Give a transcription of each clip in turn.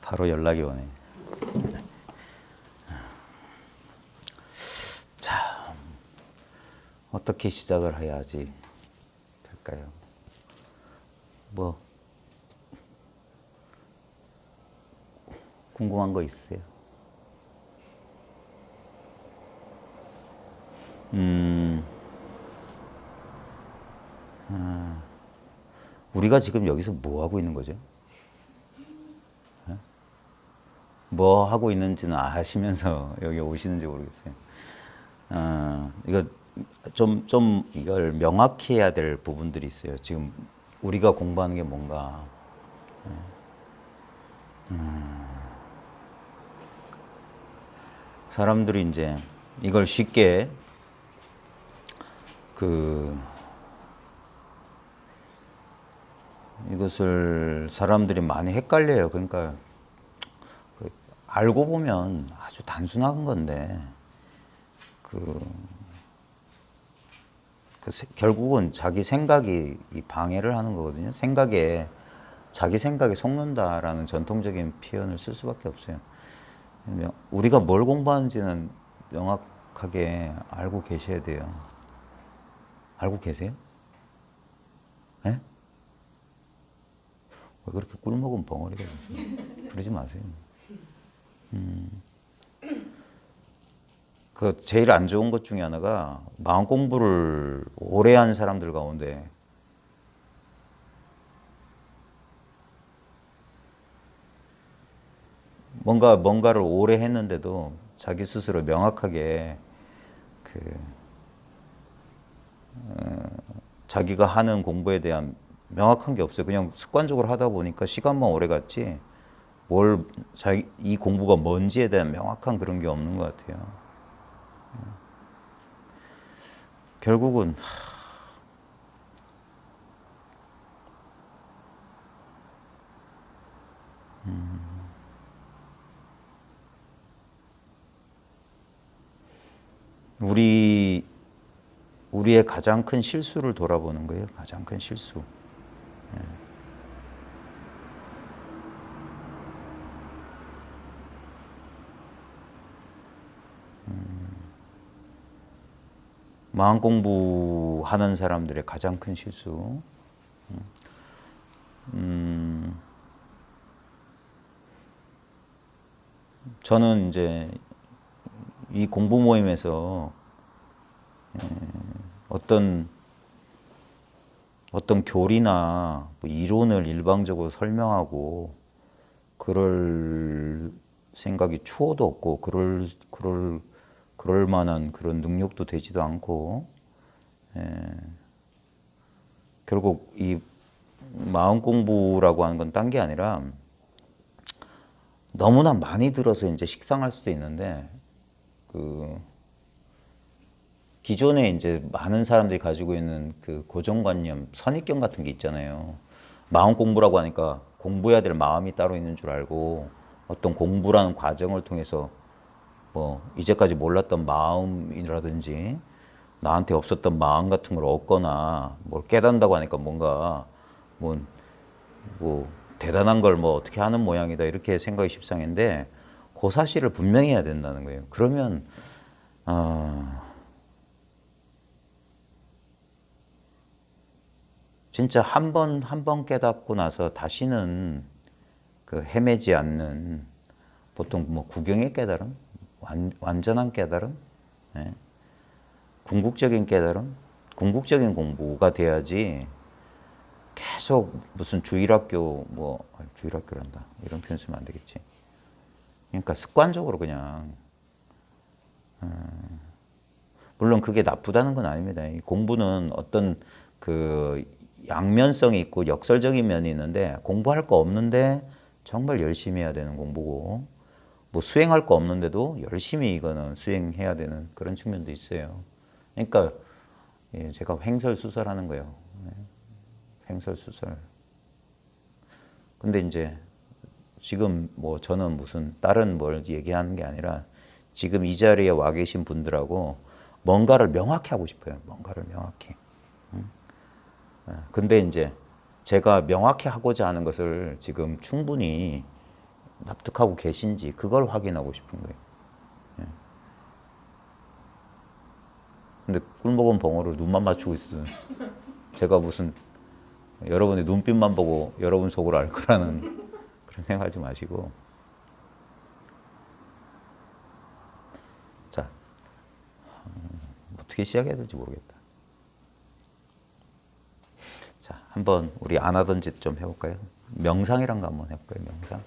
바로 연락이 오네. 자, 어떻게 시작을 해야지 될까요? 뭐 궁금한 거 있으세요? 우리가 지금 여기서 뭐 하고 있는 거죠? 뭐 하고 있는지는 아시면서 여기 오시는지 모르겠어요. 이거 좀 이걸 명확히 해야 될 부분들이 있어요. 지금 우리가 공부하는 게 뭔가. 사람들이 이제 이걸 쉽게 이것을 사람들이 많이 헷갈려요. 그러니까 알고 보면 아주 단순한 건데 결국은 자기 생각이 이 방해를 하는 거거든요. 자기 생각에 속는다라는 전통적인 표현을 쓸 수밖에 없어요. 우리가 뭘 공부하는지는 명확하게 알고 계셔야 돼요. 알고 계세요? 네? 왜 그렇게 꿀먹은 벙어리가 되세요? 그러지 마세요. 그 제일 안 좋은 것 중에 하나가 마음 공부를 오래 한 사람들 가운데 뭔가를 오래 했는데도 자기 스스로 명확하게 자기가 하는 공부에 대한 명확한 게 없어요. 그냥 습관적으로 하다 보니까 시간만 오래 갔지 이 공부가 뭔지에 대한 명확한 그런 게 없는 것 같아요. 결국은 우리의 가장 큰 실수를 돌아보는 거예요. 가장 큰 실수. 마음 공부하는 사람들의 가장 큰 실수. 저는 이제 이 공부 모임에서 어떤 교리나 뭐 이론을 일방적으로 설명하고 그럴 생각이 추호도 없고 그럴 만한 그런 능력도 되지도 않고 결국 이 마음 공부라고 하는 건 딴 게 아니라 너무나 많이 들어서 이제 식상할 수도 있는데 기존에 이제 많은 사람들이 가지고 있는 그 고정관념, 선입견 같은 게 있잖아요. 마음 공부라고 하니까 공부해야 될 마음이 따로 있는 줄 알고 어떤 공부라는 과정을 통해서 뭐 이제까지 몰랐던 마음이라든지 나한테 없었던 마음 같은 걸 얻거나 뭘 깨닫는다고 하니까 뭔가 뭐 대단한 걸 뭐 어떻게 하는 모양이다 이렇게 생각이 십상인데 그 사실을 분명히 해야 된다는 거예요. 그러면 진짜 한 번 깨닫고 나서 다시는 헤매지 않는 보통 뭐 구경의 깨달음, 완전한 깨달음, 궁극적인 깨달음, 궁극적인 공부가 돼야지 계속 무슨 주일학교 주일학교란다 이런 표현 쓰면 안 되겠지. 그러니까 습관적으로 그냥 물론 그게 나쁘다는 건 아닙니다. 이 공부는 어떤 양면성이 있고 역설적인 면이 있는데 공부할 거 없는데 정말 열심히 해야 되는 공부고 뭐 수행할 거 없는데도 열심히 이거는 수행해야 되는 그런 측면도 있어요. 그러니까 제가 횡설수설하는 거예요. 횡설수설. 근데 이제 지금 뭐 저는 무슨 다른 뭘 얘기하는 게 아니라 지금 이 자리에 와 계신 분들하고 뭔가를 명확히 하고 싶어요. 뭔가를 명확히. 근데 이제 제가 명확히 하고자 하는 것을 지금 충분히 납득하고 계신지 그걸 확인하고 싶은 거예요. 근데 꿀 먹은 벙어로 눈만 맞추고 있어요. 제가 무슨 여러분의 눈빛만 보고 여러분 속을 알 거라는 그런 생각하지 마시고. 자, 어떻게 시작해야 될지 모르겠다. 자, 한번 우리 안 하던 짓 좀 해볼까요? 명상이란 거 한번 해볼까요? 명상.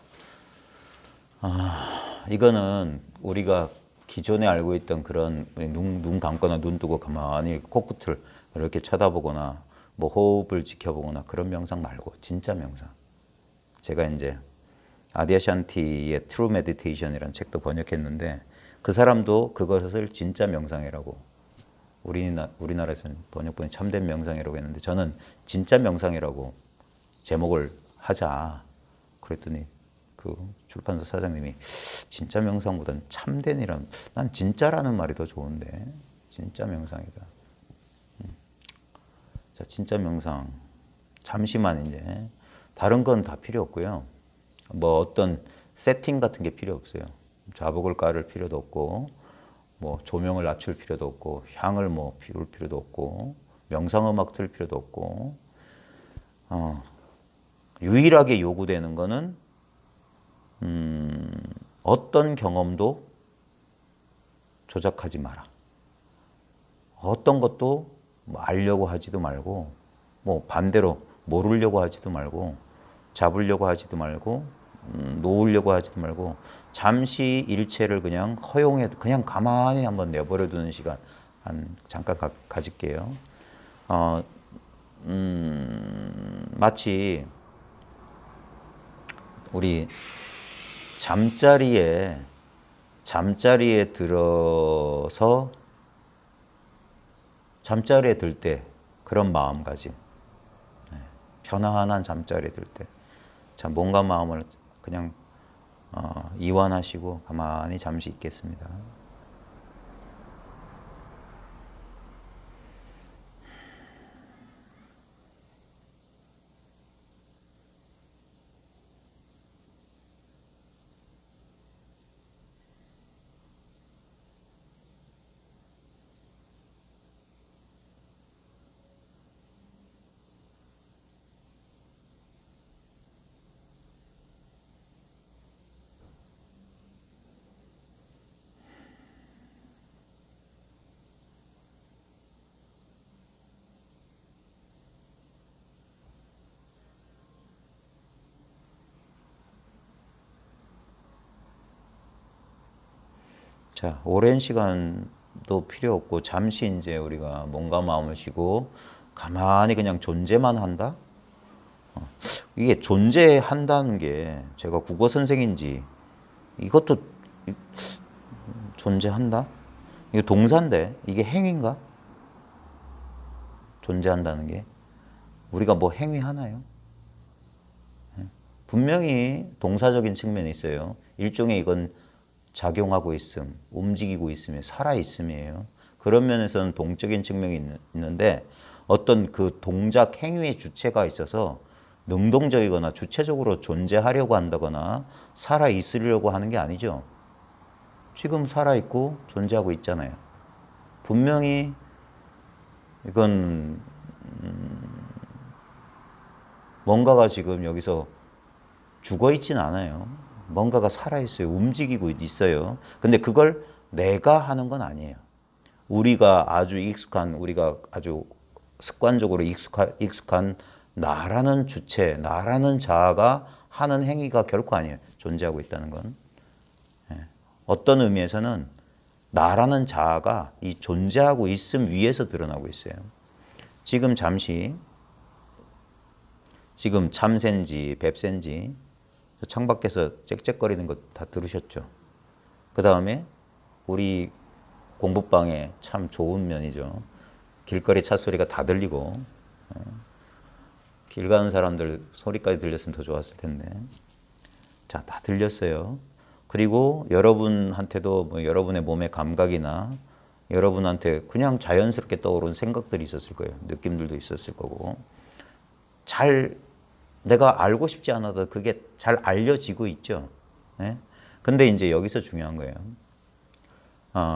이거는 우리가 기존에 알고 있던 그런 눈 감거나 눈 뜨고 가만히 코끝을 이렇게 쳐다보거나 뭐 호흡을 지켜보거나 그런 명상 말고 진짜 명상. 제가 이제 아디아샨티의 트루 메디테이션이라는 책도 번역했는데 그 사람도 그것을 진짜 명상이라고 우리나라에서는 번역본이 참된 명상이라고 했는데 저는 진짜 명상이라고 제목을 하자 그랬더니 그 출판사 사장님이 진짜 명상보다는 참된이란 난 진짜라는 말이 더 좋은데 진짜 명상이다. 자, 진짜 명상 잠시만 이제 다른 건 다 필요 없고요. 뭐 어떤 세팅 같은 게 필요 없어요. 자복을 깔을 필요도 없고 뭐 조명을 낮출 필요도 없고 향을 뭐 피울 필요도 없고 명상 음악 틀 필요도 없고 유일하게 요구되는 거는 어떤 경험도 조작하지 마라. 어떤 것도 뭐 알려고 하지도 말고 뭐 반대로 모르려고 하지도 말고 잡으려고 하지도 말고 놓으려고 하지도 말고 잠시 일체를 그냥 허용해 그냥 가만히 한번 내버려 두는 시간 한 잠깐 가질게요. 마치 우리 잠자리에 들어서 잠자리에 들 때 그런 마음가짐, 편안한 잠자리에 들 때, 자 몸과 마음을 그냥 이완하시고 가만히 잠시 있겠습니다. 자, 오랜 시간도 필요 없고 잠시 이제 우리가 몸과 마음을 쉬고 가만히 그냥 존재만 한다? 이게 존재한다는 게 제가 국어 선생인지 이것도 존재한다? 이거 동사인데 이게 행위인가? 존재한다는 게 우리가 뭐 행위하나요? 분명히 동사적인 측면이 있어요. 일종의 이건 작용하고 있음, 움직이고 있으며 살아있음이에요. 그런 면에서는 동적인 측면이 있는데 어떤 그 동작 행위의 주체가 있어서 능동적이거나 주체적으로 존재하려고 한다거나 살아있으려고 하는 게 아니죠. 지금 살아있고 존재하고 있잖아요. 분명히 이건 뭔가가 지금 여기서 죽어 있진 않아요. 뭔가가 살아있어요. 움직이고 있어요. 근데 그걸 내가 하는 건 아니에요. 우리가 아주 습관적으로 익숙한 나라는 주체, 나라는 자아가 하는 행위가 결코 아니에요. 존재하고 있다는 건. 어떤 의미에서는 나라는 자아가 이 존재하고 있음 위에서 드러나고 있어요. 지금 참새인지 뱁새인지 창밖에서 짹짹거리는 거 다 들으셨죠? 그 다음에 우리 공부방에 참 좋은 면이죠. 길거리 차 소리가 다 들리고 길 가는 사람들 소리까지 들렸으면 더 좋았을 텐데 자, 다 들렸어요. 그리고 여러분한테도 뭐 여러분의 몸의 감각이나 여러분한테 그냥 자연스럽게 떠오른 생각들이 있었을 거예요. 느낌들도 있었을 거고 잘 내가 알고 싶지 않아도 그게 잘 알려지고 있죠. 예? 근데 이제 여기서 중요한 거예요.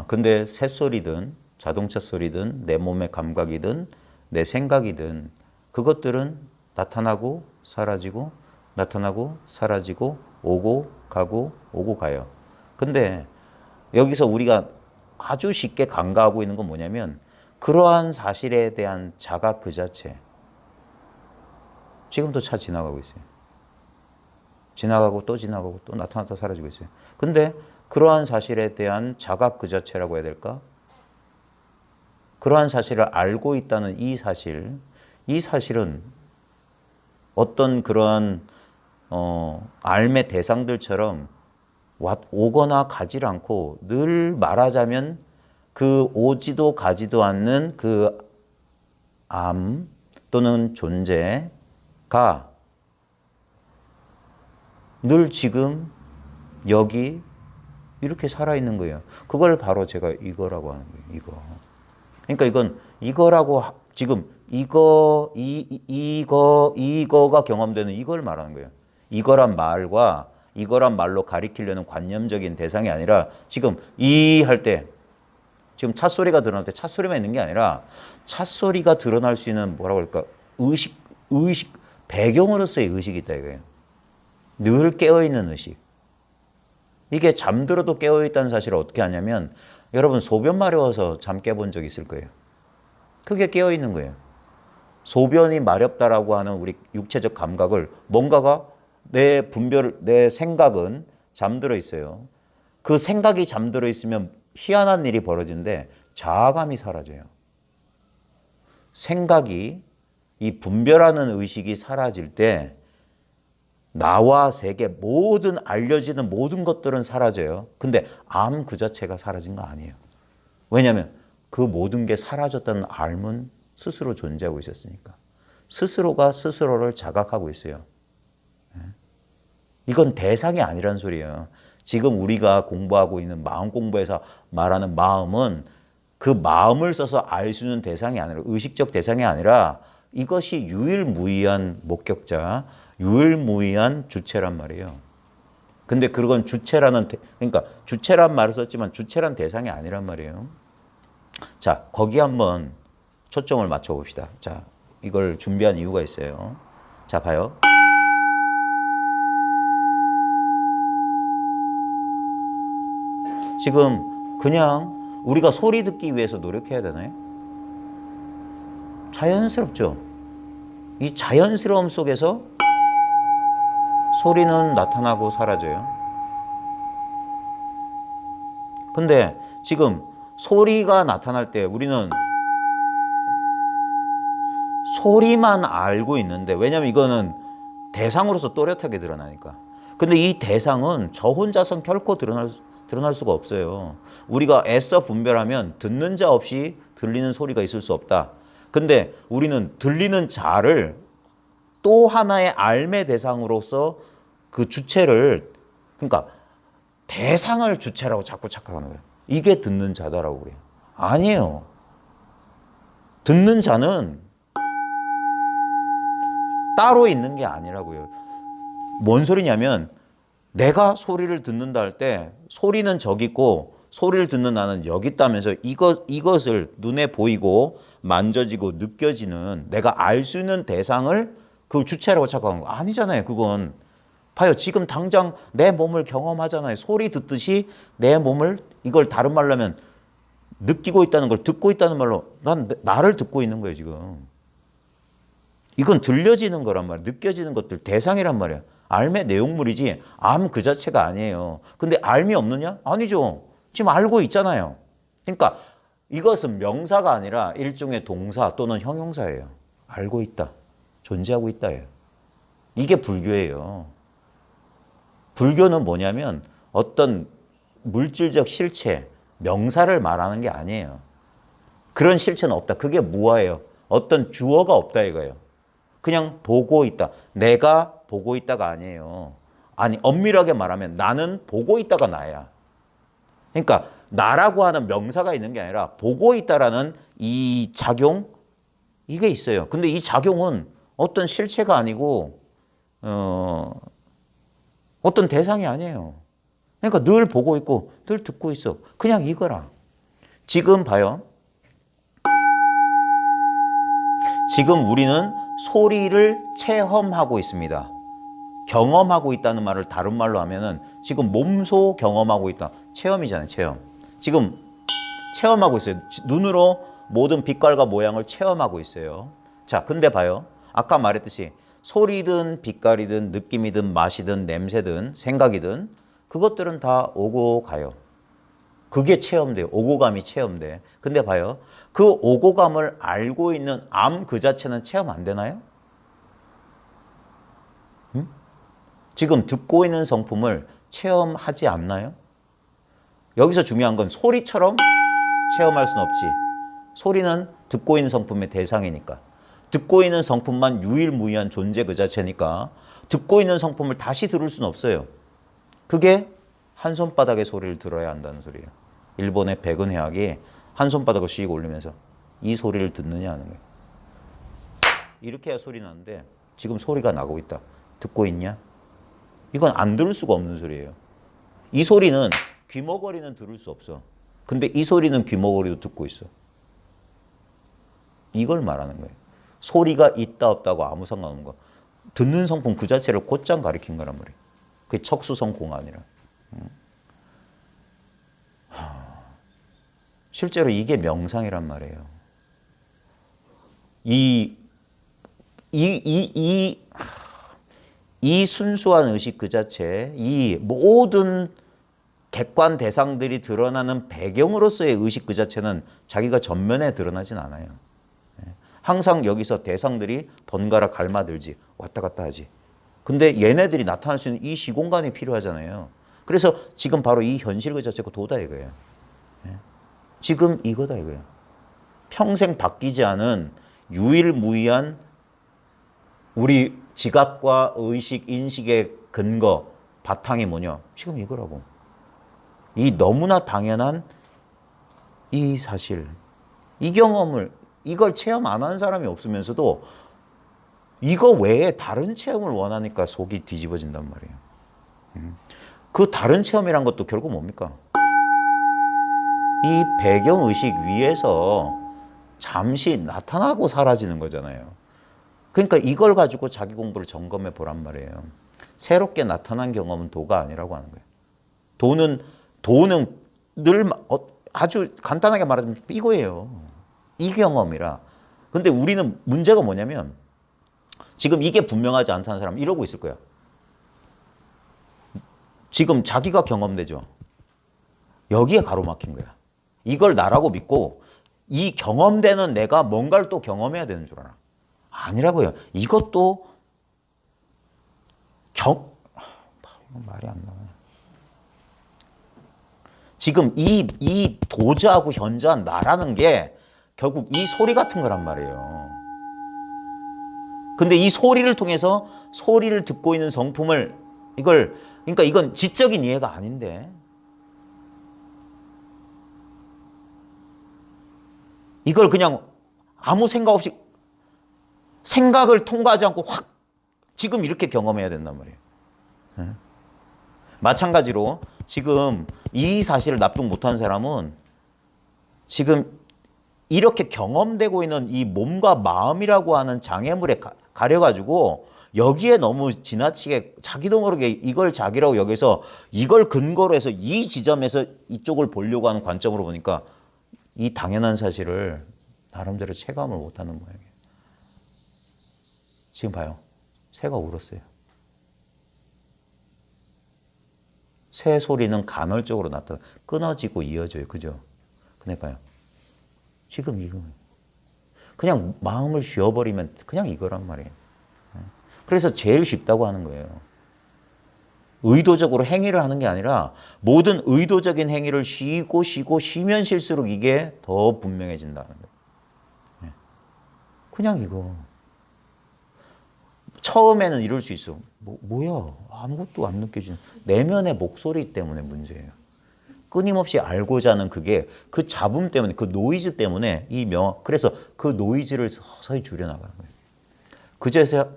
근데 새소리든 자동차 소리든 내 몸의 감각이든 내 생각이든 그것들은 나타나고 사라지고 나타나고 사라지고 오고 가고 오고 가요. 근데 여기서 우리가 아주 쉽게 간과하고 있는 건 뭐냐면 그러한 사실에 대한 자각 그 자체. 지금도 차 지나가고 있어요. 지나가고 또 지나가고 또 나타났다 사라지고 있어요. 근데 그러한 사실에 대한 자각 그 자체라고 해야 될까? 그러한 사실을 알고 있다는 이 사실은 어떤 그러한 알매 대상들처럼 오거나 가질 않고 늘 말하자면 그 오지도 가지도 않는 그 암 또는 존재가 늘 지금 여기 이렇게 살아있는 거예요. 그걸 바로 제가 이거라고 하는 거예요. 이거. 그러니까 이거라고 지금 이거가 경험되는 이걸 말하는 거예요. 이거란 말로 가리키려는 관념적인 대상이 아니라 지금 이 할 때 지금 차 소리가 드러날 때 차 소리만 있는 게 아니라 차 소리가 드러날 수 있는 뭐라고 할까? 의식 배경으로서의 의식이 있다 이거예요. 늘 깨어있는 의식. 이게 잠들어도 깨어있다는 사실을 어떻게 아냐면 여러분 소변 마려워서 잠 깨본 적 있을 거예요. 그게 깨어있는 거예요. 소변이 마렵다라고 하는 우리 육체적 감각을 뭔가가 내 생각은 잠들어 있어요. 그 생각이 잠들어 있으면 희한한 일이 벌어지는데 자아감이 사라져요. 생각이 이 분별하는 의식이 사라질 때 나와 세계 모든 알려지는 모든 것들은 사라져요. 근데 암 그 자체가 사라진 거 아니에요. 왜냐하면 그 모든 게 사라졌다는 알은 스스로 존재하고 있었으니까. 스스로가 스스로를 자각하고 있어요. 이건 대상이 아니란 소리예요. 지금 우리가 공부하고 있는 마음 공부에서 말하는 마음은 그 마음을 써서 알 수 있는 대상이 아니라 의식적 대상이 아니라 이것이 유일무이한 목격자, 유일무이한 주체란 말이에요. 근데 그건 그러니까 주체란 말을 썼지만 주체란 대상이 아니란 말이에요. 자, 거기 한번 초점을 맞춰 봅시다. 자, 이걸 준비한 이유가 있어요. 자, 봐요. 지금 그냥 우리가 소리 듣기 위해서 노력해야 되나요? 자연스럽죠. 이 자연스러움 속에서 소리는 나타나고 사라져요. 근데 지금 소리가 나타날 때 우리는 소리만 알고 있는데 왜냐면 이거는 대상으로서 또렷하게 드러나니까. 근데 이 대상은 저 혼자선 결코 드러날 수가 없어요. 우리가 애써 분별하면 듣는 자 없이 들리는 소리가 있을 수 없다. 근데 우리는 들리는 자를 또 하나의 알매 대상으로서 그 주체를 그러니까 대상을 주체라고 자꾸 착각하는 거예요. 이게 듣는 자다라고 그래요. 아니에요. 듣는 자는 따로 있는 게 아니라고요. 뭔 소리냐면 내가 소리를 듣는다 할 때 소리는 저기 있고 소리를 듣는 나는 여기 있다면서 이것을 눈에 보이고 만져지고 느껴지는 내가 알 수 있는 대상을 그 주체라고 착각하는 거 아니잖아요. 그건 봐요. 지금 당장 내 몸을 경험하잖아요. 소리 듣듯이 내 몸을 이걸 다른 말로 하면 느끼고 있다는 걸 듣고 있다는 말로 난 나를 듣고 있는 거예요. 지금. 이건 들려지는 거란 말이에요. 느껴지는 것들 대상이란 말이에요. 알매 내용물이지 암 그 자체가 아니에요. 근데 알미 없느냐? 아니죠. 지금 알고 있잖아요. 그러니까 이것은 명사가 아니라 일종의 동사 또는 형용사예요. 알고 있다. 존재하고 있다예요. 이게 불교예요. 불교는 뭐냐면 어떤 물질적 실체, 명사를 말하는 게 아니에요. 그런 실체는 없다. 그게 무아예요. 어떤 주어가 없다 이거예요. 그냥 보고 있다. 내가 보고 있다가 아니에요. 아니 엄밀하게 말하면 나는 보고 있다가 나야. 그러니까 나라고 하는 명사가 있는 게 아니라 보고 있다라는 이 작용 이게 있어요. 근데 이 작용은 어떤 실체가 아니고 어떤 대상이 아니에요. 그러니까 늘 보고 있고 늘 듣고 있어. 그냥 이거라. 지금 봐요. 지금 우리는 소리를 체험하고 있습니다. 경험하고 있다는 말을 다른 말로 하면은 지금 몸소 경험하고 있다. 체험이잖아요, 체험. 지금 체험하고 있어요. 눈으로 모든 빛깔과 모양을 체험하고 있어요. 자, 근데 봐요. 아까 말했듯이 소리든 빛깔이든 느낌이든 맛이든 냄새든 생각이든 그것들은 다 오고 가요. 그게 체험돼요. 오고 감이 체험돼. 근데 봐요. 그 오고 감을 알고 있는 암 그 자체는 체험 안 되나요? 응? 지금 듣고 있는 성품을 체험하지 않나요? 여기서 중요한 건 소리처럼 체험할 수는 없지. 소리는 듣고 있는 성품의 대상이니까. 듣고 있는 성품만 유일무이한 존재 그 자체니까 듣고 있는 성품을 다시 들을 수는 없어요. 그게 한 손바닥의 소리를 들어야 한다는 소리예요. 일본의 백은회학이 한 손바닥을 씩 올리면서 이 소리를 듣느냐 하는 거예요. 이렇게 해야 소리 나는데 지금 소리가 나고 있다. 듣고 있냐? 이건 안 들을 수가 없는 소리예요. 이 소리는 귀머거리는 들을 수 없어. 근데 이 소리는 귀머거리도 듣고 있어. 이걸 말하는 거예요. 소리가 있다 없다고 아무 상관없는 거. 듣는 성품 그 자체를 곧장 가리킨 거란 말이에요. 그게 척수성 공안이라. 실제로 이게 명상이란 말이에요. 이 순수한 의식 그 자체, 이 모든 객관 대상들이 드러나는 배경으로서의 의식 그 자체는 자기가 전면에 드러나진 않아요. 항상 여기서 대상들이 번갈아 갈마들지 왔다 갔다 하지. 근데 얘네들이 나타날 수 있는 이 시공간이 필요하잖아요. 그래서 지금 바로 이 현실 그 자체가 도다 이거예요. 지금 이거다 이거예요. 평생 바뀌지 않은 유일무이한 우리 지각과 의식, 인식의 근거, 바탕이 뭐냐? 지금 이거라고. 이 너무나 당연한 이 사실, 이 경험을, 이걸 체험 안 한 사람이 없으면서도 이거 외에 다른 체험을 원하니까 속이 뒤집어진단 말이에요. 그 다른 체험이란 것도 결국 뭡니까? 이 배경의식 위에서 잠시 나타나고 사라지는 거잖아요. 그러니까 이걸 가지고 자기 공부를 점검해 보란 말이에요. 새롭게 나타난 경험은 도가 아니라고 하는 거예요. 도는 늘 아주 간단하게 말하면 이거예요. 이 경험이라. 근데 우리는 문제가 뭐냐면 지금 이게 분명하지 않다는 사람 이러고 있을 거야. 지금 자기가 경험되죠. 여기에 가로막힌 거야. 이걸 나라고 믿고 이 경험되는 내가 뭔가를 또 경험해야 되는 줄 알아. 아니라고요. 이것도 말이 안 나와요. 지금 이 도자하고 현저한 나라는 게 결국 이 소리 같은 거란 말이에요. 근데 이 소리를 통해서 소리를 듣고 있는 성품을 그러니까 이건 지적인 이해가 아닌데 이걸 그냥 아무 생각 없이 생각을 통과하지 않고 확 지금 이렇게 경험해야 된단 말이에요. 마찬가지로 지금 이 사실을 납득 못한 사람은 지금 이렇게 경험되고 있는 이 몸과 마음이라고 하는 장애물에 가려가지고 여기에 너무 지나치게 자기도 모르게 이걸 자기라고 여기서 이걸 근거로 해서 이 지점에서 이쪽을 보려고 하는 관점으로 보니까 이 당연한 사실을 나름대로 체감을 못하는 모양이에요. 지금 봐요. 새가 울었어요. 새 소리는 간헐적으로 나타나 끊어지고 이어져요. 그죠? 근데 봐요. 지금 이거 그냥 마음을 쉬어버리면 그냥 이거란 말이에요. 그래서 제일 쉽다고 하는 거예요. 의도적으로 행위를 하는 게 아니라 모든 의도적인 행위를 쉬고 쉬면 쉴수록 이게 더 분명해진다는 거예요. 그냥 이거. 처음에는 이럴 수 있어. 뭐야? 아무것도 안 느껴지는. 내면의 목소리 때문에 문제예요. 끊임없이 알고자 하는 그게 그 잡음 때문에 그 노이즈 때문에 그래서 그 노이즈를 서서히 줄여나가는 거예요. 그제서야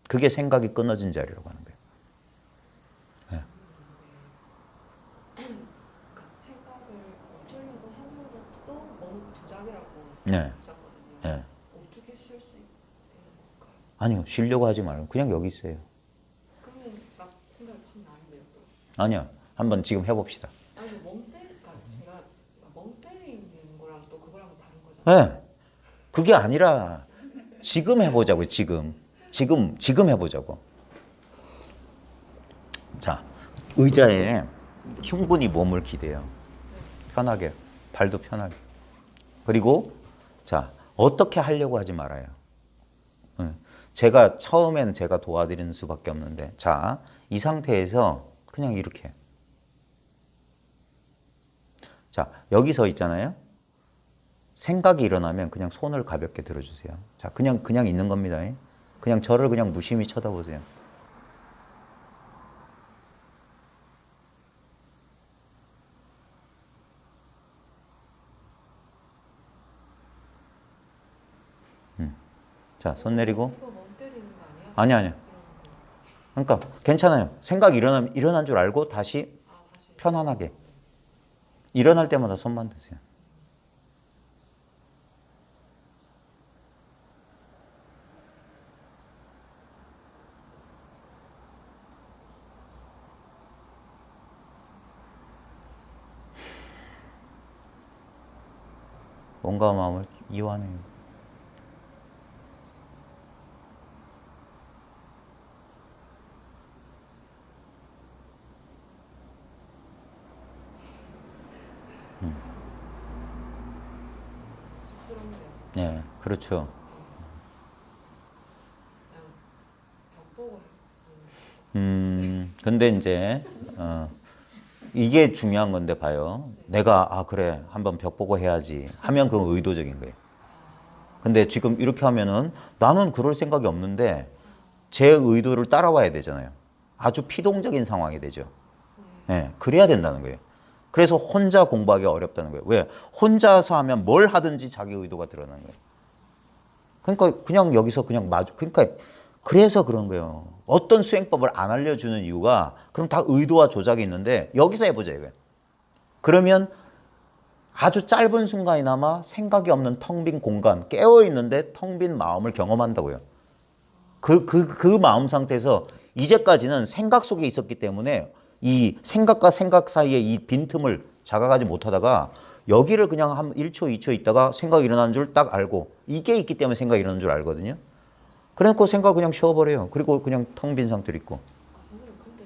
그게 생각이 끊어진 자리라고 하는 거예요. 네. 생각을 멈추려고 하는 것도 몸 조작이라고 네. 하셨거든요. 네. 어떻게 쉴 수 있는 걸까요? 아니요, 쉬려고 하지 말고 그냥 여기 있어요. 그러면 막 생각이 확 나는데요. 아니요, 한번 지금 해봅시다. 아니 제가 멍 때리는 거랑 또 그거랑 다른 거잖아요. 네. 그게 아니라 지금 해보자고요. 지금 해보자고. 자, 의자에 충분히 몸을 기대요. 편하게, 발도 편하게. 그리고 자, 어떻게 하려고 하지 말아요. 제가 처음엔 제가 도와드리는 수밖에 없는데, 자, 이 상태에서 그냥 이렇게. 자, 여기서 있잖아요. 생각이 일어나면 그냥 손을 가볍게 들어주세요. 자, 그냥 있는 겁니다. 그냥 저를 그냥 무심히 쳐다보세요. 자, 손 내리고. 이거 멍 때리는 거 아니야? 아니야. 그러니까 괜찮아요. 생각이 일어난 줄 알고 다시 다시. 편안하게. 일어날 때마다 손만 드세요. 몸과 마음을 이완해요. 쑥스럽네요. 네, 그렇죠. 그냥 벽 보고 근데 이제 이게 중요한 건데 봐요. 내가 그래 한번 벽 보고 해야지 하면 그건 의도적인 거예요. 근데 지금 이렇게 하면은 나는 그럴 생각이 없는데 제 의도를 따라와야 되잖아요. 아주 피동적인 상황이 되죠. 네, 그래야 된다는 거예요. 그래서 혼자 공부하기 어렵다는 거예요. 왜? 혼자서 하면 뭘 하든지 자기 의도가 드러나는 거예요. 그러니까 그냥 여기서 그냥 그러니까 그래서 그런 거예요. 어떤 수행법을 안 알려주는 이유가 그럼 다 의도와 조작이 있는데 여기서 해보자 이거예요. 그러면 아주 짧은 순간이나마 생각이 없는 텅 빈 공간, 깨어있는데 텅 빈 마음을 경험한다고요. 그 마음 상태에서 이제까지는 생각 속에 있었기 때문에 이 생각과 생각 사이에 이 빈틈을 자각하지 못하다가 여기를 그냥 한 1초, 2초 있다가 생각이 일어나는 줄 딱 알고 이게 있기 때문에 생각이 일어나는 줄 알거든요. 그러니까 생각 그냥 쉬어버려요. 그리고 그냥 텅 빈 상태로 있고. 선생님 근데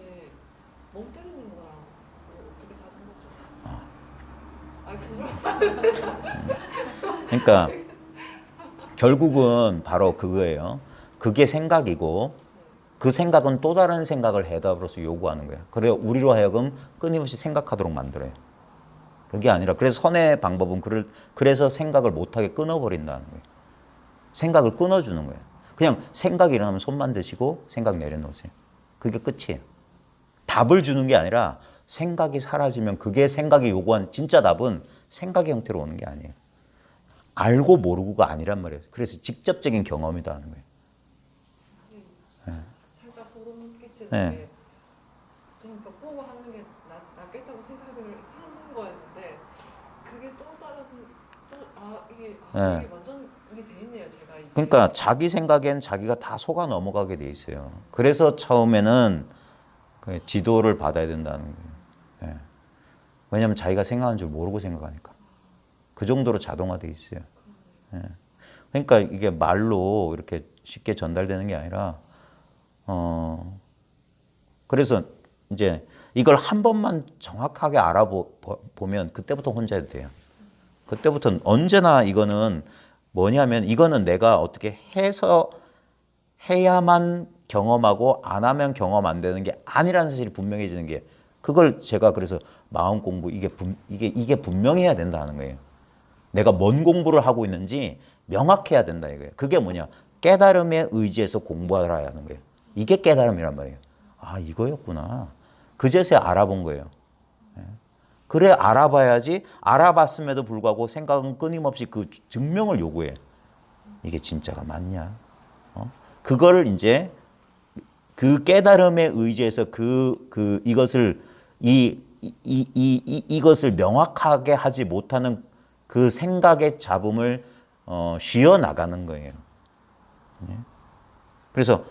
멍 때리는 거랑 어떻게 다른 거죠? 그러니까 결국은 바로 그거예요. 그게 생각이고 그 생각은 또 다른 생각을 해답으로서 요구하는 거예요. 그래 우리로 하여금 끊임없이 생각하도록 만들어요. 그게 아니라 그래서 선의 방법은 그래서 생각을 못하게 끊어버린다는 거예요. 생각을 끊어주는 거예요. 그냥 생각이 일어나면 손만 드시고 생각 내려놓으세요. 그게 끝이에요. 답을 주는 게 아니라 생각이 사라지면 그게 생각이 요구한 진짜 답은 생각의 형태로 오는 게 아니에요. 알고 모르고가 아니란 말이에요. 그래서 직접적인 경험이다 하는 거예요. 살짝 소름 끼치는 네. 게 저는 벽 보고 하는 게 낫겠다고 생각을 하는 거였는데 그게 또 다른 이게 완전 이게 돼 있네요. 제가 이게. 그러니까 자기 생각엔 자기가 다 속아 넘어가게 돼 있어요. 그래서 처음에는 그 지도를 받아야 된다는 거예요. 예. 왜냐하면 자기가 생각하는 줄 모르고 생각하니까. 그 정도로 자동화돼 있어요. 예. 그러니까 이게 말로 이렇게 쉽게 전달되는 게 아니라 그래서 이제 이걸 한 번만 정확하게 알아보면 그때부터 혼자 해도 돼요. 그때부터는 언제나 이거는 뭐냐면 이거는 내가 어떻게 해서 해야만 경험하고 안 하면 경험 안 되는 게 아니라는 사실이 분명해지는 게 그걸 제가 그래서 마음 공부 이게 분명해야 된다는 거예요. 내가 뭔 공부를 하고 있는지 명확해야 된다 이거예요. 그게 뭐냐? 깨달음에 의지해서 공부하라 하는 거예요. 이게 깨달음이란 말이에요. 아, 이거였구나. 그제서야 알아본 거예요. 그래 알아봐야지. 알아봤음에도 불구하고 생각은 끊임없이 그 증명을 요구해. 이게 진짜가 맞냐? 그거를 이제 그 깨달음에 의지해서 이것을 이것을 명확하게 하지 못하는 그 생각의 잡음을 쉬어 나가는 거예요. 예? 그래서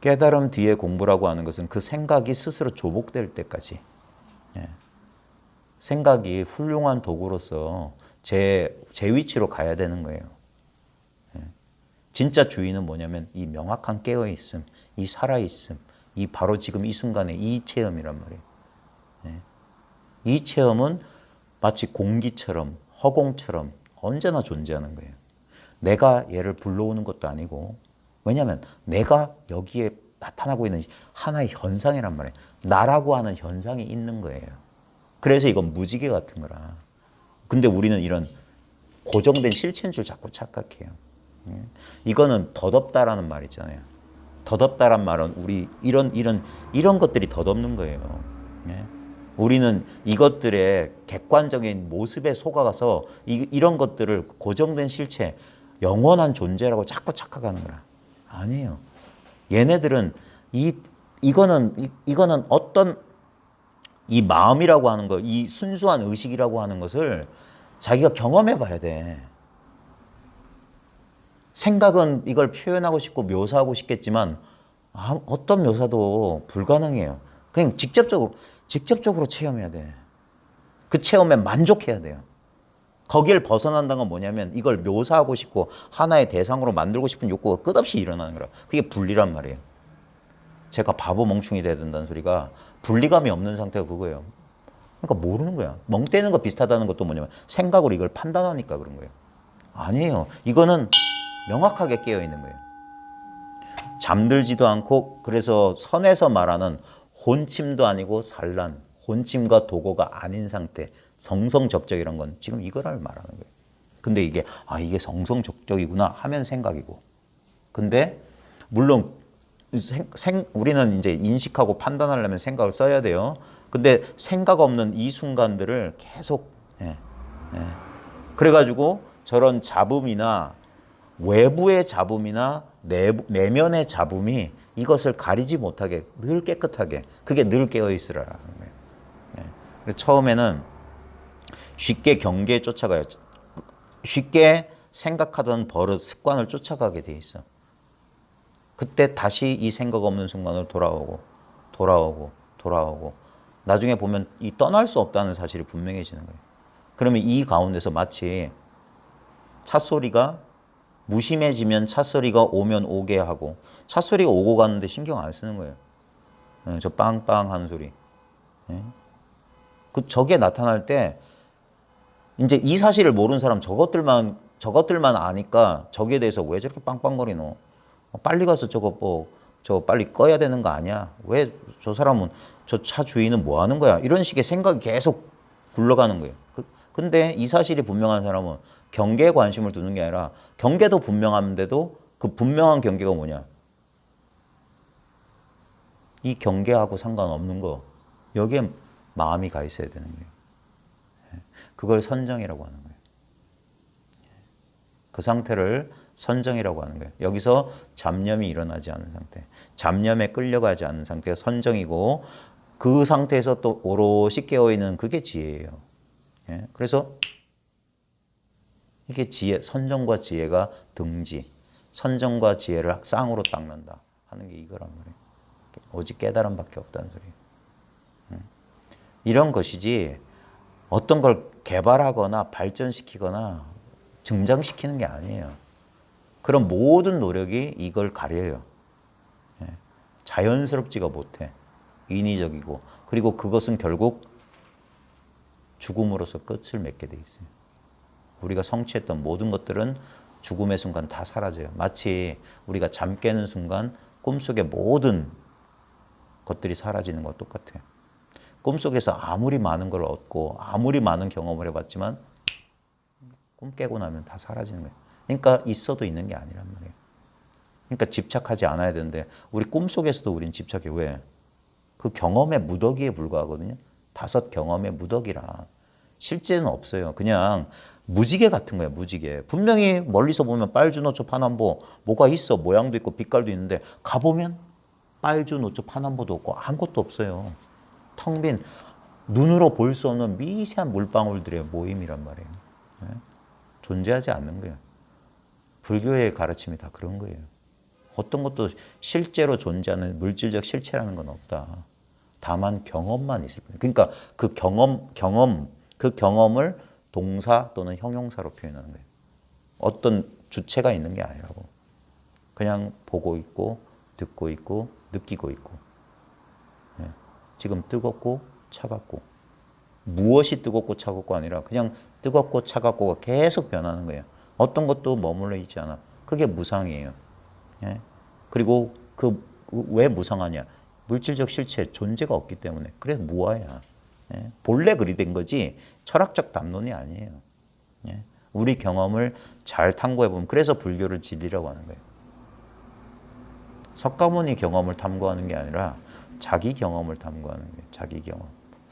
깨달음 뒤에 공부라고 하는 것은 그 생각이 스스로 조복될 때까지, 예. 생각이 훌륭한 도구로서 제 위치로 가야 되는 거예요. 예. 진짜 주의는 뭐냐면 이 명확한 깨어있음, 이 살아있음, 이 바로 지금 이 순간의 이 체험이란 말이에요. 예. 이 체험은 마치 공기처럼 허공처럼 언제나 존재하는 거예요. 내가 얘를 불러오는 것도 아니고, 왜냐하면 내가 여기에 나타나고 있는 하나의 현상이란 말이에요. 나라고 하는 현상이 있는 거예요. 그래서 이건 무지개 같은 거라. 근데 우리는 이런 고정된 실체인 줄 자꾸 착각해요. 이거는 덧없다라는 말 있잖아요. 덧없다란 말은 우리 이런 것들이 덧없는 거예요. 우리는 이것들의 객관적인 모습에 속아가서 이런 것들을 고정된 실체, 영원한 존재라고 자꾸 착각하는 거라. 아니에요. 얘네들은 이거는 어떤 이 마음이라고 하는 거, 이 순수한 의식이라고 하는 것을 자기가 경험해 봐야 돼. 생각은 이걸 표현하고 싶고 묘사하고 싶겠지만 어떤 묘사도 불가능해요. 그냥 직접적으로 체험해야 돼. 그 체험에 만족해야 돼요. 거기를 벗어난다는 건 뭐냐면 이걸 묘사하고 싶고 하나의 대상으로 만들고 싶은 욕구가 끝없이 일어나는 거라. 그게 분리란 말이에요. 제가 바보 멍충이 돼야 된다는 소리가 분리감이 없는 상태가 그거예요. 그러니까 모르는 거야. 멍 때리는 거 비슷하다는 것도 뭐냐면 생각으로 이걸 판단하니까 그런 거예요. 아니에요. 이거는 명확하게 깨어 있는 거예요. 잠들지도 않고, 그래서 선에서 말하는 혼침도 아니고 산란, 혼침과 도고가 아닌 상태, 성성적적이란 건 지금 이거를 말하는 거예요. 근데 이게 성성적적이구나 하면 생각이고, 근데 물론 우리는 이제 인식하고 판단하려면 생각을 써야 돼요. 근데 생각 없는 이 순간들을 계속 그래가지고 저런 잡음이나 외부의 잡음이나 내면의 잡음이 이것을 가리지 못하게 늘 깨끗하게, 그게 늘 깨어있으라는 거예요. 그래서 처음에는 쉽게 경계에 쫓아가요. 쉽게 생각하던 버릇, 습관을 쫓아가게 돼 있어. 그때 다시 이 생각 없는 순간으로 돌아오고 나중에 보면 이 떠날 수 없다는 사실이 분명해지는 거예요. 그러면 이 가운데서 마치 찻소리가 무심해지면 찻소리가 오면 오게 하고, 찻소리가 오고 가는데 신경 안 쓰는 거예요. 저 빵빵 하는 소리. 저게 나타날 때 이제 이 사실을 모르는 사람 저것들만 아니까 저기에 대해서 왜 저렇게 빵빵거리노? 빨리 가서 저거 빨리 꺼야 되는 거 아니야? 왜 저 사람은 저 차 주인은 뭐 하는 거야? 이런 식의 생각이 계속 굴러가는 거예요. 근데 이 사실이 분명한 사람은 경계에 관심을 두는 게 아니라, 경계도 분명한데도 그 분명한 경계가 뭐냐? 이 경계하고 상관없는 거, 여기에 마음이 가 있어야 되는 거예요. 그걸 선정이라고 하는 거예요. 그 상태를 선정이라고 하는 거예요. 여기서 잡념이 일어나지 않은 상태, 잡념에 끌려가지 않는 상태가 선정이고, 그 상태에서 또 오롯이 깨어있는 그게 지혜예요. 그래서 이게 지혜, 선정과 지혜가 등지, 선정과 지혜를 쌍으로 닦는다 하는 게 이거란 말이에요. 오직 깨달음밖에 없다는 소리예요. 이런 것이지 어떤 걸 개발하거나 발전시키거나 증장시키는 게 아니에요. 그런 모든 노력이 이걸 가려요. 자연스럽지가 못해. 인위적이고, 그리고 그것은 결국 죽음으로써 끝을 맺게 돼 있어요. 우리가 성취했던 모든 것들은 죽음의 순간 다 사라져요. 마치 우리가 잠 깨는 순간 꿈속의 모든 것들이 사라지는 것과 똑같아요. 꿈속에서 아무리 많은 걸 얻고 아무리 많은 경험을 해봤지만 꿈 깨고 나면 다 사라지는 거예요. 그러니까 있어도 있는 게 아니란 말이에요. 그러니까 집착하지 않아야 되는데 우리 꿈속에서도 우린 집착해. 왜? 그 경험의 무더기에 불과하거든요. 5 경험의 무더기라. 실제는 없어요. 그냥 무지개 같은 거야, 무지개. 분명히 멀리서 보면 빨주노초 파남보 뭐가 있어. 모양도 있고 빛깔도 있는데 가보면 빨주노초 파남보도 없고 아무것도 없어요. 텅 빈 눈으로 볼 수 없는 미세한 물방울들의 모임이란 말이에요. 예? 존재하지 않는 거예요. 불교의 가르침이 다 그런 거예요. 어떤 것도 실제로 존재하는 물질적 실체라는 건 없다. 다만 경험만 있을 뿐이에요. 그러니까 그 그 경험을 동사 또는 형용사로 표현하는 거예요. 어떤 주체가 있는 게 아니라고. 그냥 보고 있고, 듣고 있고, 느끼고 있고. 네. 지금 뜨겁고, 차갑고. 무엇이 뜨겁고 차갑고 아니라 그냥 뜨겁고 차갑고가 계속 변하는 거예요. 어떤 것도 머물러 있지 않아. 그게 무상이에요. 예? 그리고 왜 무상하냐? 물질적 실체 존재가 없기 때문에. 그래서 무아야. 예? 본래 그리 된 거지 철학적 담론이 아니에요. 예? 우리 경험을 잘 탐구해 보면 그래서 불교를 진리라고 하는 거예요. 석가모니 경험을 탐구하는 게 아니라 자기 경험을 탐구하는 거예요. 자기 경험.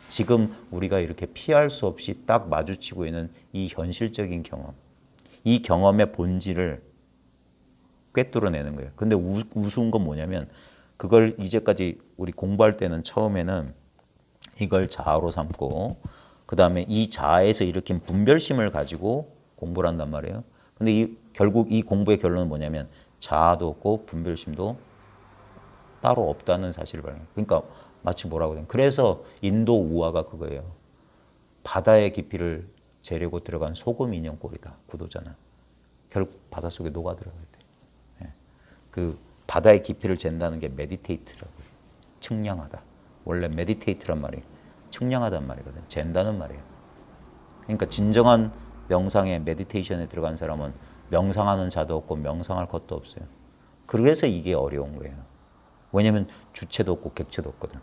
지금 우리가 이렇게 피할 수 없이 딱 마주치고 있는 이 현실적인 경험. 이 경험의 본질을 꿰뚫어내는 거예요. 근데 우스운 건 뭐냐면 그걸 이제까지 우리 공부할 때는 처음에는 이걸 자아로 삼고 그 다음에 이 자아에서 일으킨 분별심을 가지고 공부를 한단 말이에요. 근데 결국 이 공부의 결론은 뭐냐면 자아도 없고 분별심도 따로 없다는 사실을 발견해요. 그러니까 마치 뭐라고 해요. 그래서 인도 우화가 그거예요. 바다의 깊이를 재려고 들어간 소금 인형 꼴이다. 구도자는. 결국 바닷속에 녹아들어가야 돼. 예. 그 바다의 깊이를 잰다는 게 메디테이트라고 해요. 측량하다. 원래 메디테이트란 말이 측량하단 말이거든. 잰다는 말이에요. 그러니까 진정한 명상에 메디테이션에 들어간 사람은 명상하는 자도 없고 명상할 것도 없어요. 그래서 이게 어려운 거예요. 왜냐하면 주체도 없고 객체도 없거든.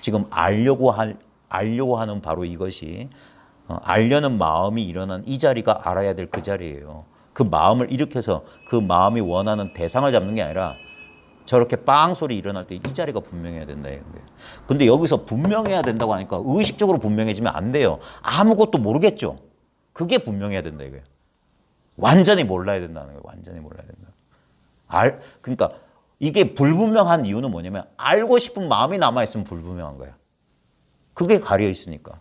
지금 알려고 하는 바로 이것이 알려는 마음이 일어난 이 자리가 알아야 될 그 자리예요. 그 마음을 일으켜서 그 마음이 원하는 대상을 잡는 게 아니라 저렇게 빵 소리 일어날 때 이 자리가 분명해야 된다 이거예요. 근데 여기서 분명해야 된다고 하니까 의식적으로 분명해지면 안 돼요. 아무것도 모르겠죠. 그게 분명해야 된다 이거예요. 완전히 몰라야 된다는 거예요. 완전히 몰라야 된다. 그러니까 이게 불분명한 이유는 뭐냐면 알고 싶은 마음이 남아있으면 불분명한 거야. 그게 가려 있으니까.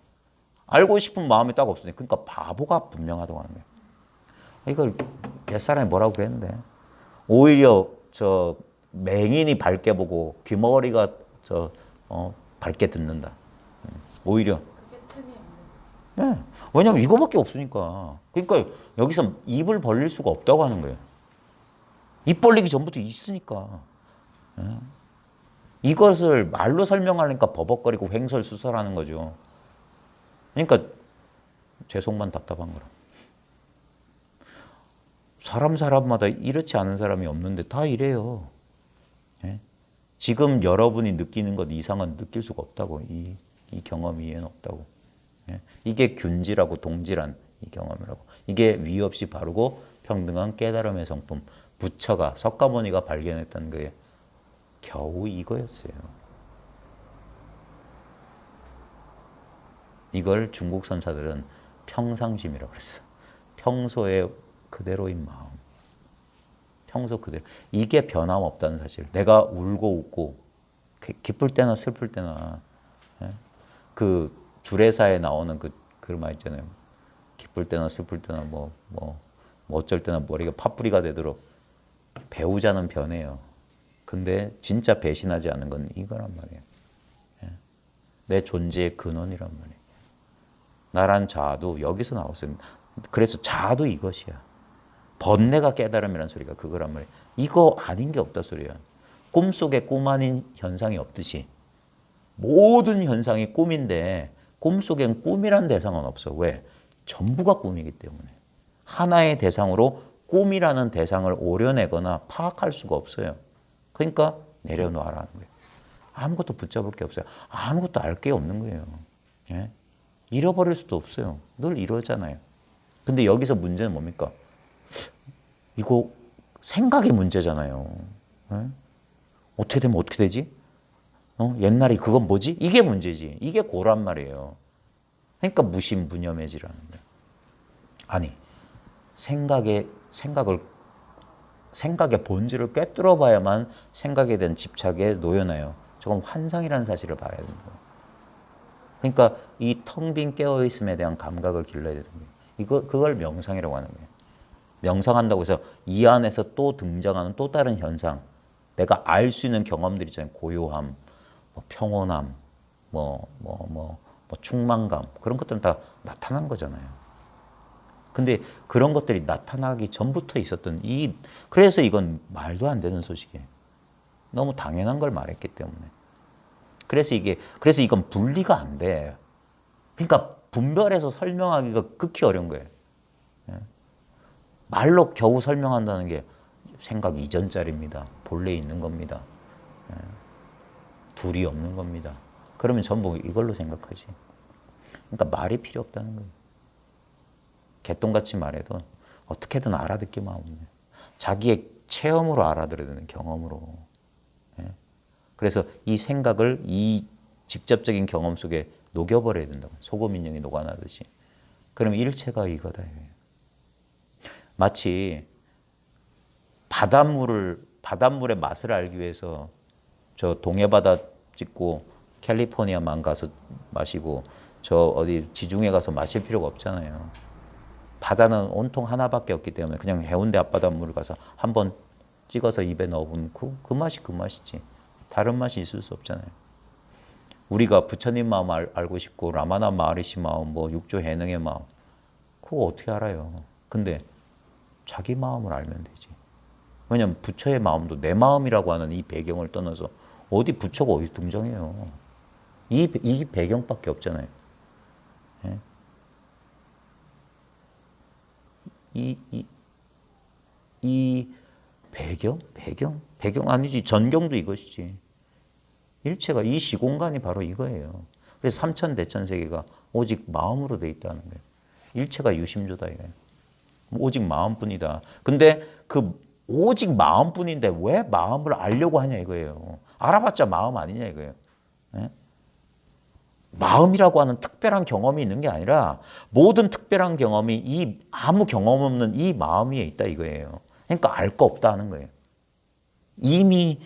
알고 싶은 마음이 딱 없으니까. 그러니까 바보가 분명하다고 하는 거야. 이걸 몇 사람이 뭐라고 그랬는데 오히려 저 맹인이 밝게 보고 귀머거리가 밝게 듣는다. 오히려. 그게 틈이 없는. 네. 왜냐면 이거밖에 없으니까. 그러니까 여기서 입을 벌릴 수가 없다고 하는 거예요. 입 벌리기 전부터 있으니까. 네. 이것을 말로 설명하니까 버벅거리고 횡설수설하는 거죠. 그러니까 제 속만 답답한 거라. 사람마다 이렇지 않은 사람이 없는데 다 이래요. 예? 지금 여러분이 느끼는 것 이상은 느낄 수가 없다고. 이 경험 이해는 없다고. 예? 이게 균질하고 동질한 이 경험이라고. 이게 위 없이 바르고 평등한 깨달음의 성품. 부처가 석가모니가 발견했던 게 겨우 이거였어요. 이걸 중국 선사들은 평상심이라고 그랬어. 평소에 그대로인 마음. 평소 그대로. 이게 변함없다는 사실. 내가 울고 웃고 기쁠 때나 슬플 때나 그 주례사에 나오는 그 말 있잖아요. 기쁠 때나 슬플 때나 뭐 어쩔 때나 머리가 팥뿌리가 되도록 배우자는 변해요. 근데 진짜 배신하지 않는 건 이거란 말이에요. 내 존재의 근원이란 말이에요. 나란 자아도 여기서 나왔어요. 그래서 자아도 이것이야. 번뇌가 깨달음이라는 소리가 그거란 말이에요. 이거 아닌 게 없다 소리야. 꿈속에 꿈 아닌 현상이 없듯이 모든 현상이 꿈인데 꿈속엔 꿈이란 대상은 없어. 왜? 전부가 꿈이기 때문에. 하나의 대상으로 꿈이라는 대상을 오려내거나 파악할 수가 없어요. 그러니까 내려놓으라는 거예요. 아무것도 붙잡을 게 없어요. 아무것도 알 게 없는 거예요. 예? 잃어버릴 수도 없어요. 늘 이러잖아요. 근데 여기서 문제는 뭡니까? 이거 생각의 문제잖아요. 예? 어떻게 되면 어떻게 되지? 옛날에 그건 뭐지? 이게 문제지. 이게 고란 말이에요. 그러니까 무심무념해지라는 거예요. 아니, 생각의 본질을 꿰뚫어 봐야만 생각에 대한 집착에 놓여나요. 저건 환상이라는 사실을 봐야 되는 거예요. 그러니까 이 텅 빈 깨어 있음에 대한 감각을 길러야 되는 거예요. 그걸 명상이라고 하는 거예요. 명상한다고 해서 이 안에서 또 등장하는 또 다른 현상, 내가 알 수 있는 경험들 있잖아요. 고요함, 뭐 평온함, 뭐 충만감, 그런 것들은 다 나타난 거잖아요. 근데 그런 것들이 나타나기 전부터 있었던 그래서 이건 말도 안 되는 소식이에요. 너무 당연한 걸 말했기 때문에. 그래서 이건 분리가 안 돼. 그러니까 분별해서 설명하기가 극히 어려운 거예요. 말로 겨우 설명한다는 게 생각 이전짜리입니다. 본래 있는 겁니다. 둘이 없는 겁니다. 그러면 전부 이걸로 생각하지. 그러니까 말이 필요 없다는 거예요. 개똥같이 말해도 어떻게든 알아듣기만 하면 돼요. 자기의 체험으로 알아들어야 되는 경험으로. 그래서 이 생각을 이 직접적인 경험 속에 녹여버려야 된다고. 소금 인형이 녹아나듯이. 그럼 일체가 이거다. 마치 바닷물의 맛을 알기 위해서 저 동해바다 찍고 캘리포니아만 가서 마시고 저 어디 지중해 가서 마실 필요가 없잖아요. 바다는 온통 하나밖에 없기 때문에 그냥 해운대 앞바닷물을 가서 한번 찍어서 입에 넣어보면 그 맛이 그 맛이지. 다른 맛이 있을 수 없잖아요. 우리가 부처님 마음 알고 싶고 라마나 마하리시 마음, 뭐 육조 해능의 마음, 그거 어떻게 알아요? 근데 자기 마음을 알면 되지. 왜냐면 부처의 마음도 내 마음이라고 하는 이 배경을 떠나서 어디 부처가 어디 등장해요. 이 배경밖에 없잖아요. 예? 이 배경? 배경 아니지. 전경도 이것이지. 일체가 이 시공간이 바로 이거예요. 그래서 삼천대천세계가 오직 마음으로 돼 있다는 거예요. 일체가 유심조다 이거예요. 오직 마음뿐이다. 근데 그 오직 마음뿐인데 왜 마음을 알려고 하냐 이거예요. 알아봤자 마음 아니냐 이거예요. 네? 마음이라고 하는 특별한 경험이 있는 게 아니라 모든 특별한 경험이 아무 경험 없는 이 마음 위에 있다 이거예요. 그러니까 알 거 없다 하는 거예요. 이미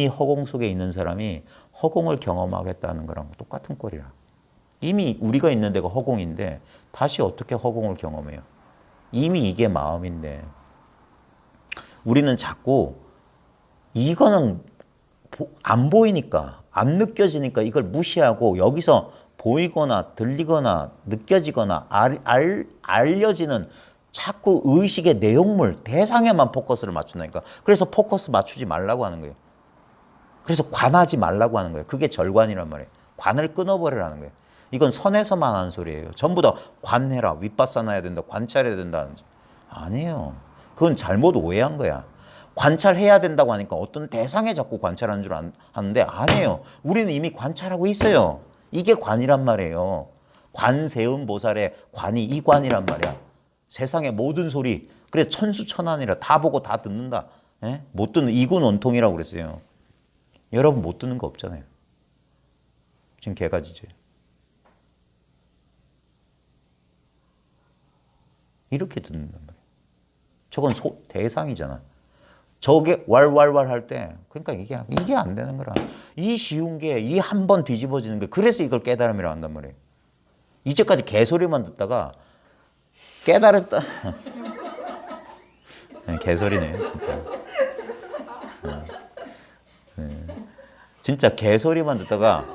허공 속에 있는 사람이 허공을 경험하겠다는 거랑 똑같은 꼴이라. 이미 우리가 있는 데가 허공인데 다시 어떻게 허공을 경험해요? 이미 이게 마음인데 우리는 자꾸 이거는 안 보이니까 안 느껴지니까 이걸 무시하고 여기서 보이거나 들리거나 느껴지거나 알려지는 자꾸 의식의 내용물 대상에만 포커스를 맞춘다니까. 그래서 포커스 맞추지 말라고 하는 거예요. 그래서 관하지 말라고 하는 거예요. 그게 절관이란 말이에요. 관을 끊어버리라는 거예요. 이건 선에서만 하는 소리예요. 전부 다 관해라, 윗바사나 해야 된다, 관찰해야 된다. 아니에요. 그건 잘못 오해한 거야. 관찰해야 된다고 하니까 어떤 대상에 자꾸 관찰하는 줄 아는데 아니에요. 우리는 이미 관찰하고 있어요. 이게 관이란 말이에요. 관세음 보살의 관이 이 관이란 말이야. 세상의 모든 소리. 그래서 천수천안이라 다 보고 다 듣는다. 예? 못 듣는 이군원통이라고 그랬어요. 여러분 못 듣는 거 없잖아요. 지금 개가지죠. 이렇게 듣는단 말이에요. 저건 대상이잖아. 저게 왈왈왈 할 때, 그러니까 이게 안 되는 거라. 이 쉬운 게 이 한 번 뒤집어지는 게 그래서 이걸 깨달음이라고 한단 말이에요. 이제까지 개소리만 듣다가 깨달았다. 개소리네요, 진짜. 진짜 개소리만 듣다가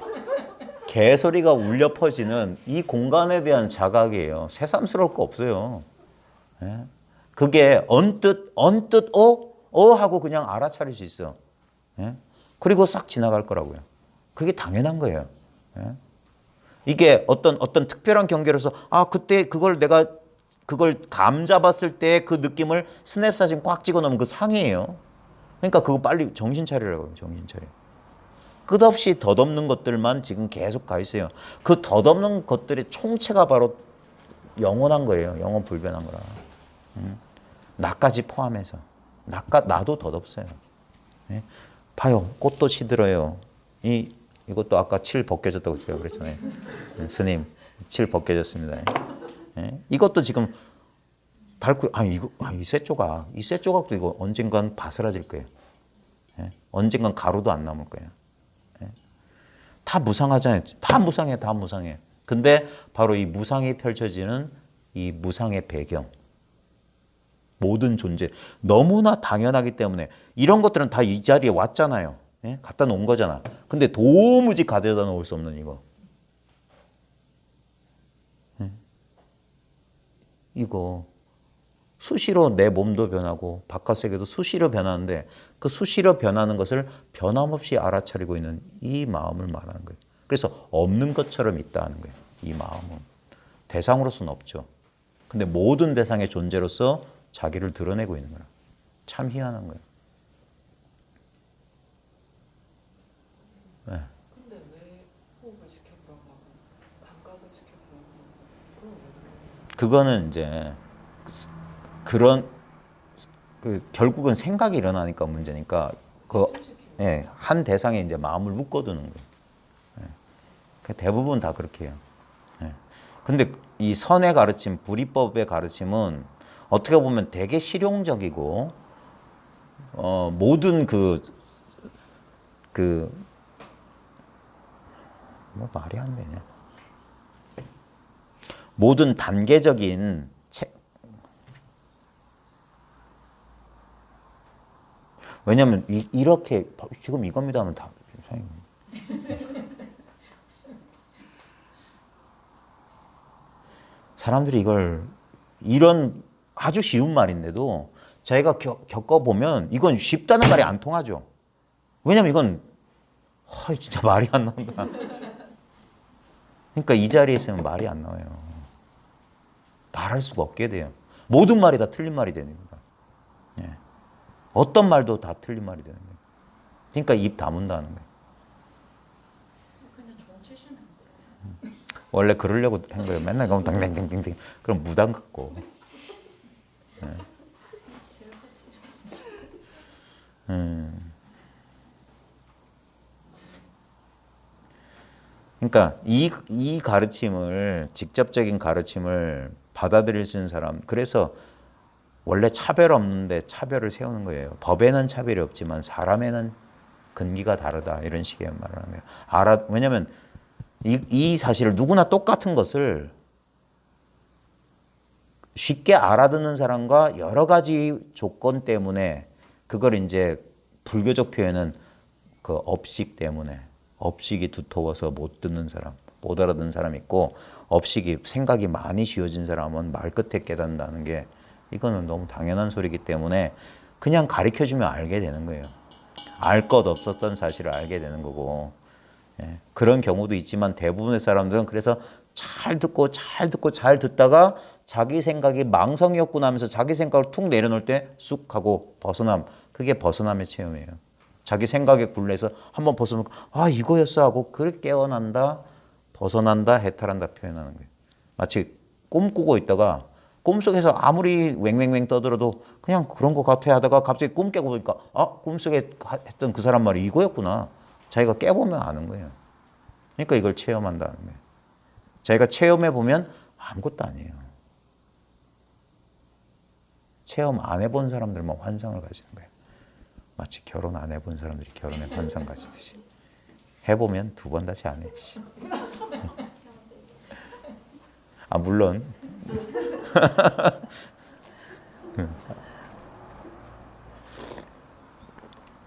개소리가 울려 퍼지는 이 공간에 대한 자각이에요. 새삼스러울 거 없어요. 그게 언뜻 하고 그냥 알아차릴 수 있어. 그리고 싹 지나갈 거라고요. 그게 당연한 거예요. 이게 어떤 특별한 경계로서 그때 내가 그걸 감 잡았을 때 그 느낌을 스냅 사진 꽉 찍어 놓으면 그 상이에요. 그러니까 그거 빨리 정신 차리라고요. 정신 차려. 끝없이 덧없는 것들만 지금 계속 가 있어요. 그 덧없는 것들의 총체가 바로 영원한 거예요. 영원 불변한 거라. 나까지 포함해서. 나도 덧없어요. 봐요. 꽃도 시들어요. 이 이것도 아까 칠 벗겨졌다고 제가 그랬잖아요. 스님, 칠 벗겨졌습니다. 예? 이것도 지금 닳고, 이 쇠 조각도 이거 언젠간 바스라질 거예요. 예? 언젠간 가루도 안 남을 거예요. 예? 다 무상하잖아요. 다 무상해, 다 무상해. 근데 바로 이 무상이 펼쳐지는 이 무상의 배경. 모든 존재. 너무나 당연하기 때문에 이런 것들은 다 이 자리에 왔잖아요. 예? 갖다 놓은 거잖아. 근데 도무지 가져다 놓을 수 없는 이거. 예? 이거. 수시로 내 몸도 변하고 바깥 세계도 수시로 변하는데 그 수시로 변하는 것을 변함없이 알아차리고 있는 이 마음을 말하는 거예요. 그래서 없는 것처럼 있다 하는 거예요. 이 마음은. 대상으로서는 없죠. 근데 모든 대상의 존재로서 자기를 드러내고 있는 거예요. 참 희한한 거예요. 네. 근데 왜 호흡을 지켜보라고 하고 감각을 지켜보라고 하고 그거는 이제 그런 결국은 생각이 일어나니까 문제니까 한 대상에 이제 마음을 묶어두는 거예요. 대부분 다 그렇게 해요. 근데 이 선의 가르침, 불이법의 가르침은 어떻게 보면 되게 실용적이고 모든 뭐 말이 안 되냐. 모든 단계적인 왜냐면 이렇게 지금 이겁니다 하면 다 사람들이 이런 아주 쉬운 말인데도 자기가 겪어보면 이건 쉽다는 말이 안 통하죠. 왜냐면 이건 진짜 말이 안 나온다. 그러니까 이 자리에 있으면 말이 안 나와요. 말할 수가 없게 돼요. 모든 말이 다 틀린 말이 되는 겁니다. 예. 어떤 말도 다 틀린 말이 되는 거예요. 그러니까 입 다문다는 거예요. 그냥 종 치시면 안 돼요. 원래 그러려고 한 거예요. 맨날 가면 당당당당당. 그럼 무당 같고. 예. 그러니까 이 가르침을 직접적인 가르침을 받아들일 수 있는 사람. 그래서 원래 차별 없는데 차별을 세우는 거예요. 법에는 차별이 없지만 사람에는 근기가 다르다 이런 식의 말을 하는 거예요. 왜냐하면 이 사실을 누구나 똑같은 것을 쉽게 알아듣는 사람과 여러 가지 조건 때문에 그걸 이제 불교적 표현은 그 업식 때문에 업식이 두터워서 못 듣는 사람, 못 알아듣는 사람 있고 업식이 생각이 많이 쥐어진 사람은 말 끝에 깨닫는다는 게 이거는 너무 당연한 소리이기 때문에 그냥 가르쳐주면 알게 되는 거예요. 알 것 없었던 사실을 알게 되는 거고 예, 그런 경우도 있지만 대부분의 사람들은 그래서 잘 듣고 잘 듣다가 자기 생각이 망성이었구나 하면서 자기 생각을 툭 내려놓을 때 쑥 하고 벗어남. 그게 벗어남의 체험이에요. 자기 생각에 굴레서 한번 벗어놓고 이거였어 하고 그렇게 깨어난다, 벗어난다, 해탈한다 표현하는 거예요. 마치 꿈꾸고 있다가 꿈속에서 아무리 왱왱왱 떠들어도 그냥 그런 것 같아 하다가 갑자기 꿈 깨고 보니까 꿈속에 했던 그 사람 말이 이거였구나. 자기가 깨보면 아는 거예요. 그러니까 이걸 체험한다는 거예요. 자기가 체험해 보면 아무것도 아니에요. 체험 안 해본 사람들만 환상을 가지는 거예요. 마치 결혼 안 해본 사람들이 결혼에 환상 가지듯이. 해보면 두 번 다시 안 해. 물론.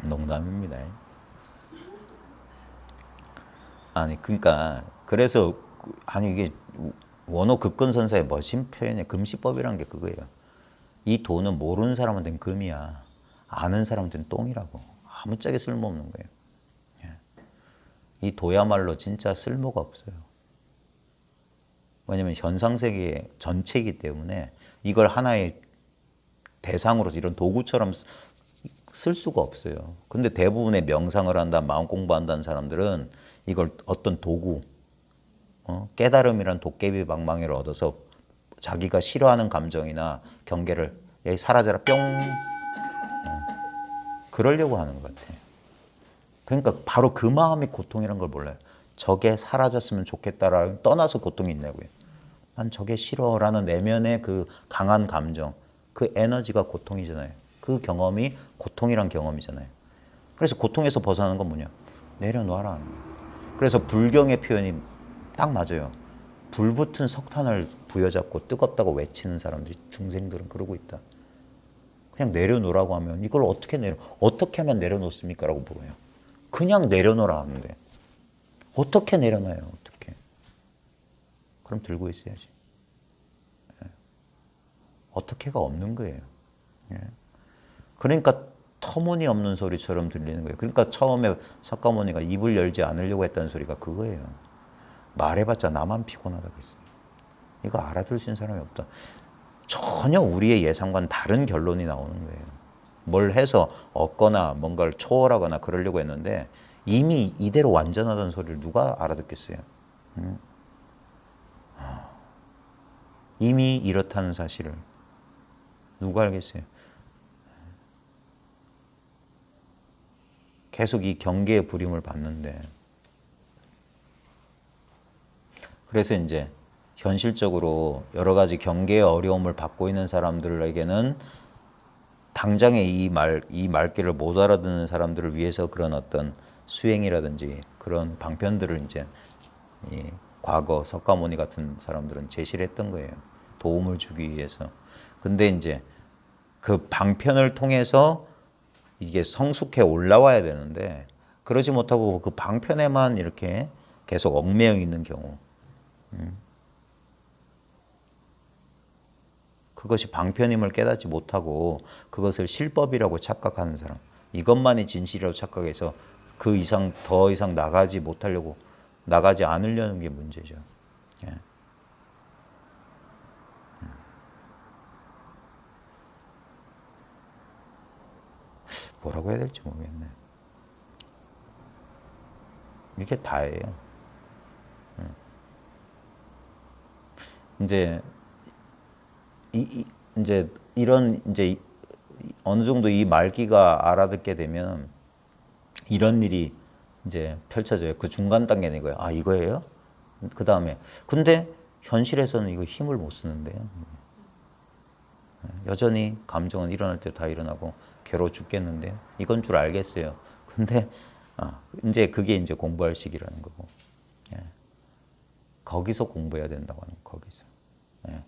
농담입니다. 그러니까 그래서 이게 원호 급근선사의 멋진 표현의 금시법이라는 게 그거예요. 이 도는 모르는 사람한테는 금이야. 아는 사람한테는 똥이라고. 아무짝에 쓸모없는 거예요. 예. 이 도야말로 진짜 쓸모가 없어요. 왜냐하면 현상세계 전체이기 때문에 이걸 하나의 대상으로서 이런 도구처럼 쓸 수가 없어요. 근데 대부분의 명상을 한다, 마음 공부한다는 사람들은 이걸 어떤 도구, 깨달음이란 도깨비 방망이를 얻어서 자기가 싫어하는 감정이나 경계를 사라져라 뿅 그러려고 하는 것 같아요. 그러니까 바로 그 마음이 고통이란 걸 몰라요. 저게 사라졌으면 좋겠다라는 떠나서 고통이 있냐고요. 난 저게 싫어라는 내면의 그 강한 감정, 그 에너지가 고통이잖아요. 그 경험이 고통이란 경험이잖아요. 그래서 고통에서 벗어나는 건 뭐냐? 내려놔라. 그래서 불경의 표현이 딱 맞아요. 불붙은 석탄을 부여잡고 뜨겁다고 외치는 사람들이 중생들은 그러고 있다. 그냥 내려놓으라고 하면 이걸 어떻게 하면 내려놓습니까? 라고 물어요. 그냥 내려놓으라 하는데 어떻게 내려놔요? 어떻게? 그럼 들고 있어야지. 어떻게가 없는 거예요. 예. 그러니까 터무니없는 소리처럼 들리는 거예요. 그러니까 처음에 석가모니가 입을 열지 않으려고 했다는 소리가 그거예요. 말해봤자 나만 피곤하다고 했어요. 이거 알아들 수 있는 사람이 없다. 전혀 우리의 예상과는 다른 결론이 나오는 거예요. 뭘 해서 얻거나 뭔가를 초월하거나 그러려고 했는데 이미 이대로 완전하다는 소리를 누가 알아듣겠어요? 이미 이렇다는 사실을 누가 알겠어요? 계속 이 경계의 부림을 받는데 그래서 이제 현실적으로 여러 가지 경계의 어려움을 받고 있는 사람들에게는 당장에 이 말귀를 못 알아듣는 사람들을 위해서 그런 어떤 수행이라든지 그런 방편들을 이제 이 과거 석가모니 같은 사람들은 제시를 했던 거예요. 도움을 주기 위해서. 근데 이제 그 방편을 통해서 이게 성숙해 올라와야 되는데 그러지 못하고 그 방편에만 이렇게 계속 얽매여 있는 경우. 그것이 방편임을 깨닫지 못하고 그것을 실법이라고 착각하는 사람. 이것만이 진실이라고 착각해서 그 이상 더 이상 나가지 않으려는 게 문제죠. 예. 뭐라고 해야 될지 모르겠네. 이게 다예요. 이제 이제 이런 이제 어느 정도 이 말기가 알아듣게 되면 이런 일이 이제 펼쳐져요. 그 중간 단계는 이거예요. 아, 이거예요? 그 다음에 근데 현실에서는 이거 힘을 못 쓰는데요. 여전히 감정은 일어날 때 다 일어나고 괴로워 죽겠는데요. 이건 줄 알겠어요. 근데 이제 그게 이제 공부할 시기라는 거고. 예. 거기서 공부해야 된다고 하는 거, 거기서. 예.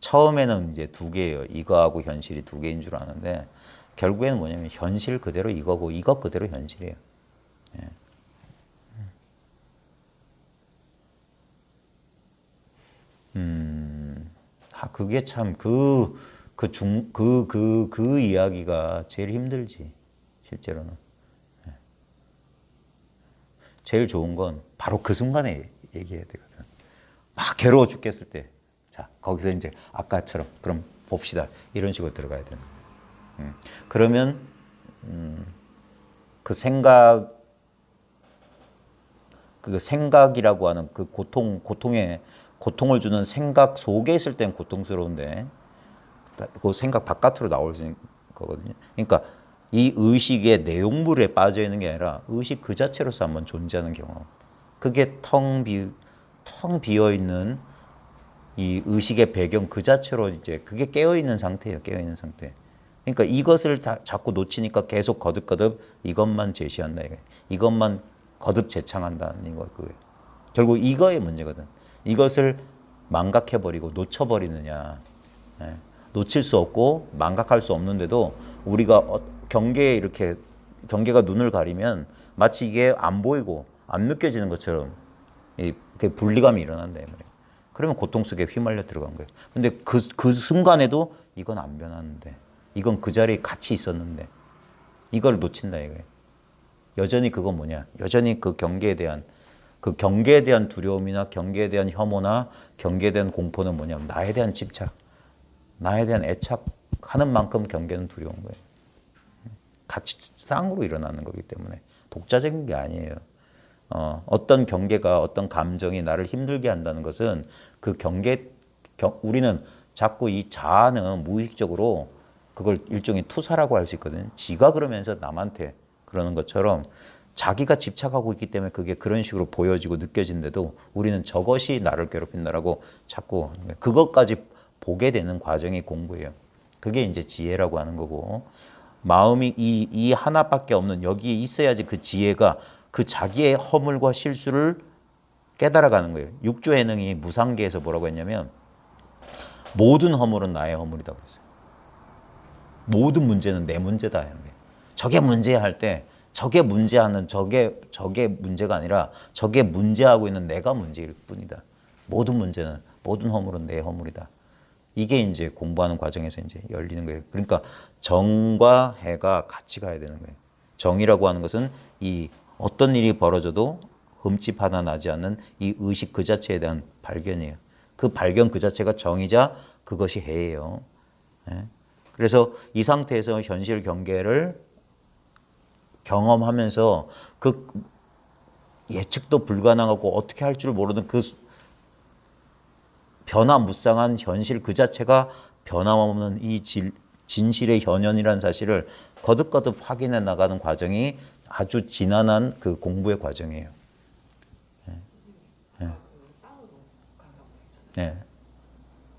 처음에는 이제 두 개예요. 이거하고 현실이 두 개인 줄 아는데 결국에는 뭐냐면 현실 그대로 이거고 이거 그대로 현실이에요. 예. 그게 참 그 이야기가 제일 힘들지 실제로는. 예. 제일 좋은 건 바로 그 순간에 얘기해야 되거든. 막 괴로워 죽겠을 때, 자 거기서 이제 아까처럼 그럼 봅시다 이런 식으로 들어가야 되는 거예요. 그러면 그 생각이라고 하는 그 고통을 주는 생각 속에 있을 땐 고통스러운데 그 생각 바깥으로 나올 수 있는 거거든요. 그러니까 이 의식의 내용물에 빠져 있는 게 아니라 의식 그 자체로서 한번 존재하는 경험. 그게 텅 비어 있는 이 의식의 배경 그 자체로 이제 그게 깨어 있는 상태예요. 깨어 있는 상태. 그러니까 이것을 자꾸 놓치니까 계속 거듭거듭 이것만 제시한다 이거예요. 이것만 거듭 재창한다는 거 그거예요. 결국 이거의 문제거든. 이것을 망각해버리고 놓쳐버리느냐. 예. 놓칠 수 없고 망각할 수 없는데도 우리가 경계가 눈을 가리면 마치 이게 안 보이고 안 느껴지는 것처럼 그 분리감이 일어난다 이 말이에요. 그러면 고통 속에 휘말려 들어간 거예요. 근데 그 순간에도 이건 안 변하는데 이건 그 자리에 같이 있었는데 이걸 놓친다 이거예요. 여전히 그건 뭐냐? 여전히 그 경계에 대한 두려움이나 경계에 대한 혐오나 경계에 대한 공포는 뭐냐면 나에 대한 집착, 나에 대한 애착하는 만큼 경계는 두려운 거예요. 같이 쌍으로 일어나는 거기 때문에 독자적인 게 아니에요. 어떤 경계가 어떤 감정이 나를 힘들게 한다는 것은 그 우리는 자꾸 이 자아는 무의식적으로 그걸 일종의 투사라고 할 수 있거든요. 지가 그러면서 남한테 그러는 것처럼 자기가 집착하고 있기 때문에 그게 그런 식으로 보여지고 느껴진데도 우리는 저것이 나를 괴롭힌다라고 자꾸 하는 거예요. 그것까지 보게 되는 과정이 공부예요. 그게 이제 지혜라고 하는 거고, 마음이 이 하나밖에 없는 여기에 있어야지 그 지혜가 그 자기의 허물과 실수를 깨달아가는 거예요. 육조해능이 무상계에서 뭐라고 했냐면 모든 허물은 나의 허물이라고 했어요. 모든 문제는 내 문제다 하는 거예요. 저게 문제야 할 때 저게 문제하는 저게 문제가 아니라 저게 문제하고 있는 내가 문제일 뿐이다. 모든 문제는 모든 허물은 내 허물이다. 이게 이제 공부하는 과정에서 이제 열리는 거예요. 그러니까 정과 해가 같이 가야 되는 거예요. 정이라고 하는 것은 이 어떤 일이 벌어져도 흠집 하나 나지 않는 이 의식 그 자체에 대한 발견이에요. 그 발견 그 자체가 정이자 그것이 해예요. 예? 그래서 이 상태에서 현실 경계를 경험하면서 그 예측도 불가능하고 어떻게 할 줄 모르는 그 변화무쌍한 현실 그 자체가 변함없는 이 진실의 현현이라는 사실을 거듭거듭 확인해 나가는 과정이 아주 지난한 그 공부의 과정이에요. 그 쌍으로 간다고 했잖아요. 네.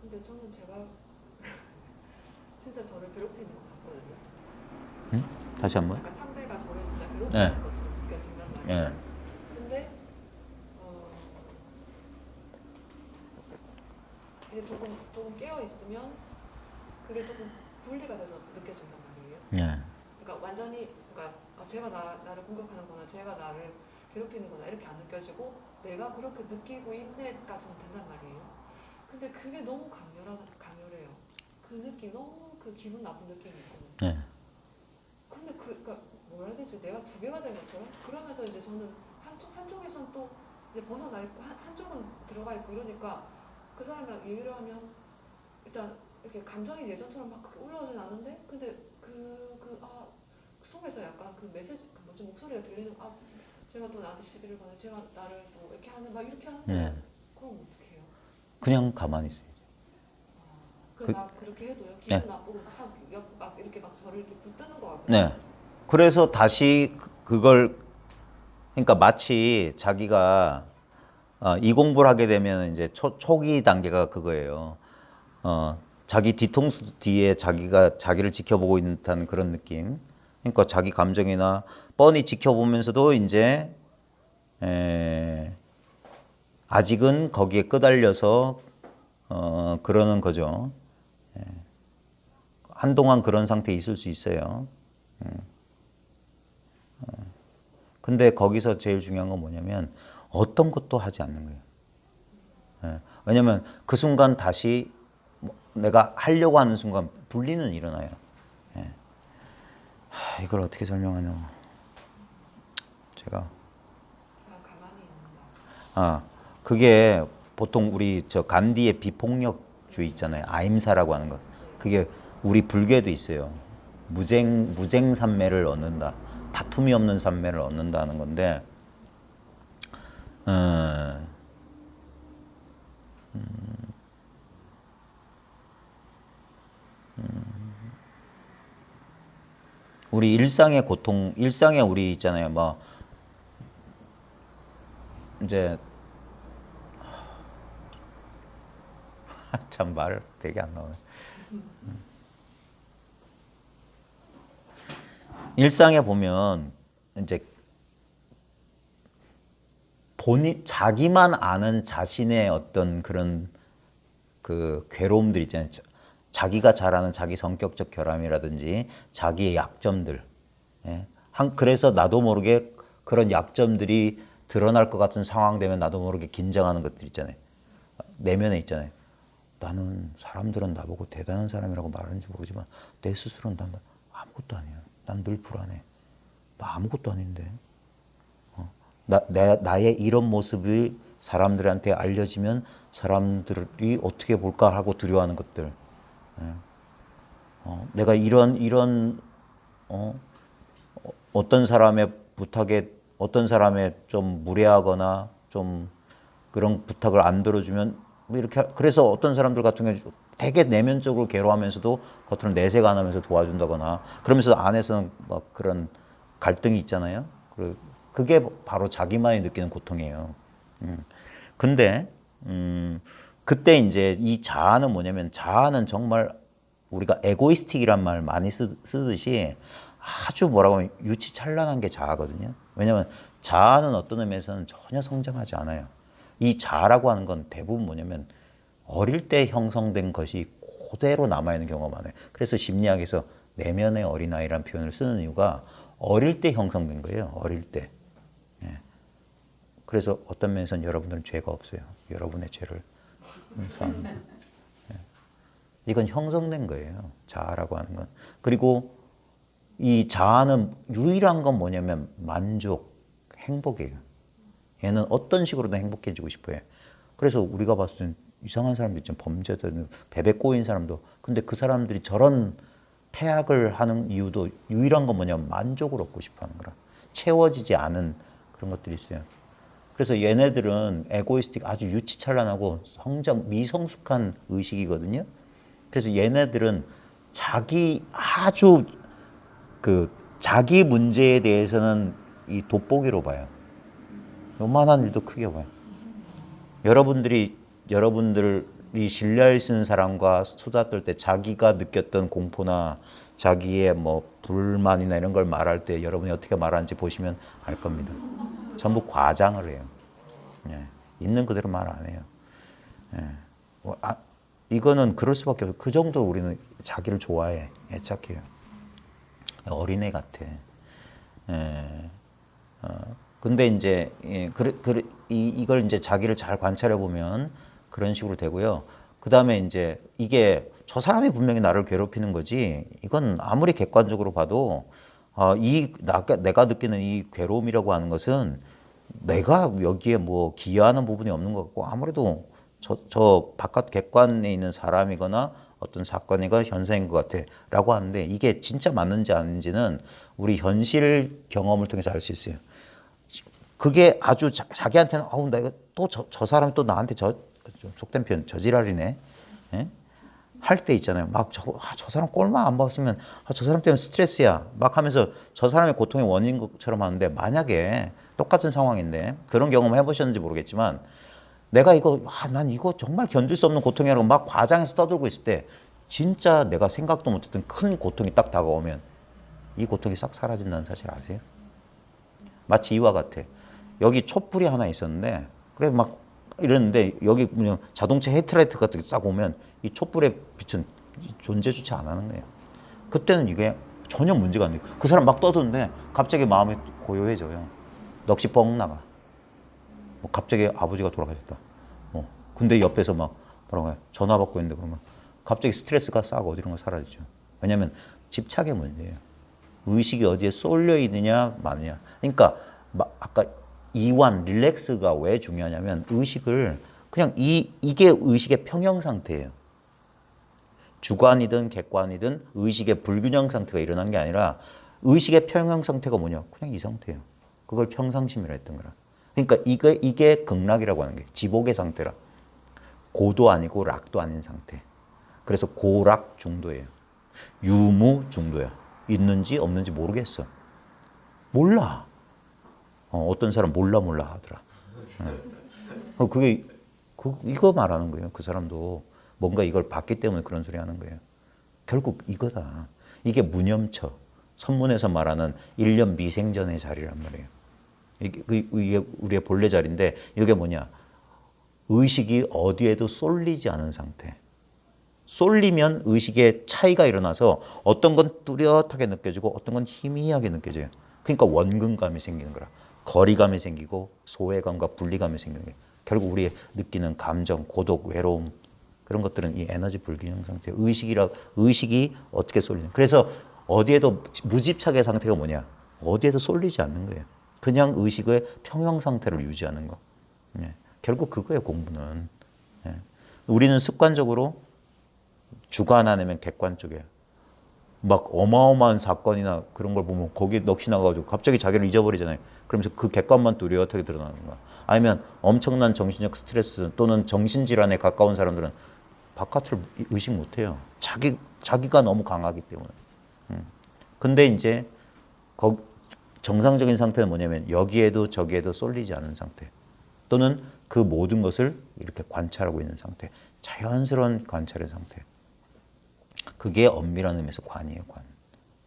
근데 저는 제가 진짜 저를 괴롭히는 것 같거든요. 다시 한번. 약간 상대가 저를 진짜 괴롭히는 네. 것처럼 느껴진단 말이에요. 예. 근데 이게 조금 깨어 있으면 그게 조금 분리가 돼서 느껴진단 말이에요. 예. 그러니까 완전히 그러니까 제가 나를 공격하는거나 제가 나를 괴롭히는거나 이렇게 안 느껴지고 내가 그렇게 느끼고 있네까지는 된단 말이에요. 근데 그게 너무 강렬해요. 그 느낌 너무 그 기분 나쁜 느낌이 있거든요. 예. 근데 그러니까 뭐라 해야 되지? 내가 두 개가 된 것처럼 그러면서 이제 저는 한쪽에선 또 이제 벗어나 있고 한쪽은 들어가 있고 이러니까 그 사람이랑 얘기를 하면 일단 이렇게 감정이 예전처럼 막 그렇게 올라오진 않은데 근데 그 속에서 약간 그 메시지 그 뭐지 목소리가 들리는 제가 또 나한테 시비를 거네 제가 나를 뭐 이렇게 하는 막 이렇게 하는데 예. 그럼 어떻게 해요? 그냥 가만히 있어요. 막 그렇게 해도요 기분 네. 나쁘고 막 이렇게 막 저를 이렇게 붙드는 것 같아요. 네. 그래서 다시 그걸 그러니까 마치 자기가 이 공부를 하게 되면 이제 초기 단계가 그거예요. 자기 뒤통수 뒤에 자기가 자기를 지켜보고 있는 듯한 그런 느낌. 그러니까 자기 감정이나 뻔히 지켜보면서도 이제 아직은 거기에 끄달려서 그러는 거죠. 한동안 그런 상태에 있을 수 있어요. 근데 거기서 제일 중요한 건 뭐냐면 어떤 것도 하지 않는 거예요. 왜냐면 그 순간 다시 내가 하려고 하는 순간 분리는 일어나요. 이걸 어떻게 설명하냐. 제가 그냥 가만히 있는다. 그게 보통 우리 저 간디의 비폭력주의 있잖아요. 아임사라고 하는 것. 그게 우리 불교에도 있어요. 무쟁 삼매를 얻는다. 다툼이 없는 삼매를 얻는다는 건데, 우리 일상의 고통, 일상에 우리 있잖아요. 뭐 이제 참 말 되게 안 나오네. 일상에 보면 이제 자기만 아는 자신의 어떤 그런 그 괴로움들 있잖아요. 자기가 잘 아는 자기 성격적 결함이라든지 자기의 약점들. 예. 그래서 나도 모르게 그런 약점들이 드러날 것 같은 상황 되면 나도 모르게 긴장하는 것들 있잖아요. 내면에 있잖아요. 나는 사람들은 나보고 대단한 사람이라고 말하는지 모르지만 내 스스로는 난 아무것도 아니야. 난 늘 불안해. 나 아무것도 아닌데. 나의 이런 모습이 사람들한테 알려지면 사람들이 어떻게 볼까 하고 두려워하는 것들. 내가 이런 어떤 사람의 부탁에 어떤 사람의 좀 무례하거나 좀 그런 부탁을 안 들어주면 뭐 이렇게 그래서 어떤 사람들 같은 경우 되게 내면적으로 괴로워하면서도 겉으로 내색 안 하면서 도와준다거나 그러면서 안에서는 막 그런 갈등이 있잖아요. 그게 바로 자기만이 느끼는 고통이에요. 근데 그때 이제 이 자아는 뭐냐면 자아는 정말 우리가 에고이스틱이란 말 많이 쓰듯이 아주 뭐라고 하면 유치찬란한 게 자아거든요. 왜냐하면 자아는 어떤 의미에서는 전혀 성장하지 않아요. 이 자아라고 하는 건 대부분 뭐냐면 어릴 때 형성된 것이 그대로 남아있는 경우가 많아요. 그래서 심리학에서 내면의 어린아이라는 표현을 쓰는 이유가 어릴 때 형성된 거예요. 어릴 때. 예. 그래서 어떤 면에서는 여러분들은 죄가 없어요. 여러분의 죄를 용서합니다. 예. 이건 형성된 거예요. 자아라고 하는 건. 그리고 이 자아는 유일한 건 뭐냐면 만족, 행복이에요. 얘는 어떤 식으로든 행복해지고 싶어요. 그래서 우리가 봤을 땐 이상한 사람도 있잖아요. 범죄자들, 베베 꼬인 사람도. 근데 그 사람들이 저런 폐악을 하는 이유도 유일한 건 뭐냐면 만족을 얻고 싶어 하는 거라. 채워지지 않은 그런 것들이 있어요. 그래서 얘네들은 에고이스틱 아주 유치찬란하고 미성숙한 의식이거든요. 그래서 얘네들은 아주 자기 문제에 대해서는 이 돋보기로 봐요. 요만한 일도 크게 봐요. 여러분들이 신뢰할 수 있는 사람과 수다 떨 때 자기가 느꼈던 공포나 자기의 뭐 불만이나 이런 걸 말할 때 여러분이 어떻게 말하는지 보시면 알 겁니다. 전부 과장을 해요. 예. 있는 그대로 말 안 해요. 예. 이거는 그럴 수밖에 없어요. 그 정도 우리는 자기를 좋아해. 애착해요. 어린애 같아. 예. 근데 이제 이걸 이제 자기를 잘 관찰해 보면 그런 식으로 되고요. 그 다음에 이제 이게 저 사람이 분명히 나를 괴롭히는 거지. 이건 아무리 객관적으로 봐도 내가 느끼는 이 괴로움이라고 하는 것은 내가 여기에 뭐 기여하는 부분이 없는 것 같고 아무래도 저 바깥 객관에 있는 사람이거나 어떤 사건이거나 현상인 것 같아 라고 하는데 이게 진짜 맞는지 아닌지는 우리 현실 경험을 통해서 알 수 있어요. 그게 아주 자기한테는 내가 또 저 사람이 또 나한테 속된 표현 저지랄이네. 예? 할 때 있잖아요. 막 저 사람 꼴만 안 봤으면 저 사람 때문에 스트레스야. 막 하면서 저 사람의 고통의 원인인 것처럼 하는데 만약에 똑같은 상황인데 그런 경험 해보셨는지 모르겠지만 내가 난 이거 정말 견딜 수 없는 고통이라고 막 과장해서 떠들고 있을 때 진짜 내가 생각도 못했던 큰 고통이 딱 다가오면 이 고통이 싹 사라진다는 사실 아세요? 마치 이와 같아. 여기 촛불이 하나 있었는데 그래 막 이랬는데 여기 그냥 자동차 헤드라이트 같은 게 딱 오면 이 촛불의 빛은 존재조차 안 하는 거예요. 그때는 이게 전혀 문제가 안 돼요. 그 사람 막 떠드는데 갑자기 마음이 고요해져요. 넋이 뻥 나가. 뭐 갑자기 아버지가 돌아가셨다. 근데 옆에서 막 뭐라고 해요? 전화 받고 있는데 그러면 갑자기 스트레스가 싹 어디론가 사라지죠. 왜냐하면 집착의 문제예요. 의식이 어디에 쏠려 있느냐 마느냐. 그러니까 아까 이완, 릴렉스가 왜 중요하냐면 의식을 그냥 이게 의식의 평형 상태예요. 주관이든 객관이든 의식의 불균형 상태가 일어난 게 아니라 의식의 평형 상태가 뭐냐? 그냥 이 상태예요. 그걸 평상심이라 했던 거라. 그러니까 이게 극락이라고 하는 게 지복의 상태라. 고도 아니고 락도 아닌 상태. 그래서 고락 중도예요. 유무 중도야. 있는지 없는지 모르겠어. 몰라. 어떤 사람 몰라 하더라. 그게 이거 말하는 거예요. 그 사람도 뭔가 이걸 봤기 때문에 그런 소리 하는 거예요. 결국 이거다. 이게 무념처. 선문에서 말하는 1년 미생전의 자리란 말이에요. 이게 우리의 본래 자리인데 이게 뭐냐? 의식이 어디에도 쏠리지 않은 상태. 쏠리면 의식의 차이가 일어나서 어떤 건 뚜렷하게 느껴지고 어떤 건 희미하게 느껴져요. 그러니까 원근감이 생기는 거라. 거리감이 생기고 소외감과 분리감이 생기는 거예요. 결국 우리 느끼는 감정, 고독, 외로움 그런 것들은 이 에너지 불균형 상태, 의식이 어떻게 쏠리는. 그래서 어디에도 무집착의 상태가 뭐냐? 어디에도 쏠리지 않는 거예요. 그냥 의식의 평형 상태를 유지하는 거. 예. 결국 그거예요, 공부는. 예. 우리는 습관적으로 주관 아니면 객관 쪽에 막 어마어마한 사건이나 그런 걸 보면 거기에 넋이 나가지고 갑자기 자기를 잊어버리잖아요. 그러면서 그 객관만 뚜렷하게 드러나는 거야. 아니면 엄청난 정신적 스트레스 또는 정신질환에 가까운 사람들은 바깥을 의식 못해요. 자기가 너무 강하기 때문에. 근데 이제 정상적인 상태는 뭐냐면 여기에도 저기에도 쏠리지 않은 상태. 또는 그 모든 것을 이렇게 관찰하고 있는 상태. 자연스러운 관찰의 상태. 그게 엄밀한 의미에서 관이에요, 관.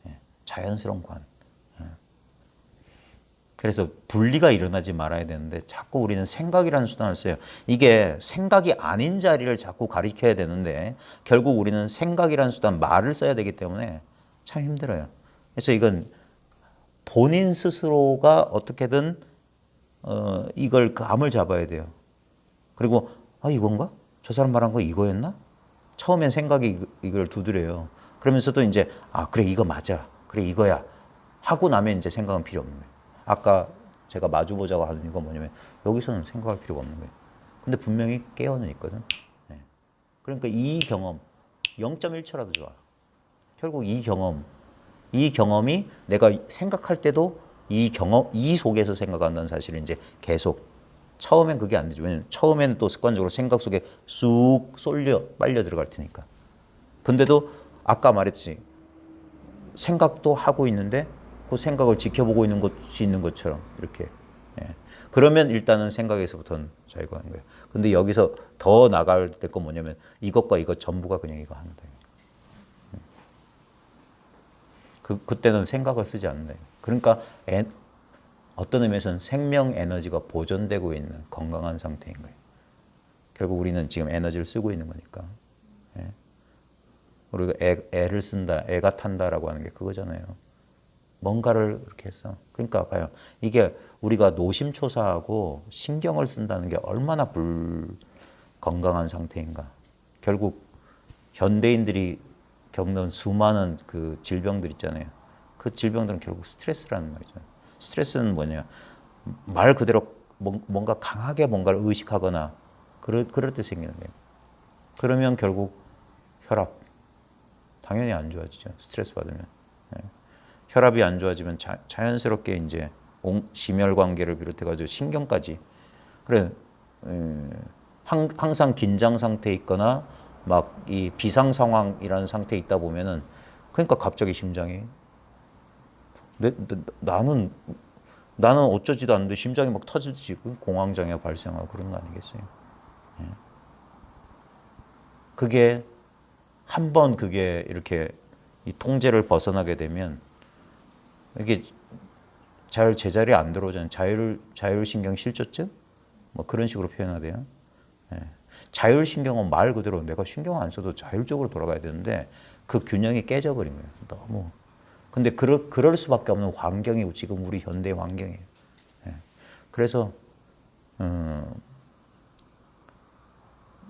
예, 자연스러운 관. 예. 그래서 분리가 일어나지 말아야 되는데 자꾸 우리는 생각이라는 수단을 써요. 이게 생각이 아닌 자리를 자꾸 가리켜야 되는데 결국 우리는 생각이라는 수단, 말을 써야 되기 때문에 참 힘들어요. 그래서 이건 본인 스스로가 어떻게든 이걸 감을 잡아야 돼요. 그리고 이건가? 저 사람 말한 거 이거였나? 처음엔 생각이 이걸 두드려요. 그러면서도 이제 그래 이거 맞아. 그래 이거야. 하고 나면 이제 생각은 필요 없는 거예요. 아까 제가 마주보자고 하는 이유가 뭐냐면 여기서는 생각할 필요가 없는 거예요. 근데 분명히 깨어는 있거든. 네. 그러니까 이 경험 0.1초라도 좋아. 결국 이 경험이 내가 생각할 때도 이 속에서 생각한다는 사실을 이제 계속 처음엔 그게 안 되죠. 왜냐면 처음에는 또 습관적으로 생각 속에 쑥 빨려 들어갈 테니까. 근데도 아까 말했지. 생각도 하고 있는데 그 생각을 지켜보고 있는 것이 있는 것처럼 이렇게. 예. 그러면 일단은 생각에서부터는 자유가 하는 거예요. 근데 여기서 더 나갈 때 건 뭐냐면 이것과 이것 전부가 그냥 이거 한다. 그때는 생각을 쓰지 않는다. 그러니까 어떤 의미에서는 생명 에너지가 보존되고 있는 건강한 상태인 거예요. 결국 우리는 지금 에너지를 쓰고 있는 거니까. 예. 우리가 애를 쓴다, 애가 탄다라고 하는 게 그거잖아요. 뭔가를 이렇게 해서. 그러니까 봐요. 이게 우리가 노심초사하고 신경을 쓴다는 게 얼마나 불건강한 상태인가. 결국 현대인들이 겪는 수많은 그 질병들 있잖아요. 그 질병들은 결국 스트레스라는 말이죠. 스트레스는 뭐냐? 말 그대로 뭔가 강하게 뭔가를 의식하거나 그럴 때 생기는 거예요. 그러면 결국 혈압 당연히 안 좋아지죠. 스트레스 받으면. 예. 혈압이 안 좋아지면 자연스럽게 이제 심혈관계를 비롯해가지고 신경까지. 그래, 항상 긴장 상태에 있거나 막 이 비상 상황이라는 상태에 있다 보면은 그러니까 갑자기 심장이 나는 어쩌지도 않는데 심장이 막 터지지 공황장애가 발생하고 그런 거 아니겠어요? 예. 그게 한 번 그게 이렇게 이 통제를 벗어나게 되면 이게 잘 제자리에 안 들어오잖아요. 자율신경 실조증? 뭐 그런 식으로 표현하대요. 예. 자율신경은 말 그대로 내가 신경 안 써도 자율적으로 돌아가야 되는데 그 균형이 깨져버린 거예요. 너무. 근데 그럴 수밖에 없는 환경이 지금 우리 현대 환경이에요. 예. 그래서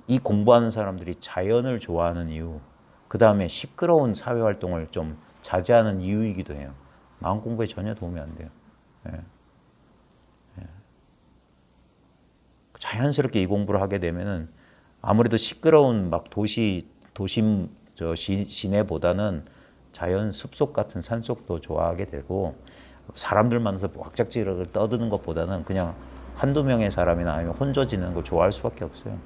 이 공부하는 사람들이 자연을 좋아하는 이유, 그 다음에 시끄러운 사회활동을 좀 자제하는 이유이기도 해요. 마음 공부에 전혀 도움이 안 돼요. 예. 예. 자연스럽게 이 공부를 하게 되면은 아무래도 시끄러운 막 도심 시내보다는 자연 숲속 같은 산속도 좋아하게 되고 사람들 만나서 왁작지를 떠드는 것보다는 그냥 한두 명의 사람이나 아니면 혼자 지내는 걸 좋아할 수밖에 없어요.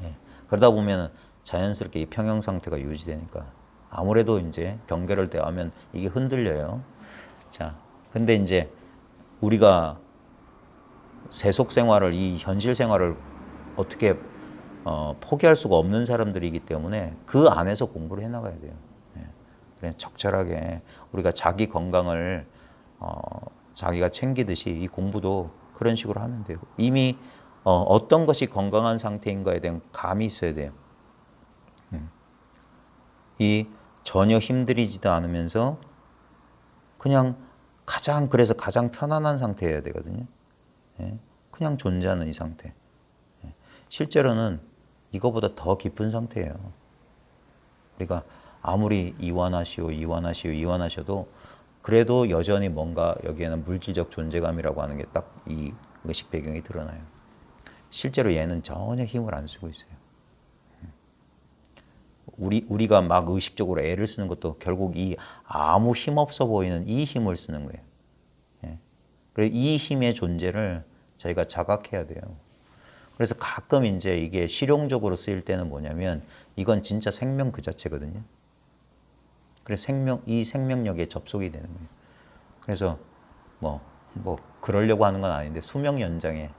예. 그러다 보면 자연스럽게 이 평형 상태가 유지되니까 아무래도 이제 경계를 대하면 이게 흔들려요. 자, 근데 이제 우리가 세속 생활을 이 현실 생활을 어떻게 포기할 수가 없는 사람들이기 때문에 그 안에서 공부를 해나가야 돼요. 예. 그래 적절하게 우리가 자기 건강을 자기가 챙기듯이 이 공부도 그런 식으로 하면 돼요. 이미 어떤 것이 건강한 상태인가에 대한 감이 있어야 돼요. 이 전혀 힘들이지도 않으면서 그냥 그래서 가장 편안한 상태여야 되거든요. 예. 그냥 존재하는 이 상태. 예. 실제로는 이거보다 더 깊은 상태예요. 우리가 아무리 이완하셔도 그래도 여전히 뭔가 여기에는 물질적 존재감이라고 하는 게 딱 이 의식 배경이 드러나요. 실제로 얘는 전혀 힘을 안 쓰고 있어요. 우리가 막 의식적으로 애를 쓰는 것도 결국 이 아무 힘 없어 보이는 이 힘을 쓰는 거예요. 예. 그래서 이 힘의 존재를 저희가 자각해야 돼요. 그래서 가끔 이제 이게 실용적으로 쓰일 때는 뭐냐면 이건 진짜 생명 그 자체거든요. 그래서 이 생명력에 접속이 되는 거예요. 그래서 뭐 그러려고 하는 건 아닌데 수명 연장에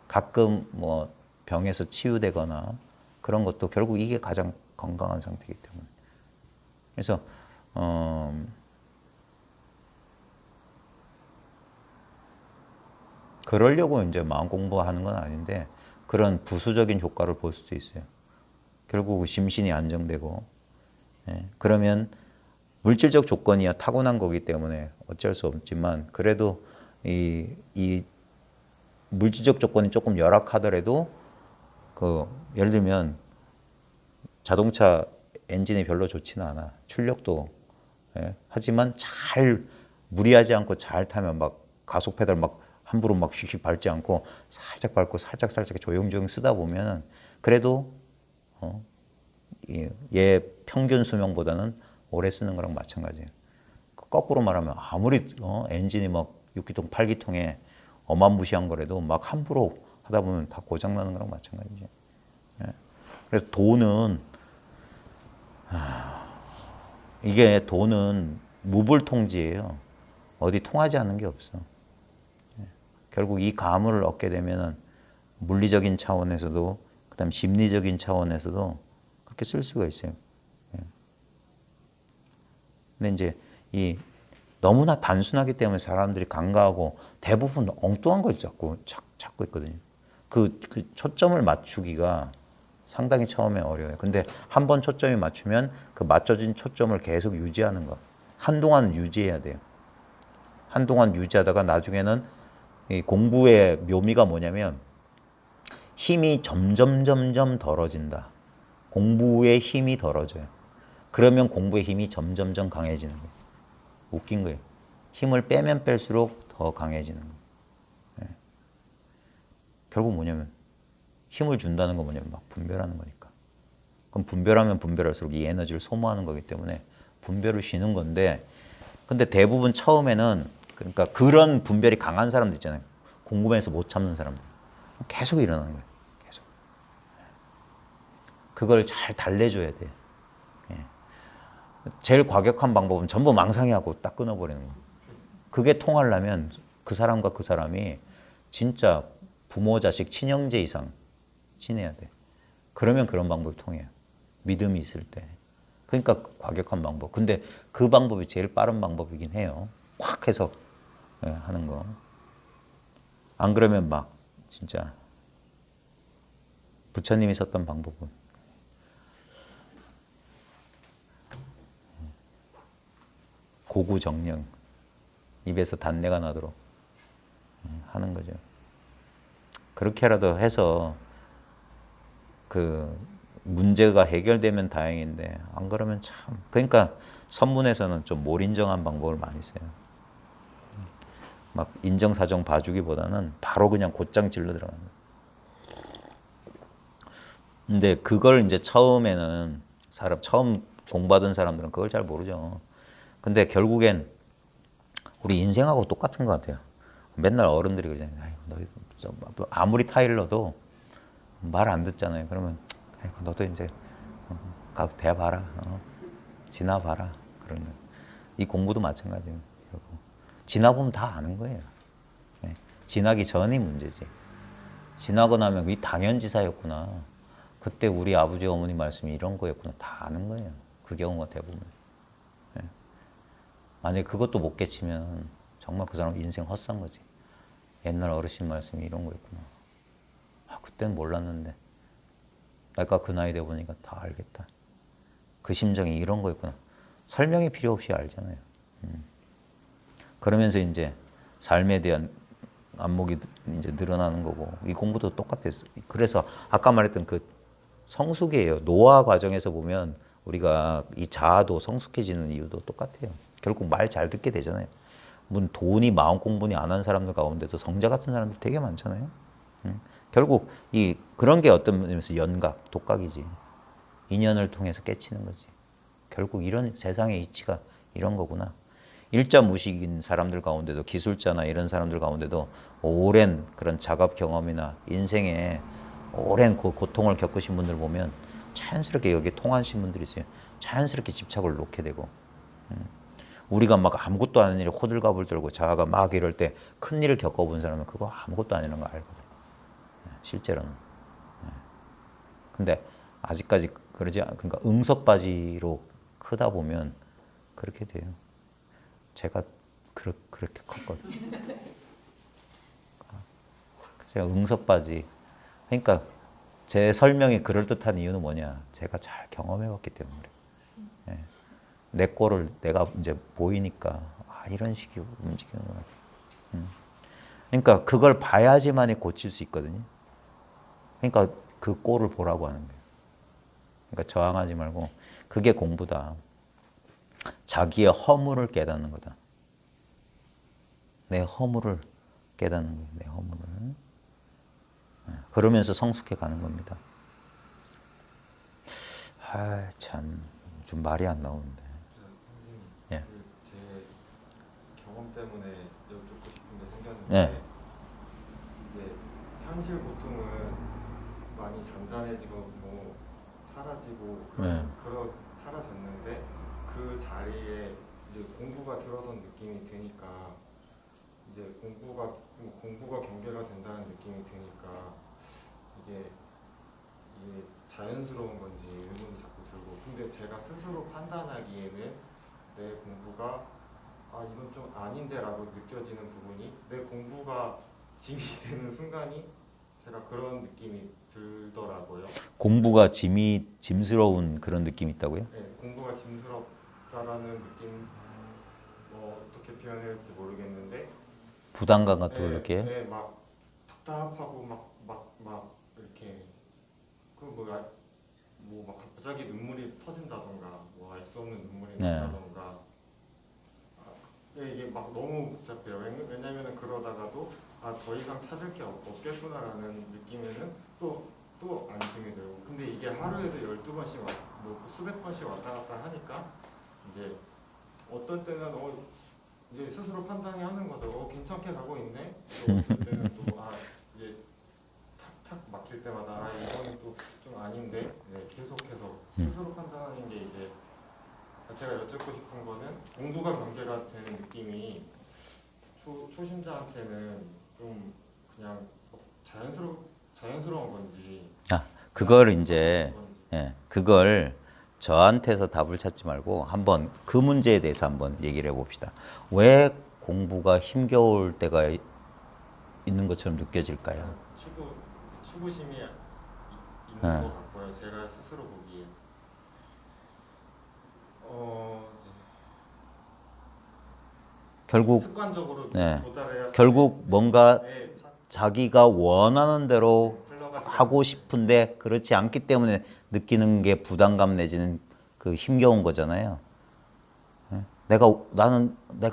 가끔 뭐 병에서 치유되거나 그런 것도 결국 이게 가장 건강한 상태이기 때문에. 그래서 그러려고 이제 마음 공부하는 건 아닌데 그런 부수적인 효과를 볼 수도 있어요. 결국 심신이 안정되고, 그러면 물질적 조건이야 타고난 거기 때문에 어쩔 수 없지만 그래도 이 물질적 조건이 조금 열악하더라도 예를 들면 자동차 엔진이 별로 좋지는 않아. 출력도. 하지만 잘 무리하지 않고 잘 타면 막 가속 페달 막 함부로 막 휙휙 밟지 않고 살짝 밟고 살짝 조용조용 쓰다 보면 그래도 얘 평균 수명보다는 오래 쓰는 거랑 마찬가지예요. 거꾸로 말하면 아무리 엔진이 막 6기통, 8기통에 어마무시한 거라도 막 함부로 하다 보면 다 고장 나는 거랑 마찬가지죠. 그래서 돈은 무불통지예요. 어디 통하지 않는 게 없어. 결국 이 가물을 얻게 되면은 물리적인 차원에서도 그다음 심리적인 차원에서도 그렇게 쓸 수가 있어요. 근데 이제 너무나 단순하기 때문에 사람들이 간과하고 대부분 엉뚱한 걸 자꾸 찾고 있거든요. 그 초점을 맞추기가 상당히 처음에 어려워요. 근데 한 번 초점이 맞추면 그 맞춰진 초점을 계속 유지하는 거. 한동안 유지해야 돼요. 한동안 유지하다가 나중에는 이 공부의 묘미가 뭐냐면 힘이 점점 덜어진다. 공부의 힘이 덜어져요. 그러면 공부의 힘이 점점 강해지는 거예요. 웃긴 거예요. 힘을 빼면 뺄수록 더 강해지는 거예요. 결국 뭐냐면 힘을 준다는 건 뭐냐면 막 분별하는 거니까. 그럼 분별하면 분별할수록 이 에너지를 소모하는 거기 때문에 분별을 쉬는 건데 근데 대부분 처음에는 그러니까 그런 분별이 강한 사람들 있잖아요. 궁금해서 못 참는 사람들. 계속 일어나는 거예요. 계속. 그걸 잘 달래줘야 돼요. 제일 과격한 방법은 전부 망상이하고 딱 끊어버리는 거예요. 그게 통하려면 그 사람과 그 사람이 진짜 부모, 자식, 친형제 이상 친해야 돼. 그러면 그런 방법이 통해요. 믿음이 있을 때. 그러니까 과격한 방법. 근데 그 방법이 제일 빠른 방법이긴 해요. 확 해서 하는 거. 안 그러면 막 진짜 부처님이 썼던 방법은 고구정령. 입에서 단내가 나도록 하는 거죠. 그렇게라도 해서 그 문제가 해결되면 다행인데 안 그러면 참 그러니까 선문에서는 좀 몰인정한 방법을 많이 써요. 막 인정사정 봐주기보다는 바로 그냥 곧장 질러 들어가는 거예요. 근데 그걸 이제 처음에는 처음 공부하던 사람들은 그걸 잘 모르죠. 근데 결국엔 우리 인생하고 똑같은 것 같아요. 맨날 어른들이 그러잖아요. 너 아무리 타일러도 말 안 듣잖아요. 그러면 너도 이제 가서 대봐라, 지나봐라 그런 거. 이 공부도 마찬가지예요. 지나보면 다 아는 거예요. 지나기 전이 문제지. 지나고 나면 이 당연지사였구나. 그때 우리 아버지 어머니 말씀이 이런 거였구나. 다 아는 거예요. 그 경우가 대부분. 만약에 그것도 못 깨치면 정말 그 사람 인생 헛산 거지. 옛날 어르신 말씀이 이런 거였구나. 그때는 몰랐는데 내가 그 나이 돼 보니까 다 알겠다. 그 심정이 이런 거였구나. 설명이 필요 없이 알잖아요. 그러면서 이제 삶에 대한 안목이 이제 늘어나는 거고 이 공부도 똑같아요. 그래서 아까 말했던 그 성숙이에요. 노화 과정에서 보면 우리가 이 자아도 성숙해지는 이유도 똑같아요. 결국 말 잘 듣게 되잖아요. 돈이 마음 공부니 안 한 사람들 가운데도 성자 같은 사람들 되게 많잖아요. 결국 그런 게 어떤 의미에서 연각, 독각이지. 인연을 통해서 깨치는 거지. 결국 이런 세상의 이치가 이런 거구나. 일자 무식인 사람들 가운데도 기술자나 이런 사람들 가운데도 오랜 그런 작업 경험이나 인생에 오랜 고통을 겪으신 분들 보면 자연스럽게 여기에 통하신 분들이 있어요. 자연스럽게 집착을 놓게 되고 우리가 막 아무것도 아닌 일에 호들갑을 떨고 자아가 막 이럴 때 큰 일을 겪어본 사람은 그거 아무것도 아니라는 거 알거든. 실제로는. 근데 아직까지 그러니까 응석바지로 크다 보면 그렇게 돼요. 제가 그렇게 컸거든. 제가 응석바지. 그러니까 제 설명이 그럴듯한 이유는 뭐냐? 제가 잘 경험해봤기 때문에 그래. 예. 내 꼴을 내가 이제 보이니까 이런 식이 움직이는구나. 그러니까 그걸 봐야지만이 고칠 수 있거든요. 그러니까 그 꼴을 보라고 하는 거예요. 그러니까 저항하지 말고 그게 공부다. 자기의 허물을 깨닫는 거다. 내 허물을 깨닫는 거예요. 내 허물을. 그러면서 성숙해 가는 겁니다. 참, 좀 말이 안 나오는데. 예. 제 경험 때문에 여쭙고 싶은 게 생겼는데 예. 이제 현실 고통은 많이 잔잔해지고 뭐 사라지고 사라졌는데 그 자리에 이제 공부가 들어선 느낌이 드니까 이제 공부가 경계가 된다는 느낌이 드니까 이게 자연스러운 건지 의문이 자꾸 들고 근데 제가 스스로 판단하기에는 내 공부가 이건 좀 아닌데 라고 느껴지는 부분이 내 공부가 짐이 되는 순간이 제가 그런 느낌이 들더라고요. 공부가 짐스러운 그런 느낌이 있다고요? 네, 공부가 짐스럽다라는 느낌 어떻게 표현해야 할지 모르겠는데 부담감 같은 걸 느껴요? 네, 막 답답하고 막 이렇게 막 갑자기 눈물이 터진다던가 뭐 알 수 없는 눈물이 네. 난다던가 이게 막 너무 복잡해요. 왜냐면은 그러다가도 더 이상 찾을 게 없겠구나라는 느낌에는 또 안심이 들고 근데 이게 하루에도 12번씩 뭐 수백 번씩 왔다 갔다 하니까 이제 어떤 때는 이제 스스로 판단이 하는 거죠. 괜찮게 가고 있네. 또 어떤 때는 또 이제 탁탁 막힐 때마다 이거는 또 좀 아닌데 계속해서 스스로 판단하는 게 이제 제가 여쭙고 싶은 거는 공부가 경계가 되는 느낌이 초심자한테는 좀 그냥 자연스러운 건지 그걸 이제 그걸 저한테서 답을 찾지 말고 한번 그 문제에 대해서 한번 얘기를 해봅시다. 왜 공부가 힘겨울 때가 있는 것처럼 느껴질까요? 추구심이 있는 것 같고요. 제가 스스로 보기에 결국 습관적으로 도달해야 결국 뭔가 네, 자기가 원하는 대로 흘러가지 하고 싶은데 그렇지 않기 때문에 느끼는 게 부담감 내지는 그 힘겨운 거잖아요. 내가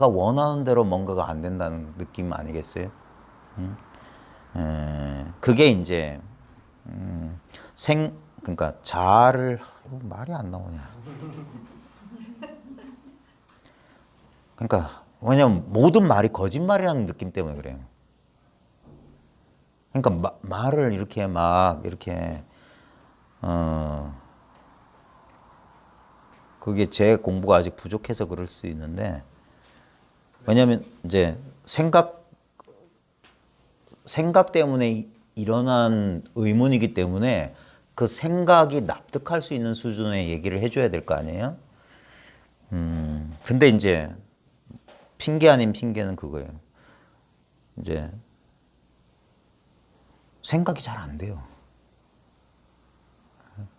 원하는 대로 뭔가가 안 된다는 느낌 아니겠어요? 그게 이제 그러니까 자아를 말이 안 나오냐. 그러니까 왜냐면 모든 말이 거짓말이라는 느낌 때문에 그래요. 그러니까 말을 이렇게 막 이렇게 그게 제 공부가 아직 부족해서 그럴 수 있는데 왜냐면 이제 생각 때문에 일어난 의문이기 때문에 그 생각이 납득할 수 있는 수준의 얘기를 해줘야 될 거 아니에요? 근데 이제 핑계 아닌 핑계는 그거예요. 이제 생각이 잘 안 돼요.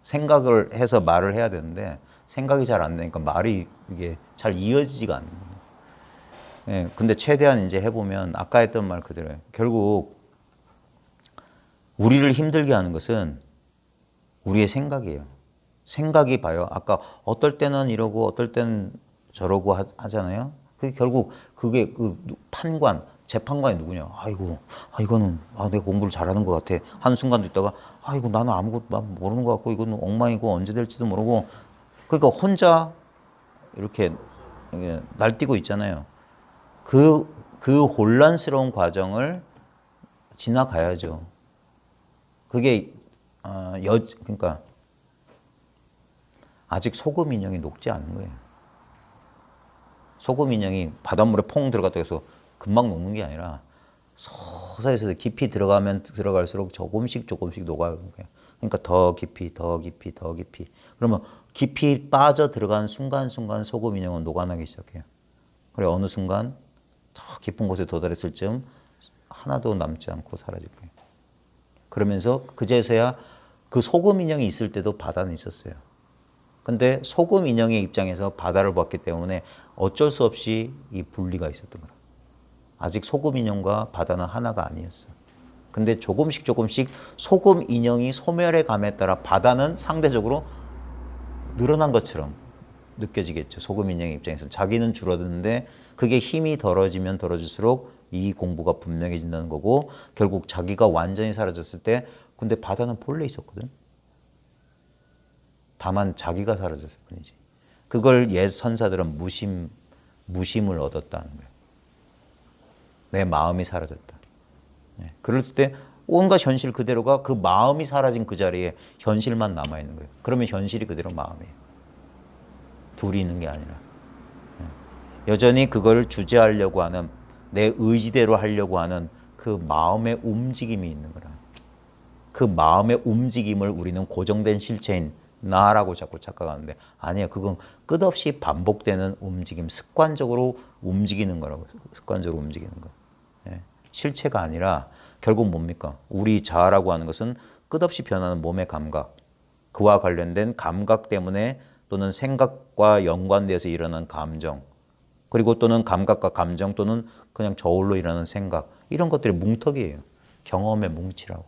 생각을 해서 말을 해야 되는데 생각이 잘 안 되니까 말이 이게 잘 이어지지가 않는 거예요. 예, 근데 최대한 이제 해보면 아까 했던 말 그대로예요. 결국 우리를 힘들게 하는 것은 우리의 생각이에요. 생각이 봐요. 아까 어떨 때는 이러고 어떨 때는 저러고 하잖아요. 그게 결국 그게 그 재판관이 누구냐. 이거는 내가 공부를 잘하는 것 같아. 한 순간도 있다가 아 이거 나는 아무것도 난 모르는 것 같고 이거는 엉망이고 언제 될지도 모르고 그러니까 혼자 이렇게 날뛰고 있잖아요. 그 혼란스러운 과정을 지나가야죠. 그게 그러니까 아직 소금 인형이 녹지 않은 거예요. 소금 인형이 바닷물에 퐁 들어갔다 해서 금방 녹는 게 아니라 서서히 깊이 들어가면 들어갈수록 조금씩 녹아요. 그러니까 더 깊이, 더 깊이, 더 깊이. 그러면 깊이 빠져 들어간 순간순간 소금 인형은 녹아나기 시작해요. 그래 어느 순간 더 깊은 곳에 도달했을 즈음 하나도 남지 않고 사라질 거예요. 그러면서 그제서야 그 소금 인형이 있을 때도 바다는 있었어요. 근데 소금 인형의 입장에서 바다를 봤기 때문에 어쩔 수 없이 이 분리가 있었던 거예요. 아직 소금 인형과 바다는 하나가 아니었어요. 근데 조금씩 소금 인형이 소멸해 감에 따라 바다는 상대적으로 늘어난 것처럼 느껴지겠죠. 소금 인형의 입장에서는. 자기는 줄어드는데 그게 힘이 덜어지면 덜어질수록 이 공부가 분명해진다는 거고 결국 자기가 완전히 사라졌을 때 근데 바다는 본래 있었거든. 다만 자기가 사라졌을 뿐이지. 그걸 옛 선사들은 무심을 얻었다는 거예요. 내 마음이 사라졌다. 네. 그랬을 때 온갖 현실 그대로가 그 마음이 사라진 그 자리에 현실만 남아있는 거예요. 그러면 현실이 그대로 마음이에요. 둘이 있는 게 아니라. 네. 여전히 그걸 주재하려고 하는 내 의지대로 하려고 하는 그 마음의 움직임이 있는 거라. 그 마음의 움직임을 우리는 고정된 실체인 나라고 자꾸 착각하는데 아니에요. 그건 끝없이 반복되는 움직임, 습관적으로 움직이는 거라고. 습관적으로 움직이는 거. 예. 실체가 아니라 결국 뭡니까? 우리 자아라고 하는 것은 끝없이 변하는 몸의 감각, 그와 관련된 감각 때문에 또는 생각과 연관돼서 일어나는 감정, 그리고 또는 감각과 감정 또는 그냥 저울로 일어나는 생각, 이런 것들이 뭉텅이에요. 경험의 뭉치라고.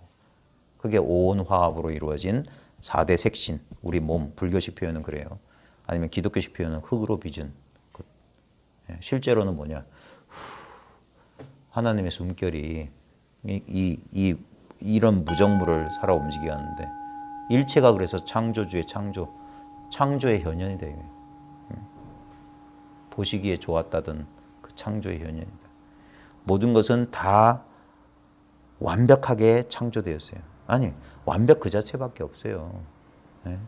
그게 오온화합으로 이루어진 4대 색신, 우리 몸, 불교식 표현은 그래요. 아니면 기독교식 표현은 흙으로 빚은 것. 실제로는 뭐냐? 하나님의 숨결이 이런 무정물을 살아 움직이게 하는데 일체가 그래서 창조주의 창조의 현현이 돼요. 보시기에 좋았다던 그 창조의 현현이다. 모든 것은 다 완벽하게 창조되었어요. 아니, 완벽 그 자체밖에 없어요. 네?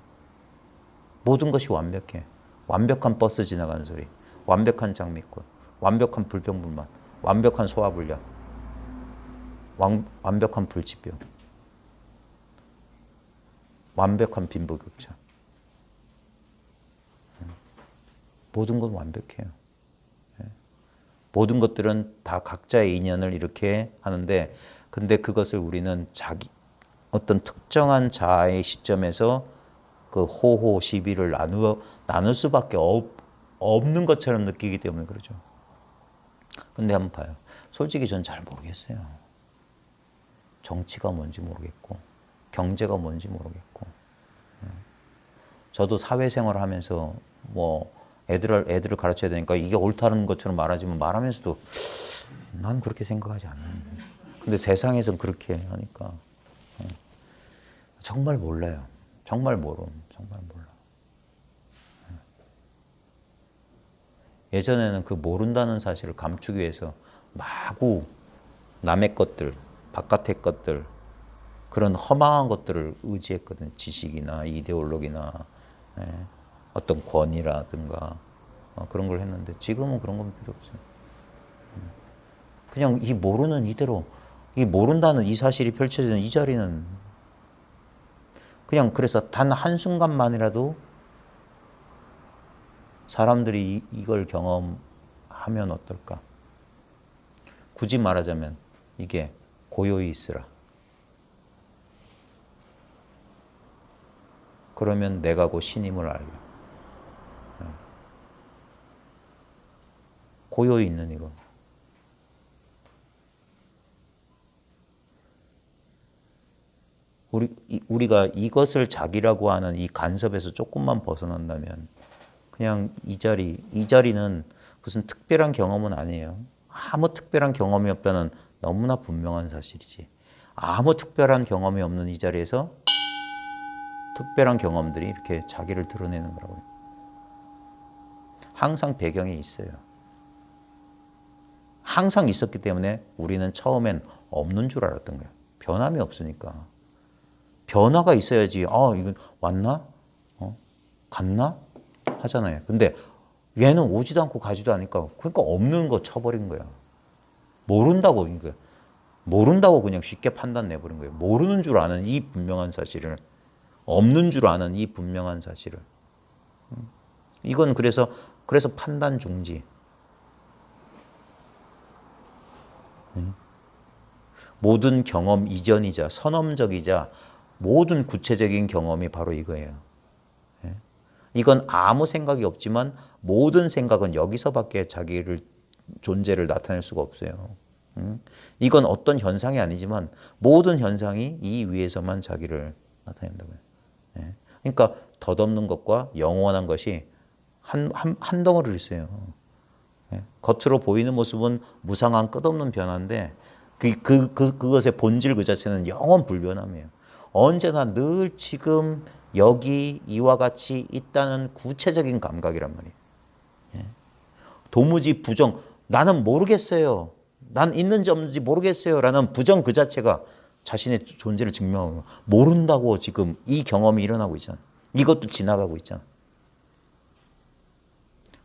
모든 것이 완벽해. 완벽한 버스 지나가는 소리, 완벽한 장미꽃, 완벽한 불평불만, 완벽한 소화불량, 완벽한 불치병, 완벽한 빈부격차. 모든 건 완벽해요. 모든 것들은 다 각자의 인연을 이렇게 하는데 근데 그것을 우리는 자기 어떤 특정한 자아의 시점에서 그 호호 시비를 나눌 수밖에 없는 것처럼 느끼기 때문에 그러죠. 근데 한번 봐요. 솔직히 전 잘 모르겠어요. 정치가 뭔지 모르겠고 경제가 뭔지 모르겠고 저도 사회생활을 하면서 뭐 애들을 가르쳐야 되니까 이게 옳다는 것처럼 말하지만 말하면서도 난 그렇게 생각하지 않는데 근데 세상에선 그렇게 하니까 정말 몰라요. 정말 몰라. 예전에는 그 모른다는 사실을 감추기 위해서 마구 남의 것들, 바깥의 것들, 그런 허망한 것들을 의지했거든. 지식이나 이데올로기나 어떤 권위라든가 그런 걸 했는데 지금은 그런 건 필요 없어요. 그냥 이 모르는 이대로 이 모른다는 이 사실이 펼쳐지는 이 자리는 그냥 그래서 단 한순간만이라도 사람들이 이걸 경험하면 어떨까? 굳이 말하자면 이게 고요히 있으라. 그러면 내가 곧 신임을 알라. 고요히 있는 이거. 우리가 이것을 자기라고 하는 이 간섭에서 조금만 벗어난다면 그냥 이 자리는 무슨 특별한 경험은 아니에요. 아무 특별한 경험이 없다는 너무나 분명한 사실이지. 아무 특별한 경험이 없는 이 자리에서 특별한 경험들이 이렇게 자기를 드러내는 거라고요. 항상 배경이 있어요. 항상 있었기 때문에 우리는 처음엔 없는 줄 알았던 거예요. 변함이 없으니까. 변화가 있어야지. 이건 왔나? 갔나? 하잖아요. 근데 얘는 오지도 않고 가지도 않으니까 그러니까 없는 거 쳐버린 거야. 모른다고 그러니까 모른다고 그냥 쉽게 판단 내버린 거예요. 모르는 줄 아는 이 분명한 사실을, 없는 줄 아는 이 분명한 사실을. 이건 그래서 판단 중지. 모든 경험 이전이자 선험적이자 모든 구체적인 경험이 바로 이거예요. 이건 아무 생각이 없지만 모든 생각은 여기서밖에 자기를 존재를 나타낼 수가 없어요. 이건 어떤 현상이 아니지만 모든 현상이 이 위에서만 자기를 나타낸다고요. 그러니까 덧없는 것과 영원한 것이 한 덩어리를 있어요. 겉으로 보이는 모습은 무상한 끝없는 변화인데 그것의 본질 그 자체는 영원 불변함이에요. 언제나 늘 지금 여기 이와 같이 있다는 구체적인 감각이란 말이에요. 도무지 부정, 나는 모르겠어요. 난 있는지 없는지 모르겠어요. 라는 부정 그 자체가 자신의 존재를 증명하고 모른다고 지금 이 경험이 일어나고 있잖아. 이것도 지나가고 있잖아.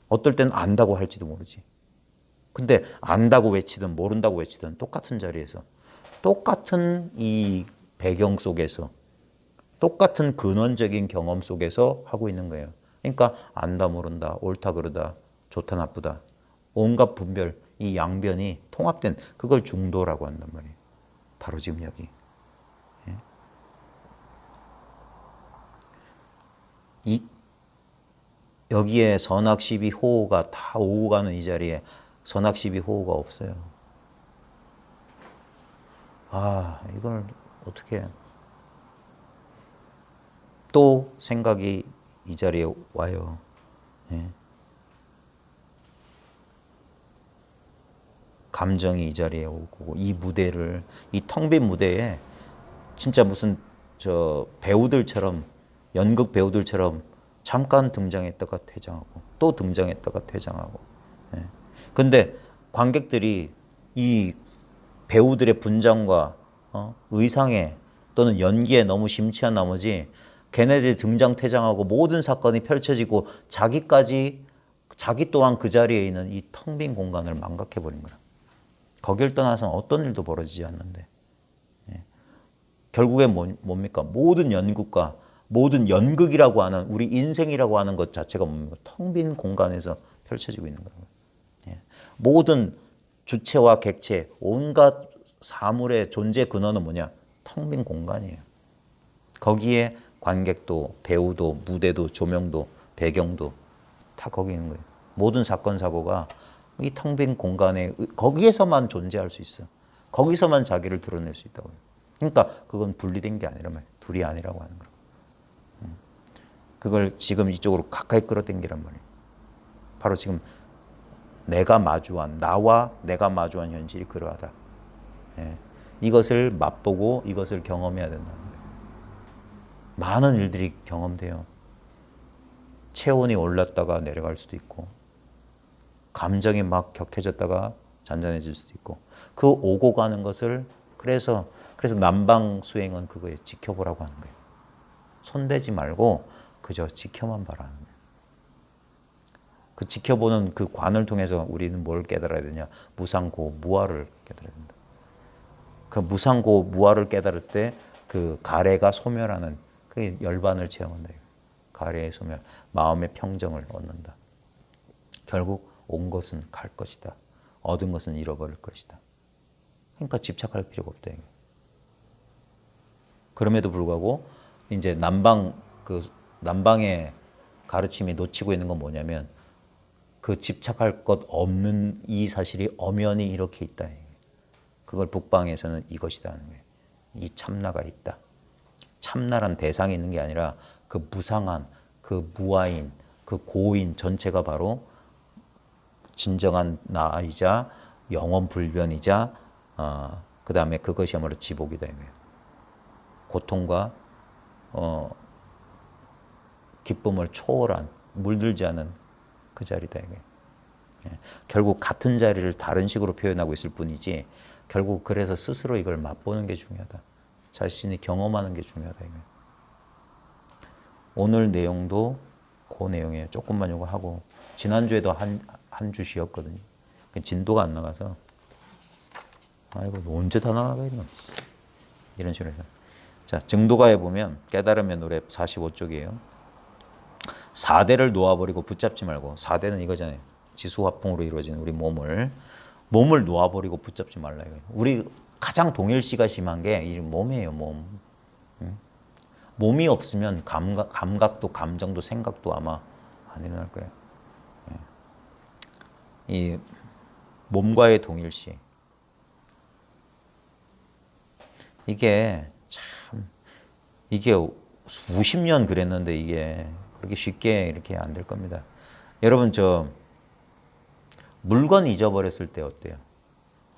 어떨 때는 안다고 할지도 모르지. 근데 안다고 외치든 모른다고 외치든 똑같은 자리에서 똑같은 이 배경 속에서 똑같은 근원적인 경험 속에서 하고 있는 거예요. 그러니까 안다 모른다 옳다 그르다 좋다 나쁘다 온갖 분별 이 양변이 통합된 그걸 중도라고 한단 말이에요. 바로 지금 여기. 여기에 선악시비 호호가 다 오고 가는 이 자리에 선악시비 호호가 없어요. 이걸 어떻게 또 생각이 이 자리에 와요. 감정이 이 자리에 오고 이 무대를 이 텅 빈 무대에 진짜 무슨 저 배우들처럼 연극 배우들처럼 잠깐 등장했다가 퇴장하고 또 등장했다가 퇴장하고. 근데 관객들이 이 배우들의 분장과 의상에 또는 연기에 너무 심취한 나머지 걔네들이 등장 퇴장하고 모든 사건이 펼쳐지고 자기 또한 그 자리에 있는 이 텅 빈 공간을 망각해버린 거라. 거길 떠나서는 어떤 일도 벌어지지 않는데 결국엔 뭡니까? 모든 연극과 모든 연극이라고 하는 우리 인생이라고 하는 것 자체가 뭡니까? 텅 빈 공간에서 펼쳐지고 있는 거라고요. 모든 주체와 객체, 온갖 사물의 존재 근원은 뭐냐? 텅 빈 공간이에요. 거기에 관객도, 배우도, 무대도, 조명도, 배경도 다 거기 있는 거예요. 모든 사건, 사고가 이 텅 빈 공간에 거기에서만 존재할 수 있어요. 거기서만 자기를 드러낼 수 있다고요. 그러니까 그건 분리된 게 아니란 말이에요. 둘이 아니라고 하는 거예요. 그걸 지금 이쪽으로 가까이 끌어당기란 말이에요. 바로 지금 나와 내가 마주한 현실이 그러하다. 이것을 맛보고 이것을 경험해야 된다는 거예요. 많은 일들이 경험돼요. 체온이 올랐다가 내려갈 수도 있고 감정이 막 격해졌다가 잔잔해질 수도 있고 그 오고 가는 것을 그래서 남방 수행은 그거에 지켜보라고 하는 거예요. 손대지 말고 그저 지켜만 봐라는 거예요. 그 지켜보는 그 관을 통해서 우리는 뭘 깨달아야 되냐? 무상고 무아를 깨달아야 된다. 그 무상고 무아를 깨달을 때 그 가래가 소멸하는 그 열반을 체험한다. 가래의 소멸, 마음의 평정을 얻는다. 결국 온 것은 갈 것이다. 얻은 것은 잃어버릴 것이다. 그러니까 집착할 필요가 없다. 그럼에도 불구하고 이제 남방의 가르침이 놓치고 있는 건 뭐냐면 그 집착할 것 없는 이 사실이 엄연히 이렇게 있다. 그걸 북방에서는 이것이다 하는 거예요. 이 참나가 있다. 참나란 대상이 있는 게 아니라 그 무상한, 그 무아인, 그 고인 전체가 바로 진정한 나이자 영원 불변이자 그 다음에 그것이야말로 지복이다 이거예요. 고통과 기쁨을 초월한 물들지 않은 그 자리다 이거예요. 예. 결국 같은 자리를 다른 식으로 표현하고 있을 뿐이지 결국 그래서 스스로 이걸 맛보는 게 중요하다. 자신이 경험하는 게 중요하다 이거예요. 오늘 내용도 그 내용이에요. 조금만 요거 하고 지난주에도 한 주 쉬었거든요. 진도가 안 나가서 아이고 언제 다 나가겠노 이런 식으로 해서 자 증도가에 보면 깨달음의 노래 45쪽이에요. 4대를 놓아버리고 붙잡지 말고 4대는 이거잖아요. 지수화풍으로 이루어진 우리 몸을 놓아버리고 붙잡지 말라 이거예요. 우리 가장 동일시가 심한 게 이 몸이에요. 몸. 몸이 없으면 감각도 감정도 생각도 아마 안 일어날 거예요. 이 몸과의 동일시 이게 참 이게 수십 년 그랬는데 이게 그렇게 쉽게 이렇게 안 될 겁니다. 여러분 저 물건 잊어버렸을 때 어때요?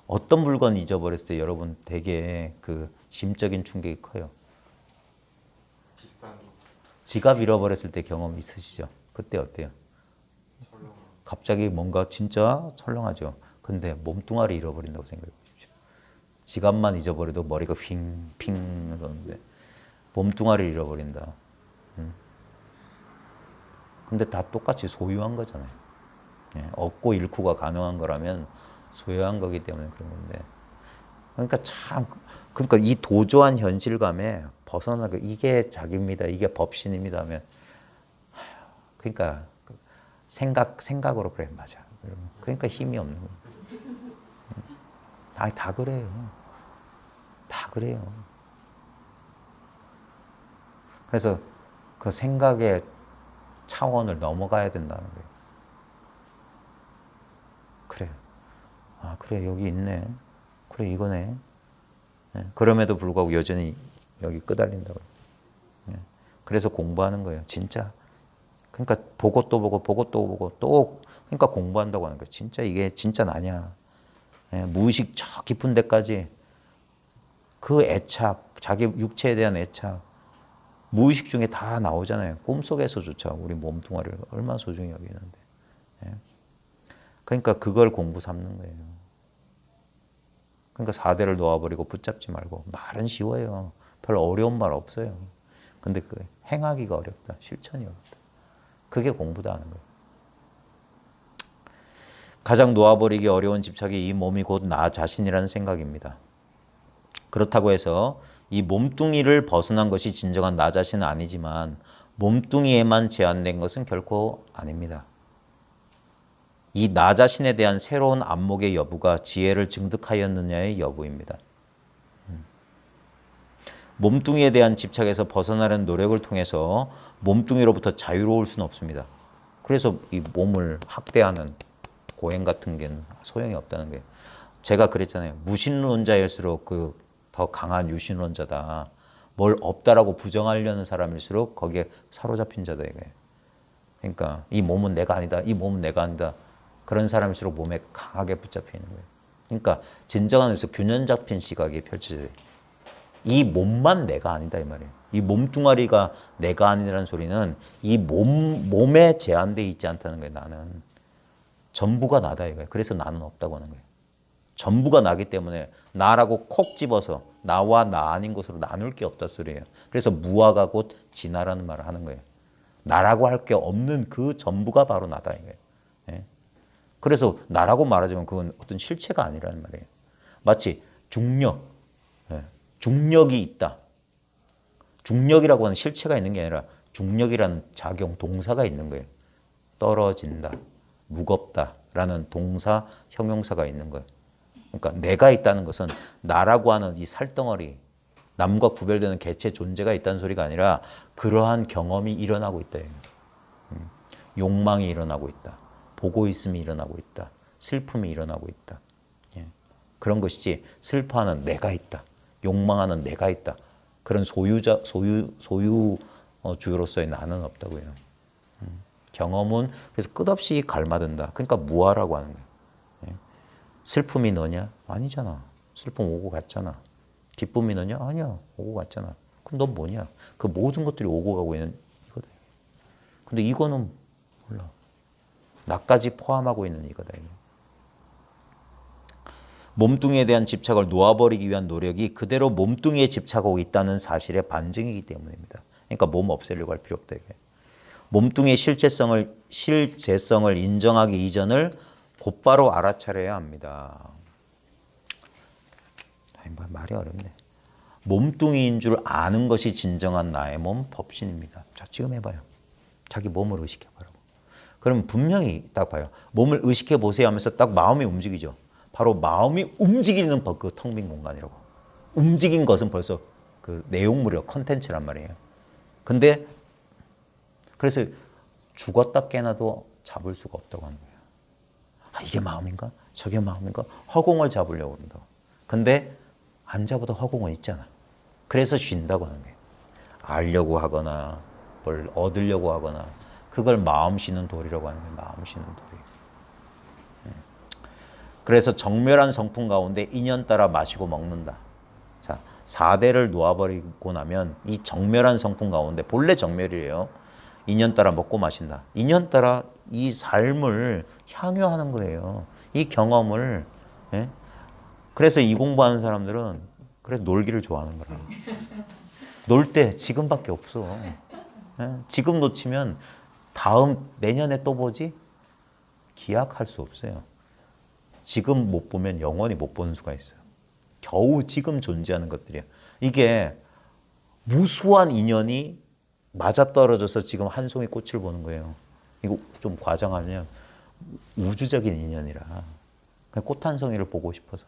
어떤 물건 잊어버렸을 때 여러분 되게 그 심적인 충격이 커요. 비싼 지갑 잃어버렸을 때 경험 있으시죠? 그때 어때요? 철렁. 갑자기 뭔가 진짜 철렁하죠. 근데 몸뚱아리 잃어버린다고 생각해 보십시오. 지갑만 잊어버려도 머리가 핑핑 그러는데 몸뚱아리를 잃어버린다. 근데 다 똑같이 소유한 거잖아요. 예, 얻고 잃고가 가능한 거라면 소유한 거기 때문에 그런 건데. 그러니까 이 도저한 현실감에 벗어나고 이게 자기입니다. 이게 법신입니다 하면 그러니까 생각으로 그래 맞아. 그러니까 힘이 없는 거예요. 다 그래요. 다 그래요. 그래서 그 생각의 차원을 넘어가야 된다는 거예요. 그래. 아, 그래. 여기 있네. 그래, 이거네. 예, 그럼에도 불구하고 여전히 여기 끄달린다고. 예, 그래서 공부하는 거예요. 진짜. 그러니까 보고 또 보고 보고 또 보고 또 그러니까 공부한다고 하는 거예요. 진짜 이게 진짜 나냐. 예, 무의식 저 깊은 데까지 그 애착, 자기 육체에 대한 애착 무의식 중에 다 나오잖아요. 꿈속에서조차 우리 몸뚱아리를 얼마나 소중히 여기는데. 예. 그러니까 그걸 공부 삼는 거예요. 그러니까 4대를 놓아버리고 붙잡지 말고. 말은 쉬워요. 별 어려운 말 없어요. 근데 그 행하기가 어렵다. 실천이 어렵다. 그게 공부다 하는 거예요. 가장 놓아버리기 어려운 집착이 이 몸이 곧 나 자신이라는 생각입니다. 그렇다고 해서 이 몸뚱이를 벗어난 것이 진정한 나 자신은 아니지만 몸뚱이에만 제한된 것은 결코 아닙니다. 이 나 자신에 대한 새로운 안목의 여부가 지혜를 증득하였느냐의 여부입니다. 몸뚱이에 대한 집착에서 벗어나려는 노력을 통해서 몸뚱이로부터 자유로울 수는 없습니다. 그래서 이 몸을 학대하는 고행 같은 게 소용이 없다는 거예요. 제가 그랬잖아요. 무신론자일수록 그 더 강한 유신론자다. 뭘 없다라고 부정하려는 사람일수록 거기에 사로잡힌 자다 이거예요. 그러니까 이 몸은 내가 아니다. 이 몸은 내가 아니다. 그런 사람일수록 몸에 강하게 붙잡혀 있는 거예요. 그러니까 진정한 의미에서 균형 잡힌 시각이 펼쳐져요. 이 몸만 내가 아니다 이 말이에요. 이 몸뚱아리가 내가 아니라는 소리는 이 몸에 제한되어 있지 않다는 거예요. 나는 전부가 나다 이거예요. 그래서 나는 없다고 하는 거예요. 전부가 나기 때문에 나라고 콕 집어서 나와 나 아닌 것으로 나눌 게 없다 소리예요. 그래서 무아가 곧 진화라는 말을 하는 거예요. 나라고 할 게 없는 그 전부가 바로 나다 이거예요. 예? 그래서 나라고 말하자면 그건 어떤 실체가 아니라는 말이에요. 마치 중력, 예. 중력이 있다. 중력이라고 하는 실체가 있는 게 아니라 중력이라는 작용, 동사가 있는 거예요. 떨어진다, 무겁다라는 동사, 형용사가 있는 거예요. 그러니까 내가 있다는 것은 나라고 하는 이 살덩어리, 남과 구별되는 개체 존재가 있다는 소리가 아니라 그러한 경험이 일어나고 있다. 욕망이 일어나고 있다. 보고 있음이 일어나고 있다. 슬픔이 일어나고 있다. 예. 그런 것이지 슬퍼하는 내가 있다. 욕망하는 내가 있다. 그런 소유주로서의 나는 없다고요. 경험은 그래서 끝없이 갈마든다. 그러니까 무아라고 하는 거예요. 예. 슬픔이 너냐? 아니잖아. 슬픔 오고 갔잖아. 기쁨이는요? 아니야. 오고 갔잖아. 그럼 넌 뭐냐? 그 모든 것들이 오고 가고 있는 이거다. 근데 이거는 몰라. 나까지 포함하고 있는 이거다. 이거. 몸뚱이에 대한 집착을 놓아버리기 위한 노력이 그대로 몸뚱이에 집착하고 있다는 사실의 반증이기 때문입니다. 그러니까 몸 없애려고 할 필요 없다. 이게. 몸뚱이의 실제성을 인정하기 이전을 곧바로 알아차려야 합니다. 말이 어렵네. 몸뚱이인 줄 아는 것이 진정한 나의 몸 법신입니다. 자, 지금 해봐요. 자기 몸을 의식해봐라고. 그럼 분명히 딱 봐요. 몸을 의식해 보세요 하면서 딱 마음이 움직이죠. 바로 마음이 움직이는 그 텅 빈 공간이라고. 움직인 것은 벌써 그 내용물이고 컨텐츠란 말이에요. 근데 그래서 죽었다 깨나도 잡을 수가 없다고 하는 거예요. 아, 이게 마음인가? 저게 마음인가? 허공을 잡으려고 그런다고. 근데 안 잡아도 허공은 있잖아. 그래서 쉰다고 하는 거예요. 알려고 하거나 뭘 얻으려고 하거나 그걸 마음 쉬는 도리라고 하는 거예요. 마음 쉬는 도리. 그래서 정멸한 성품 가운데 인연 따라 마시고 먹는다. 자, 4대를 놓아버리고 나면 이 정멸한 성품 가운데 본래 정멸이에요. 인연 따라 먹고 마신다. 인연 따라 이 삶을 향유하는 거예요. 이 경험을. 예? 그래서 이 공부하는 사람들은 그래서 놀기를 좋아하는 거라. 놀 때 지금밖에 없어. 예? 지금 놓치면 다음 내년에 또 보지? 기약할 수 없어요. 지금 못 보면 영원히 못 보는 수가 있어요. 겨우 지금 존재하는 것들이야. 이게 무수한 인연이 맞아떨어져서 지금 한 송이 꽃을 보는 거예요. 이거 좀 과장하면 우주적인 인연이라. 그냥 꽃 한 송이를 보고 싶어서.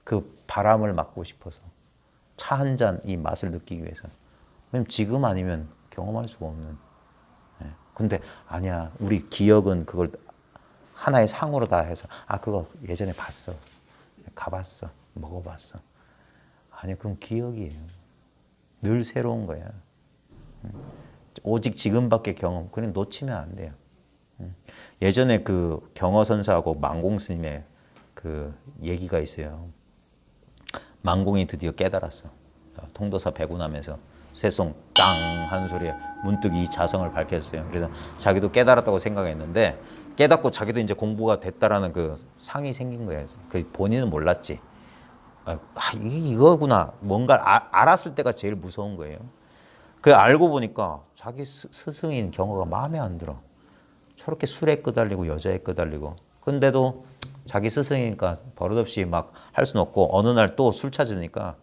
그 바람을 맡고 싶어서. 차 한 잔 이 맛을 느끼기 위해서. 왜냐면 지금 아니면 경험할 수가 없는. 근데 아니야. 우리 기억은 그걸 하나의 상으로 다 해서 아 그거 예전에 봤어. 가봤어. 먹어봤어. 아니 그럼 기억이에요. 늘 새로운 거야. 오직 지금밖에 경험. 그냥 놓치면 안 돼요. 예전에 그 경허선사하고 망공 스님의 그 얘기가 있어요. 망공이 드디어 깨달았어. 통도사 배군하면서 쇠송 땅 하는 소리에 문득 이 자성을 밝혔어요. 그래서 자기도 깨달았다고 생각했는데 깨닫고 자기도 이제 공부가 됐다라는 그 상이 생긴 거예요. 그 본인은 몰랐지. 이거구나. 뭔가 알았을 때가 제일 무서운 거예요. 그 알고 보니까 자기 스승인 경허가 마음에 안 들어. 저렇게 술에 끄달리고 여자에 끄달리고. 근데도 자기 스승이니까 버릇없이 막 할 수는 없고 어느 날 또 술 찾으니까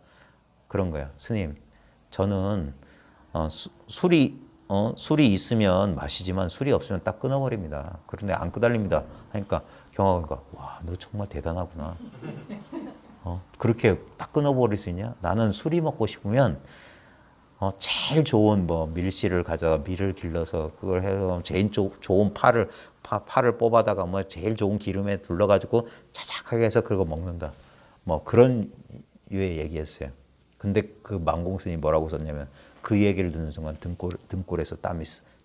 그런 거야. 스님, 저는 술이 있으면 마시지만 술이 없으면 딱 끊어버립니다. 그런데 안 끄달립니다. 하니까 경허가 와, 너 정말 대단하구나. 그렇게 딱 끊어버릴 수 있냐? 나는 술이 먹고 싶으면 제일 좋은 뭐 밀씨를 가져가 밀을 길러서 그걸 해서 제일 좋은 파를 뽑아다가 뭐 제일 좋은 기름에 둘러가지고 자작하게 해서 그거 먹는다. 뭐 그런 유의 얘기였어요. 근데 그 망공스님이 뭐라고 썼냐면 그 얘기를 듣는 순간 등골에서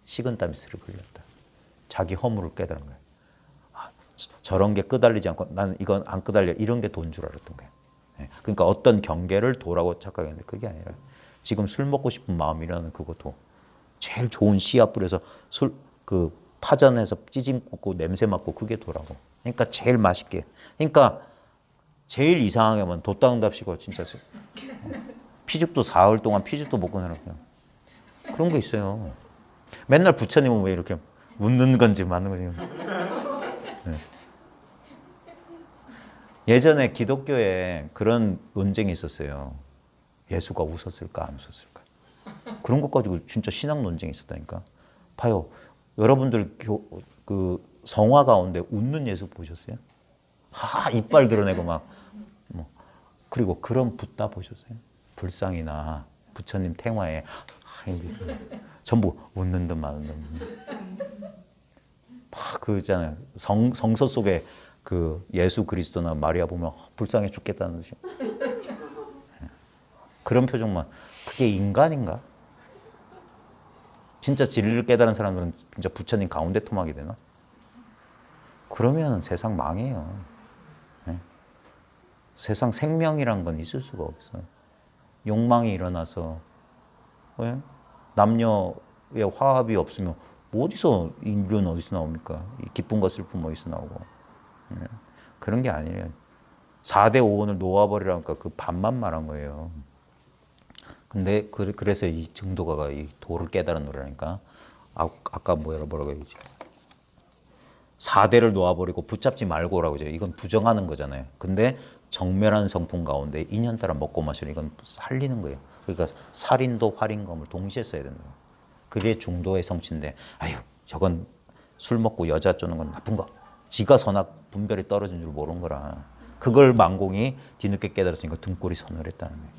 식은 땀이 스르르 흘렸다. 자기 허물을 깨달은 거예요. 아, 저런 게 끄달리지 않고 나는 이건 안 끄달려 이런 게 도인 줄 알았던 거예요. 그러니까 어떤 경계를 도라고 착각했는데 그게 아니라 지금 술 먹고 싶은 마음이라는 그것도 제일 좋은 씨앗 뿌려서 그 파전해서 찌짐 꽂고 냄새 맡고 그게 도라고. 그러니까 제일 맛있게. 그러니까 제일 이상하게만 돛당답시고 진짜 피죽도 사흘 동안 피죽도 먹고 살았어요. 그런 거 있어요. 맨날 부처님은 왜 이렇게 웃는 건지 맞는 건지. 네. 예전에 기독교에 그런 논쟁이 있었어요. 예수가 웃었을까 안 웃었을까. 그런 것 가지고 진짜 신학 논쟁이 있었다니까. 봐요. 여러분들 그 성화 가운데 웃는 예수 보셨어요? 이빨 드러내고 막 그리고 그런 붓다 보셨어요? 불상이나 부처님 탱화에 전부 웃는 듯 마는 듯. 그 있잖아요. 성서 속에 그 예수 그리스도나 마리아 보면 불쌍해 죽겠다는 듯이. 그런 표정만. 그게 인간인가? 진짜 진리를 깨달은 사람들은 진짜 부처님 가운데 토막이 되나? 그러면 세상 망해요. 세상 생명이란 건 있을 수가 없어. 욕망이 일어나서 왜? 남녀의 화합이 없으면 어디서 인류는 어디서 나옵니까? 이 기쁨과 슬픔 어디서 나오고. 그런 게 아니에요. 4대 5원을 놓아버리라니까 그 반만 말한 거예요. 근데 그래서 이 증도가가 이 도를 깨달은 노래라니까. 아까 뭐라고 했지? 4대를 놓아버리고 붙잡지 말고라고 하죠. 이건 부정하는 거잖아요. 근데 정멸한 성품 가운데 인연따라 먹고 마시는 이건 살리는 거예요. 그러니까 살인도 활인검을 동시에 써야 된다. 그게 중도의 성취인데 아유 저건 술 먹고 여자 쪼는 건 나쁜 거. 지가 선악 분별이 떨어진 줄 모르는 거라. 그걸 만공이 뒤늦게 깨달았으니까 등골이 서늘했다는 거예요.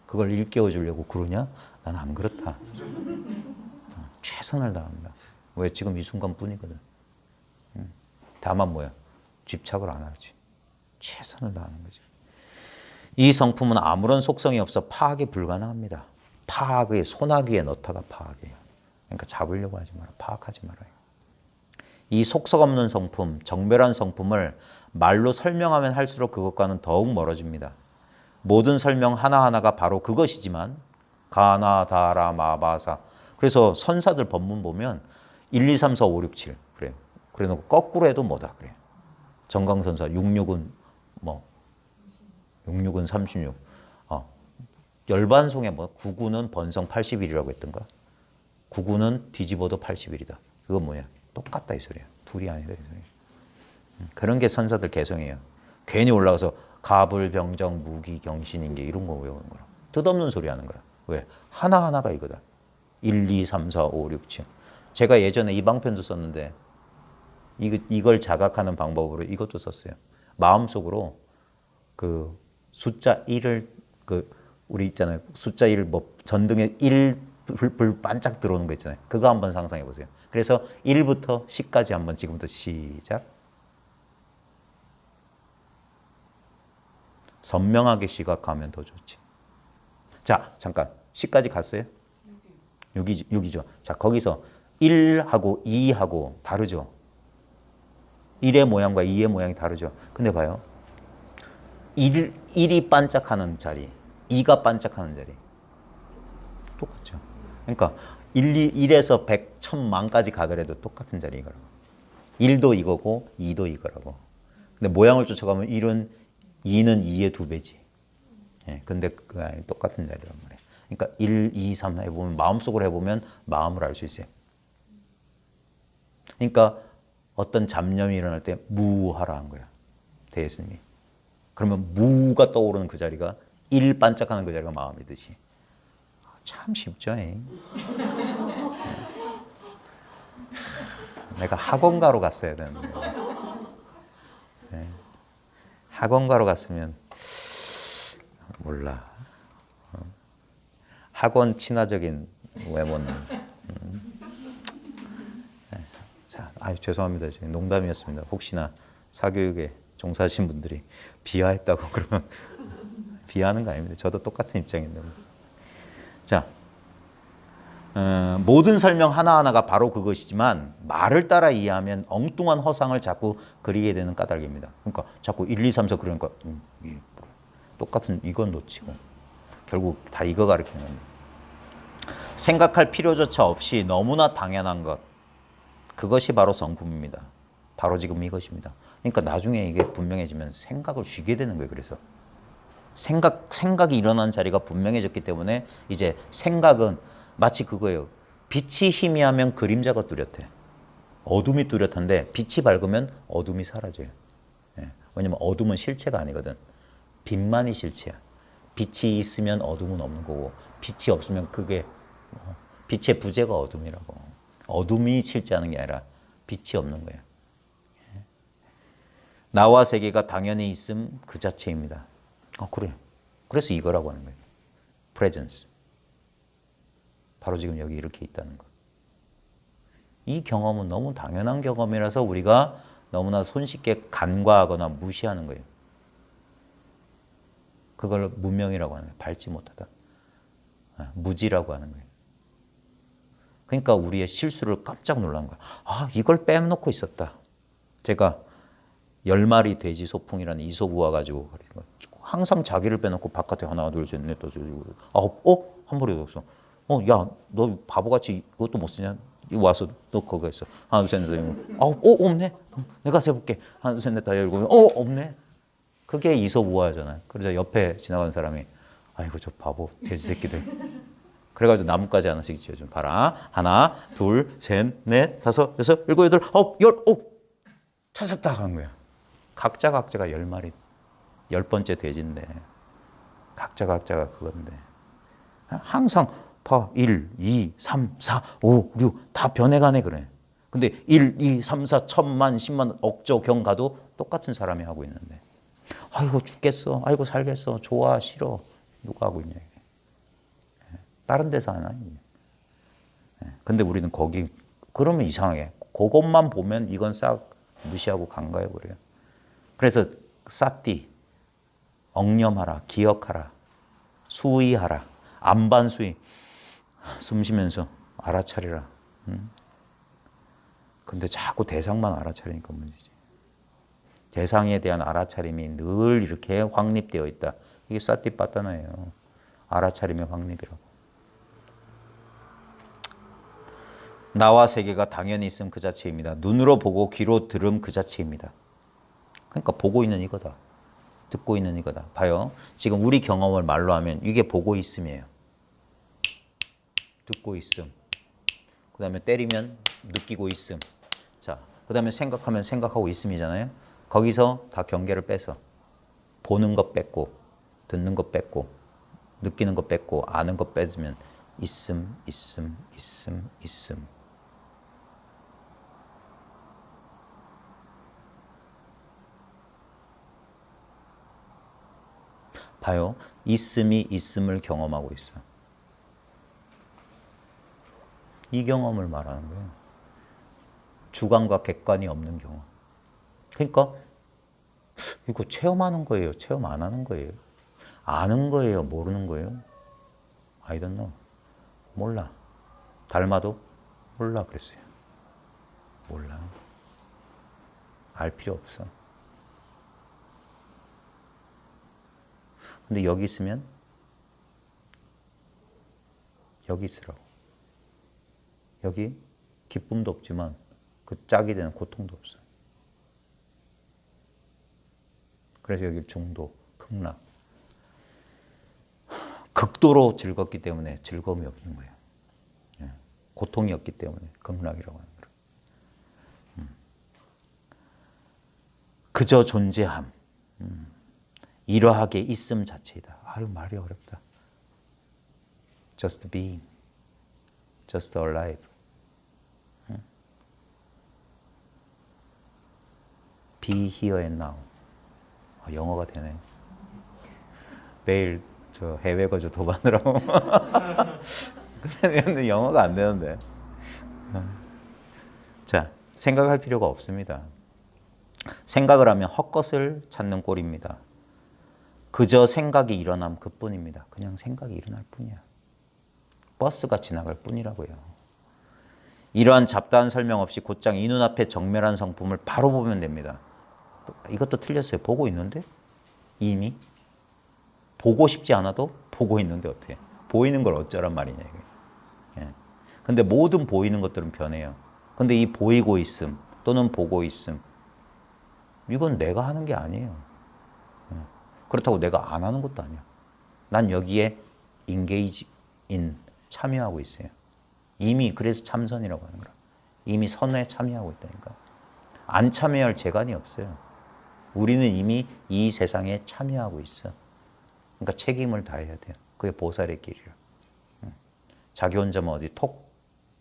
그걸 일깨워 주려고 그러냐? 나는 안 그렇다. 최선을 다합니다. 왜? 지금 이 순간뿐이거든. 다만 뭐야? 집착을 안 하지. 최선을 다하는 거지. 이 성품은 아무런 속성이 없어 파악이 불가능합니다. 파악의 소나기에 넣다가 파악이에요. 그러니까 잡으려고 하지 마라. 파악하지 말아요. 이 속성 없는 성품, 정멸한 성품을 말로 설명하면 할수록 그것과는 더욱 멀어집니다. 모든 설명 하나하나가 바로 그것이지만 가나 다라 마바사. 그래서 선사들 법문 보면 1, 2, 3, 4, 5, 6, 7 그래요. 그래 놓고 거꾸로 해도 뭐다 그래. 정강선사 66은 뭐 66은 36. 열반송에 뭐 99는 번성 80일이라고 했던가. 99는 뒤집어도 80일이다. 그건 뭐야? 똑같다 이 소리야. 둘이 아니다 이 소리야. 그런 게 선사들 개성이에요. 괜히 올라가서 가불병정 무기경신인계 이런 거 외우는 거라. 뜻없는 소리 하는 거라. 왜? 하나하나가 이거다. 1, 2, 3, 4, 5, 6, 7. 제가 예전에 이 방편도 썼는데 이걸 자각하는 방법으로 이것도 썼어요. 마음속으로 그 숫자 1을 우리 있잖아요. 숫자 1 뭐 전등에 1불 반짝 들어오는 거 있잖아요. 그거 한번 상상해 보세요. 그래서 1부터 10까지 한번 지금부터 시작. 선명하게 시각하면 더 좋지. 자, 잠깐. 10까지 갔어요? 6이죠. 자, 거기서 1하고 2하고 다르죠. 1의 모양과 2의 모양이 다르죠. 근데 봐요. 1이 반짝하는 자리, 2가 반짝하는 자리. 똑같죠. 그러니까 1에서 100, 1000만까지 가더라도 똑같은 자리 이거라고. 1도 이거고 2도 이거라고. 근데 모양을 쫓아가면 1은 2는 2의 2배지. 예, 근데 그 아니 똑같은 자리란 말이에요. 그러니까 1, 2, 3 해보면 마음속으로 해보면 마음을 알 수 있어요. 그러니까 어떤 잡념이 일어날 때 무하라 한 거야. 대예스님이. 그러면 무가 떠오르는 그 자리가 1 반짝하는 그 자리가 마음이듯이. 참 쉽죠. 내가 학원가로 갔어야 되는데. 네. 학원가로 갔으면 몰라. 학원 친화적인 외모는. 네. 자, 죄송합니다. 농담이었습니다. 혹시나 사교육에 종사하신 분들이 비하했다고 그러면 비하하는 거 아닙니다. 저도 똑같은 입장인데. 자, 모든 설명 하나하나가 바로 그것이지만 말을 따라 이해하면 엉뚱한 허상을 자꾸 그리게 되는 까닭입니다. 그러니까 자꾸 1, 2, 3, 4 그러니까 똑같은 이건 놓치고 결국 다 이거 가르치는 겁니다. 생각할 필요조차 없이 너무나 당연한 것, 그것이 바로 성품입니다. 바로 지금 이것입니다. 그러니까 나중에 이게 분명해지면 생각을 쉬게 되는 거예요. 그래서 생각이 일어난 자리가 분명해졌기 때문에 이제 생각은 마치 그거예요. 빛이 희미하면 그림자가 뚜렷해. 어둠이 뚜렷한데 빛이 밝으면 어둠이 사라져요. 예. 왜냐면 어둠은 실체가 아니거든. 빛만이 실체야. 빛이 있으면 어둠은 없는 거고 빛이 없으면 그게 빛의 부재가 어둠이라고. 어둠이 실제하는 게 아니라 빛이 없는 거예요. 예. 나와 세계가 당연히 있음 그 자체입니다. 그래. 그래서 이거라고 하는 거예요. presence. 바로 지금 여기 이렇게 있다는 것. 이 경험은 너무 당연한 경험이라서 우리가 너무나 손쉽게 간과하거나 무시하는 거예요. 그걸 문명이라고 하는 거예요. 밟지 못하다. 무지라고 하는 거예요. 그러니까 우리의 실수를 깜짝 놀란 거야. 이걸 빼놓고 있었다. 제가 10마리 돼지 소풍이라는 이솝 우화 가지고 항상 자기를 빼놓고 바깥에 하나, 둘, 셋, 넷, 다섯, 여섯, 아홉, 한 벌이 없어. 야, 너 바보같이 이것도 못 쓰냐? 이거 와서 너 거기 있어. 하나, 둘, 셋, 넷, 다섯, 여섯, 아홉, 없네. 내가 세볼게. 하나, 둘, 셋, 넷, 다섯, 일곱, 없네. 그게 이소우화잖아요. 그래서 옆에 지나가는 사람이 아이고 저 바보 돼지 새끼들. 그래가지고 나뭇가지 하나씩 지어준 봐라. 하나, 둘, 셋, 넷, 다섯, 여섯, 일곱, 여덟, 아홉, 열, 찾았다 하는 거야. 각자가 10마리, 10번째 돼지인데 각자가 그건데 항상 봐 1, 2, 3, 4, 5, 6 다 변해가네 그래. 근데 1, 2, 3, 4, 천만, 10만, 억조 경 가도 똑같은 사람이 하고 있는데 아이고 죽겠어, 아이고 살겠어, 좋아, 싫어, 누가 하고 있냐 이게. 다른 데서 하나. 근데 우리는 거기 그러면 이상하게 그것만 보면 이건 싹 무시하고 간과해 버려요. 그래서 사띠, 억념하라, 기억하라, 수의하라, 안반수의, 숨 쉬면서 알아차리라. 근데 자꾸 대상만 알아차리니까 문제지. 대상에 대한 알아차림이 늘 이렇게 확립되어 있다. 이게 사띠빠따나예요. 알아차림의 확립이라고. 나와 세계가 당연히 있음 그 자체입니다. 눈으로 보고 귀로 들음 그 자체입니다. 그러니까 보고 있는 이거다. 듣고 있는 이거다. 봐요. 지금 우리 경험을 말로 하면 이게 보고 있음이에요. 듣고 있음. 그 다음에 때리면 느끼고 있음. 자, 그 다음에 생각하면 생각하고 있음이잖아요. 거기서 다 경계를 빼서 보는 것 뺐고 듣는 것 뺐고 느끼는 것 뺐고 아는 것 빼주면 있음. 봐요. 있음이 있음을 경험하고 있어. 이 경험을 말하는 거예요. 주관과 객관이 없는 경험. 그러니까 이거 체험하는 거예요? 체험 안 하는 거예요? 아는 거예요? 모르는 거예요? I don't know. 몰라. 닮아도 몰라 그랬어요. 몰라. 알 필요 없어. 근데 여기 있으면 여기 있으라고. 여기 기쁨도 없지만 그 짝이 되는 고통도 없어. 그래서 여기 중도, 극락. 극도로 즐겁기 때문에 즐거움이 없는 거예요. 고통이 없기 때문에 극락이라고 하는 거예요. 그저 존재함. 이러하게 있음 자체이다. 아유 말이 어렵다. Just being. Just alive. Be here and now. 영어가 되네. 매일 저 해외 거주 도반으로. 근데 영어가 안 되는데. 자, 생각할 필요가 없습니다. 생각을 하면 헛것을 찾는 꼴입니다. 그저 생각이 일어남 그뿐입니다. 그냥 생각이 일어날 뿐이야. 버스가 지나갈 뿐이라고요. 이러한 잡다한 설명 없이 곧장 이 눈앞에 정멸한 성품을 바로 보면 됩니다. 이것도 틀렸어요. 보고 있는데? 이미? 보고 싶지 않아도 보고 있는데 어떻게? 보이는 걸 어쩌란 말이냐 이게. 근데 모든 보이는 것들은 변해요. 근데 이 보이고 있음 또는 보고 있음 이건 내가 하는 게 아니에요. 그렇다고 내가 안 하는 것도 아니야. 난 여기에 engage in 참여하고 있어요. 이미 그래서 참선이라고 하는 거야. 이미 선에 참여하고 있다니까. 안 참여할 재간이 없어요. 우리는 이미 이 세상에 참여하고 있어. 그러니까 책임을 다해야 돼요. 그게 보살의 길이라. 자기 혼자만 어디 톡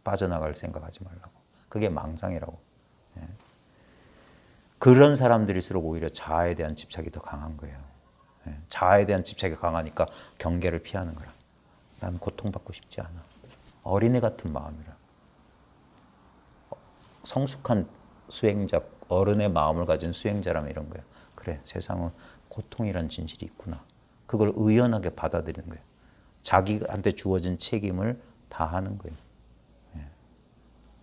빠져나갈 생각하지 말라고. 그게 망상이라고. 그런 사람들일수록 오히려 자아에 대한 집착이 더 강한 거예요. 자아에 대한 집착이 강하니까 경계를 피하는 거라. 난 고통받고 싶지 않아. 어린애 같은 마음이라. 성숙한 수행자, 어른의 마음을 가진 수행자라면 이런 거야. 그래, 세상은 고통이란 진실이 있구나. 그걸 의연하게 받아들이는 거예요. 자기한테 주어진 책임을 다 하는 거예요.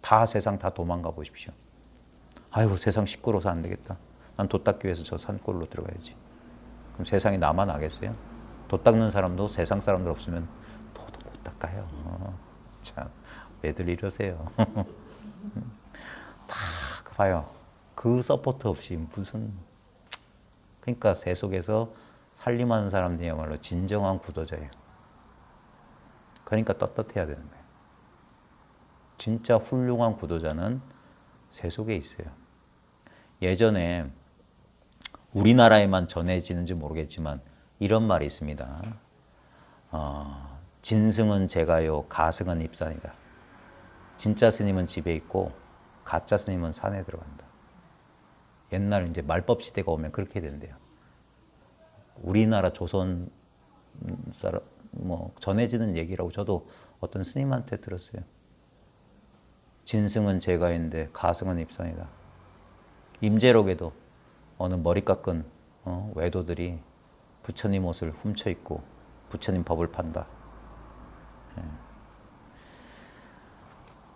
다 세상 다 도망가 보십시오. 아이고 세상 시끄러워서 안 되겠다. 난 도 닦기 위해서 저 산골로 들어가야지. 그럼 세상에 나만 아겠어요? 도 닦는 사람도 세상 사람들 없으면 도도 못 닦아요. 참 왜들 이러세요? 다 봐요. 그 서포트 없이 무슨, 그러니까 세속에서 살림하는 사람들이야말로 진정한 구도자예요. 그러니까 떳떳해야 되는 거예요. 진짜 훌륭한 구도자는 세속에 있어요. 예전에 우리나라에만 전해지는지 모르겠지만 이런 말이 있습니다. 진승은 제가요, 가승은 입산이다. 진짜 스님은 집에 있고 가짜 스님은 산에 들어간다. 옛날 이제 말법 시대가 오면 그렇게 된대요. 우리나라 조선 사람 뭐 전해지는 얘기라고 저도 어떤 스님한테 들었어요. 진승은 제가 있는데 가승은 입산이다. 임재록에도 어느 머리 깎은 외도들이 부처님 옷을 훔쳐 입고 부처님 법을 판다.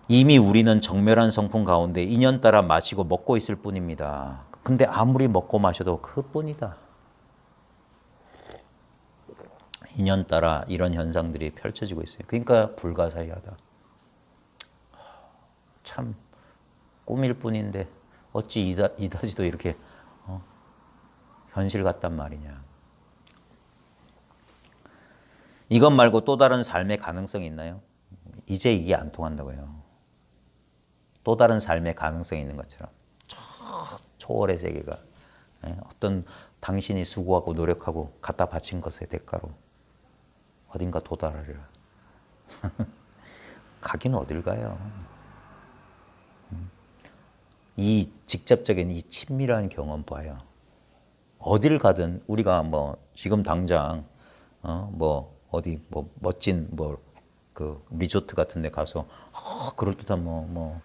이미 우리는 정멸한 성품 가운데 인연 따라 마시고 먹고 있을 뿐입니다. 근데 아무리 먹고 마셔도 그뿐이다. 인연 따라 이런 현상들이 펼쳐지고 있어요. 그러니까 불가사의하다. 참 꿈일 뿐인데 어찌 이다지도 이렇게 현실 같단 말이냐. 이것 말고 또 다른 삶의 가능성이 있나요? 이제 이게 안 통한다고요. 또 다른 삶의 가능성이 있는 것처럼 저 초월의 세계가 어떤 당신이 수고하고 노력하고 갖다 바친 것의 대가로 어딘가 도달하리라. 가긴 어딜 가요. 이 직접적인 이 친밀한 경험 봐요. 어딜 가든 우리가 뭐 지금 당장 뭐 어디 뭐 멋진 뭐 그 리조트 같은 데 가서 그럴듯한 뭐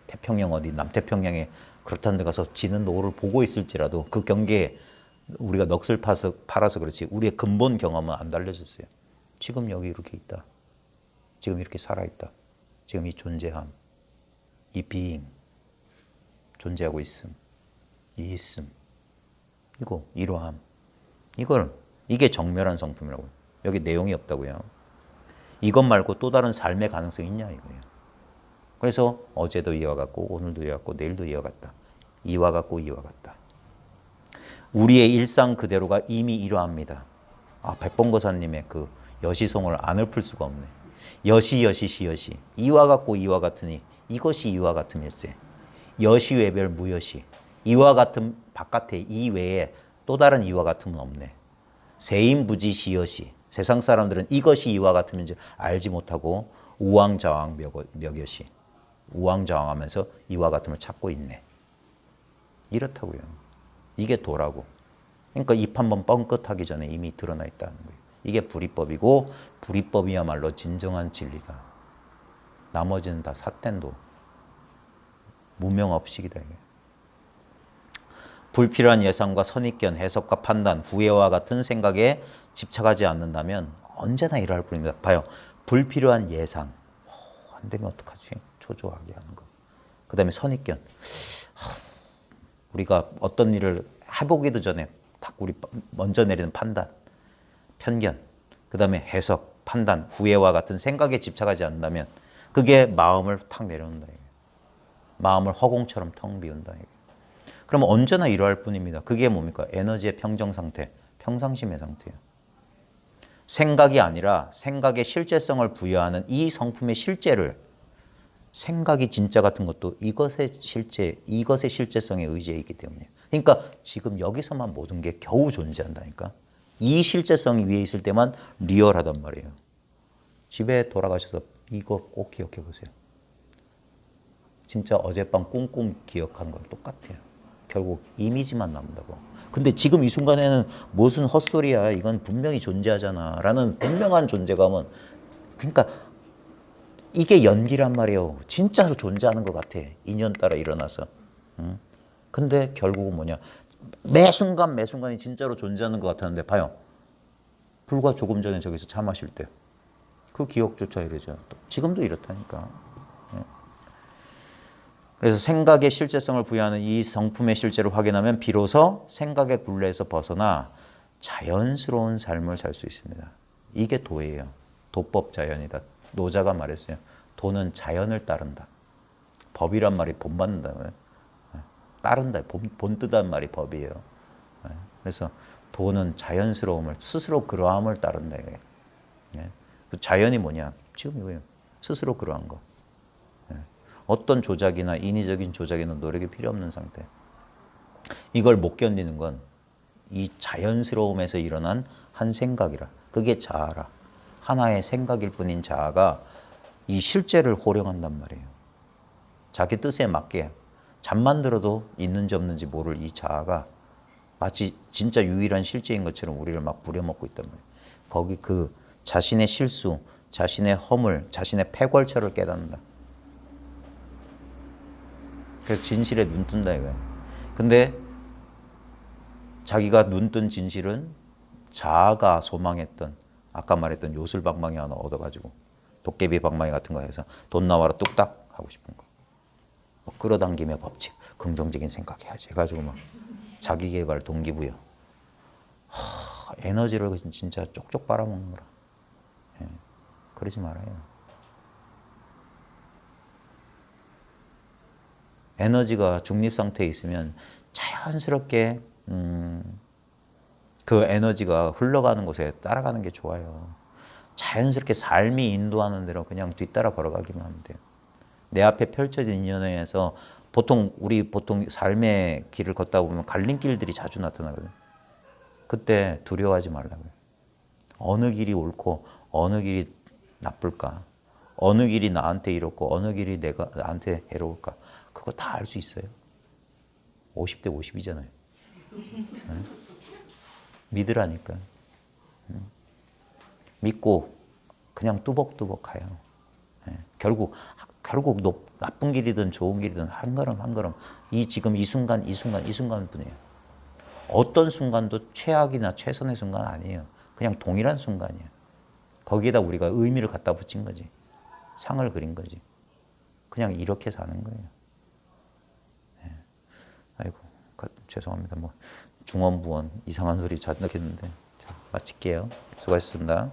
태평양 어디 남태평양에 그렇다는 데 가서 지는 노을을 보고 있을지라도 그 경계에 우리가 넋을 팔아서 그렇지 우리의 근본 경험은 안 달려졌어요. 지금 여기 이렇게 있다. 지금 이렇게 살아있다. 지금 이 존재함, 이 being, 존재하고 있음, 이 있음, 이거 이러함, 이게 정멸한 성품이라고요. 여기 내용이 없다고요. 이것 말고 또 다른 삶의 가능성이 있냐 이거예요. 그래서 어제도 이와 같고 오늘도 이와 같고 내일도 이와 같다. 이와 같고 이와 같다. 우리의 일상 그대로가 이미 이러합니다. 백범거사님의 그 여시송을 안 읊을 수가 없네. 여시 이와 같고 이와 같으니 이것이 이와 같음일세. 여시 외별 무여시. 이와 같음 바깥에 이 외에 또 다른 이와 같음은 없네. 세인부지 시여시. 세상 사람들은 이것이 이와 같음인지 알지 못하고 우왕좌왕 멱여시. 우왕좌왕하면서 이와 같음을 찾고 있네. 이렇다고요. 이게 도라고. 그러니까 입 한번 뻥끗하기 전에 이미 드러나 있다는 거예요. 이게 불이법이고 불이법이야말로 진정한 진리다. 나머지는 다 삿된 도. 무명업식이다. 이게. 불필요한 예상과 선입견, 해석과 판단, 후회와 같은 생각에 집착하지 않는다면 언제나 이러할 뿐입니다. 봐요. 불필요한 예상. 안 되면 어떡하지? 초조하게 하는 거. 그 다음에 선입견. 우리가 어떤 일을 해보기도 전에 딱 우리 먼저 내리는 판단, 편견, 그 다음에 해석, 판단, 후회와 같은 생각에 집착하지 않는다면 그게 마음을 탁 내려놓는다. 마음을 허공처럼 텅 비운다. 그러면 언제나 이러할 뿐입니다. 그게 뭡니까? 에너지의 평정 상태, 평상심의 상태예요. 생각이 아니라 생각의 실제성을 부여하는 이 성품의 실제를 생각이 진짜 같은 것도 이것의 실제성에 의지해 있기 때문이에요. 그러니까 지금 여기서만 모든 게 겨우 존재한다니까. 이 실제성이 위에 있을 때만 리얼하단 말이에요. 집에 돌아가셔서 이거 꼭 기억해 보세요. 진짜 어젯밤 꿈 기억하는 건 똑같아요. 결국 이미지만 남는다고. 근데 지금 이 순간에는 무슨 헛소리야. 이건 분명히 존재하잖아. 라는 분명한 존재감은 그러니까 이게 연기란 말이에요. 진짜로 존재하는 것 같아. 인연 따라 일어나서. 근데 결국은 뭐냐. 매 순간이 진짜로 존재하는 것 같았는데 봐요. 불과 조금 전에 저기서 차 마실 때 그 기억조차 이러죠. 지금도 이렇다니까. 그래서 생각의 실제성을 부여하는 이 성품의 실제를 확인하면 비로소 생각의 굴레에서 벗어나 자연스러운 삶을 살 수 있습니다. 이게 도예요. 도법 자연이다. 노자가 말했어요. 도는 자연을 따른다. 법이란 말이 본받는다. 따른다. 본뜻한 말이 법이에요. 그래서 도는 자연스러움을, 스스로 그러함을 따른다. 그 자연이 뭐냐? 지금 이거예요. 스스로 그러한 거. 어떤 조작이나 인위적인 조작이나 노력이 필요 없는 상태. 이걸 못 견디는 건 이 자연스러움에서 일어난 한 생각이라. 그게 자아라. 하나의 생각일 뿐인 자아가 이 실제를 호령한단 말이에요. 자기 뜻에 맞게 잠만 들어도 있는지 없는지 모를 이 자아가 마치 진짜 유일한 실제인 것처럼 우리를 막 부려먹고 있단 말이에요. 거기 그 자신의 실수, 자신의 허물, 자신의 패걸처를 깨닫는다. 그래서 진실에 눈 뜬다 이거예요. 근데 자기가 눈 뜬 진실은 자아가 소망했던 아까 말했던 요술방망이 하나 얻어가지고 도깨비 방망이 같은 거 해서 돈 나와라 뚝딱 하고 싶은 거. 뭐 끌어당김의 법칙, 긍정적인 생각해야지 해가지고 막 자기개발, 동기부여. 에너지를 진짜 쪽쪽 빨아먹는 거라. 그러지 말아요. 에너지가 중립 상태에 있으면 자연스럽게 그 에너지가 흘러가는 곳에 따라가는 게 좋아요. 자연스럽게 삶이 인도하는 대로 그냥 뒤따라 걸어가기만 하면 돼요. 내 앞에 펼쳐진 인연에서 우리 보통 삶의 길을 걷다 보면 갈림길들이 자주 나타나거든요. 그때 두려워하지 말라고요. 어느 길이 옳고 어느 길이 나쁠까? 어느 길이 나한테 이롭고 어느 길이 나한테 해로울까? 그거 다 알 수 있어요. 50대 50이잖아요. 믿으라니까. 믿고 그냥 뚜벅뚜벅 가요. 결국 나쁜 길이든 좋은 길이든 한 걸음 한 걸음 지금 이 순간뿐이에요. 어떤 순간도 최악이나 최선의 순간 아니에요. 그냥 동일한 순간이에요. 거기에다 우리가 의미를 갖다 붙인 거지. 상을 그린 거지. 그냥 이렇게 사는 거예요. 아이고, 죄송합니다. 뭐 중언부언 이상한 소리 잔뜩 했는데 자, 마칠게요. 수고하셨습니다.